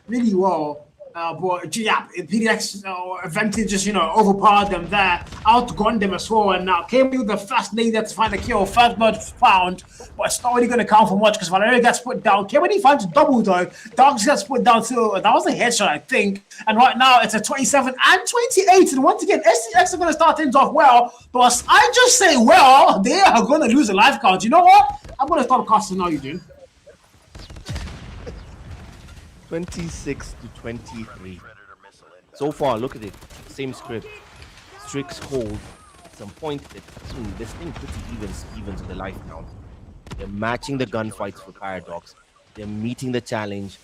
Speaker 5: really well. But yeah, PDX eventually just overpowered them there, outgunned them as well, and now came with the first nade there to find a kill, first blood found, but it's not really going to count for much because Valeria gets put down. Kemedy finds a double though, Dogs gets put down too. That was a headshot, I think, and right now it's a 27 and 28, and once again STX are going to start things off well, but I just say well, they are going to lose a life count. You know what? I'm going to stop casting now, Eugene.
Speaker 3: 26 to 23. So far, look at it. Same script. Strix hold. At some point, this thing pretty even to the life count. They're matching the gunfights for Paradox. They're meeting the challenge.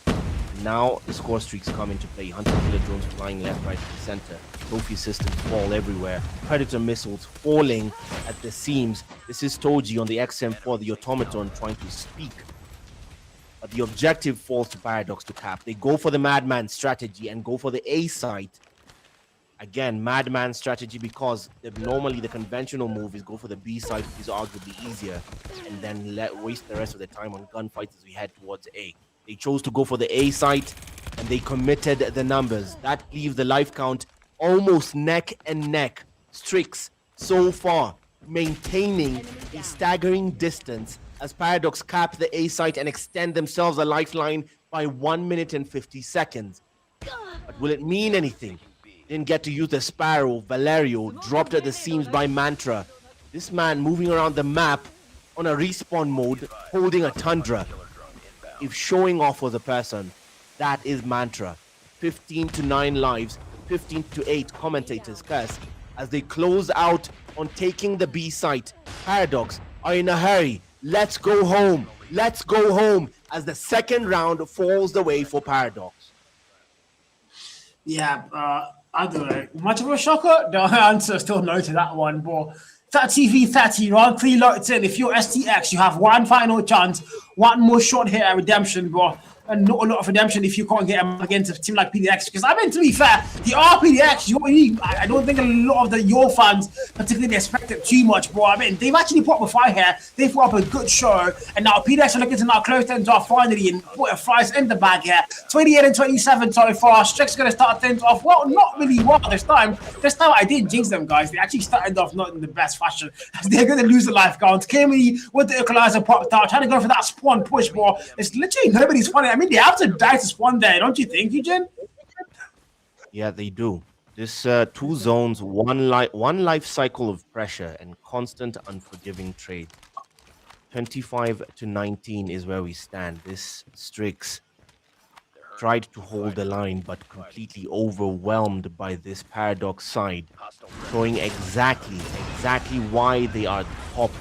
Speaker 3: Now the score streaks come into play. Hunter killer drones flying left, right, and center. Trophy systems fall everywhere. Predator missiles falling at the seams. This is Toji on the XM4, the automaton trying to speak. But the objective falls to Paradox to cap. They go for the Madman strategy and go for the A site. Again, Madman strategy because normally the conventional move is go for the B site, which is arguably easier, and then waste the rest of the time on gunfights as we head towards A. They chose to go for the A site, and they committed the numbers. That leaves the life count almost neck and neck. Strix, so far, maintaining a staggering distance as Paradox cap the A site and extend themselves a lifeline by 1 minute and 50 seconds. But will it mean anything? Didn't get to use the Sparrow. Valerio dropped at the seams by Mantra. This man moving around the map on a respawn mode, holding a Tundra. If showing off was a person, that is Mantra. 15 to 9 lives, 15 to 8 commentators curse as they close out on taking the B site. Paradox are in a hurry. Let's go home. Let's go home as the second round falls the way for Paradox.
Speaker 5: Yeah, I don't know. Much of a shocker? The answer is still no to that one, but 30v30, round 3 locked in. If you're STX, you have one final chance, one more shot here at redemption, bro. And not a lot of redemption if you can't get them against a team like PDX. Because I mean, to be fair, the RPDX, I don't think a lot of your fans particularly expect it too much, bro. I mean, they've actually put up a fight here. They've put up a good show. And now PDX are looking to now close things off finally and put a fries in the bag here. 28 and 27 so far. Strix going to start things off. Well, not really well this time. This time I didn't jinx them, guys. They actually started off not in the best fashion. They're going to lose the life count. Kami with the equalizer popped out, trying to go for that spawn push, bro. It's literally nobody's funny. I mean, they have to die to spawn there, don't you think, Eugene?
Speaker 3: Yeah, they do. This 2 zones, one life cycle of pressure and constant unforgiving trade. 25 to 19 is where we stand. This Strix tried to hold the line, but completely overwhelmed by this Paradox side, showing exactly why they are top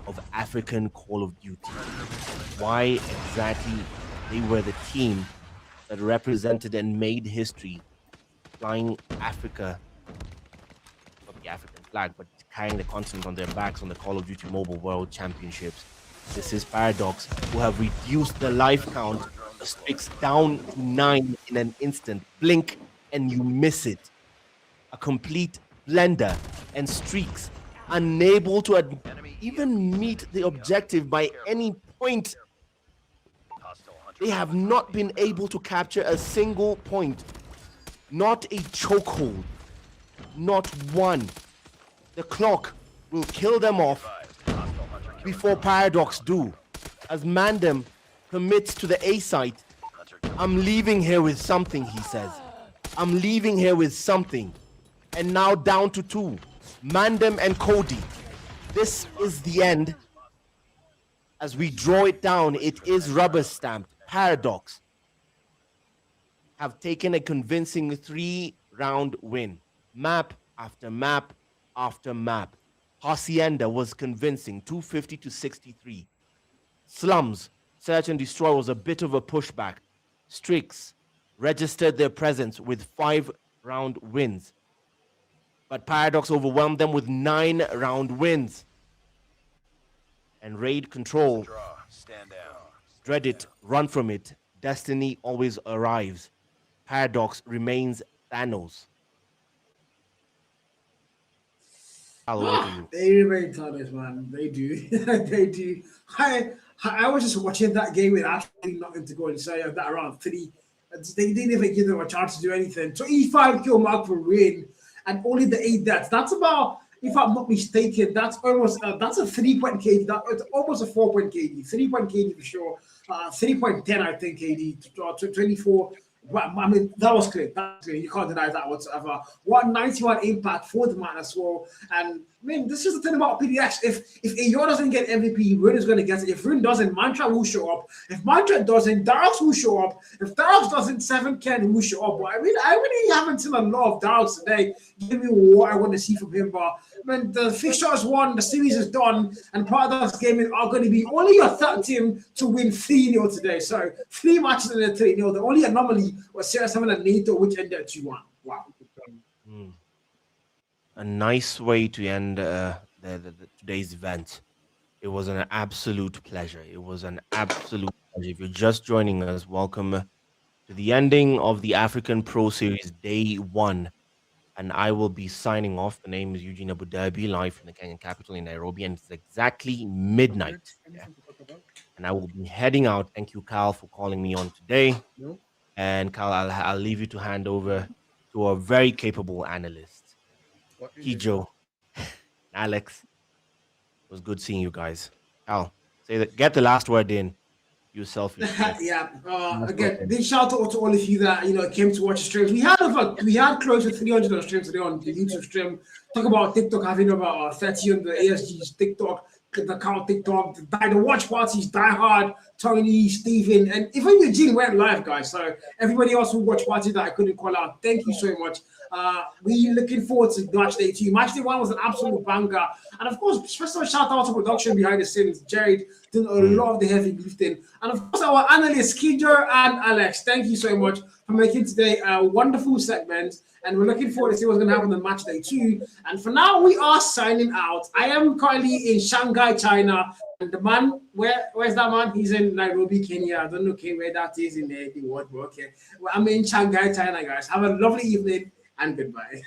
Speaker 3: of African Call of Duty. Why exactly they were the team that represented and made history, flying Africa, not the African flag, but carrying the continent on their backs on the Call of Duty Mobile World Championships. This is Paradox, who have reduced the life count, Strix down to 9 in an instant. Blink and you miss it. A complete blender, and Strix unable to even meet the objective by any point. They have not been able to capture a single point. Not a chokehold. Not one. The clock will kill them off before Paradox do. As Mandem commits to the A site, I'm leaving here with something, he says. I'm leaving here with something. And now down to 2. Mandem and Cody. This is the end. As we draw it down, it is rubber stamped. Paradox have taken a convincing 3-round win. Map after map after map. Hacienda was convincing, 250 to 63. Slums, Search and Destroy was a bit of a pushback. Strix registered their presence with 5-round wins. But Paradox overwhelmed them with 9-round wins. And Raid Control, dread it, run from it. Destiny always arrives. Paradox remains Thanos.
Speaker 4: They remain Thanos, man. They do. They do. I was just watching that game with actually nothing to go and say that around 3. They didn't even give them a chance to do anything. 25 kill mark for win, and only the 8 deaths. That's about, if I'm not mistaken, that's almost that's a 3-point KD. It's almost a 4-point KD. 3-point KD for sure. 3.10, I think, KD. 24. Well, I mean, that was clear. That's clear. You can't deny that whatsoever. 191 impact for the man as well. And I mean, this is the thing about PDX. If Ayo doesn't get MVP, Rune is going to get it. If Rune doesn't, Mantra will show up. If Mantra doesn't, Darox will show up. If Darox doesn't, 7Ken will show up. But I really haven't seen a lot of Darox today. Give me what I want to see from him. But man, the fixture is won, the series is done, and Paradox Gaming are going to be only your third team to win 3-0 today. So 3 matches in a 3-0. The only anomaly was CR7 and NATO, which ended at 2-1. Wow.
Speaker 3: A nice way to end today's event. It was an absolute pleasure. It was an absolute pleasure. If you're just joining us, welcome to the ending of the African Pro Series Day 1. And I will be signing off. The name is Eugene Abu Dhabi, live from the Kenyan capital in Nairobi, and it's exactly midnight. Yeah. And I will be heading out. Thank you, Kyle, for calling me on today.
Speaker 18: No.
Speaker 3: And Kyle, I'll leave you to hand over to a very capable analyst, Hijo, Alex. It was good seeing you guys. Kyle, say that. Get the last word in. Yourself.
Speaker 4: Yeah. Again, big shout out to all of you that came to watch the streams. We had close to 300 streams today on the YouTube stream. Talk about TikTok having about 30 on the ASG's TikTok, the account TikTok, the watch parties, Die Hard, Tony, Steven, and even Eugene went live, guys. So everybody else who watched parties that I couldn't call out, thank you so much. We looking forward to match day 2. Match day 1 was an absolute banger, and of course, special shout out to production behind the scenes. Jared doing a lot of the heavy lifting, and of course, our analysts Kijo and Alex. Thank you so much for making today a wonderful segment, and we're looking forward to see what's going to happen on match day 2. And for now, we are signing out. I am currently in Shanghai, China. And the man, where's that man? He's in Nairobi, Kenya. I don't know where that is in the world, but okay. Well, I'm in Shanghai, China, guys. Have a lovely evening and goodbye.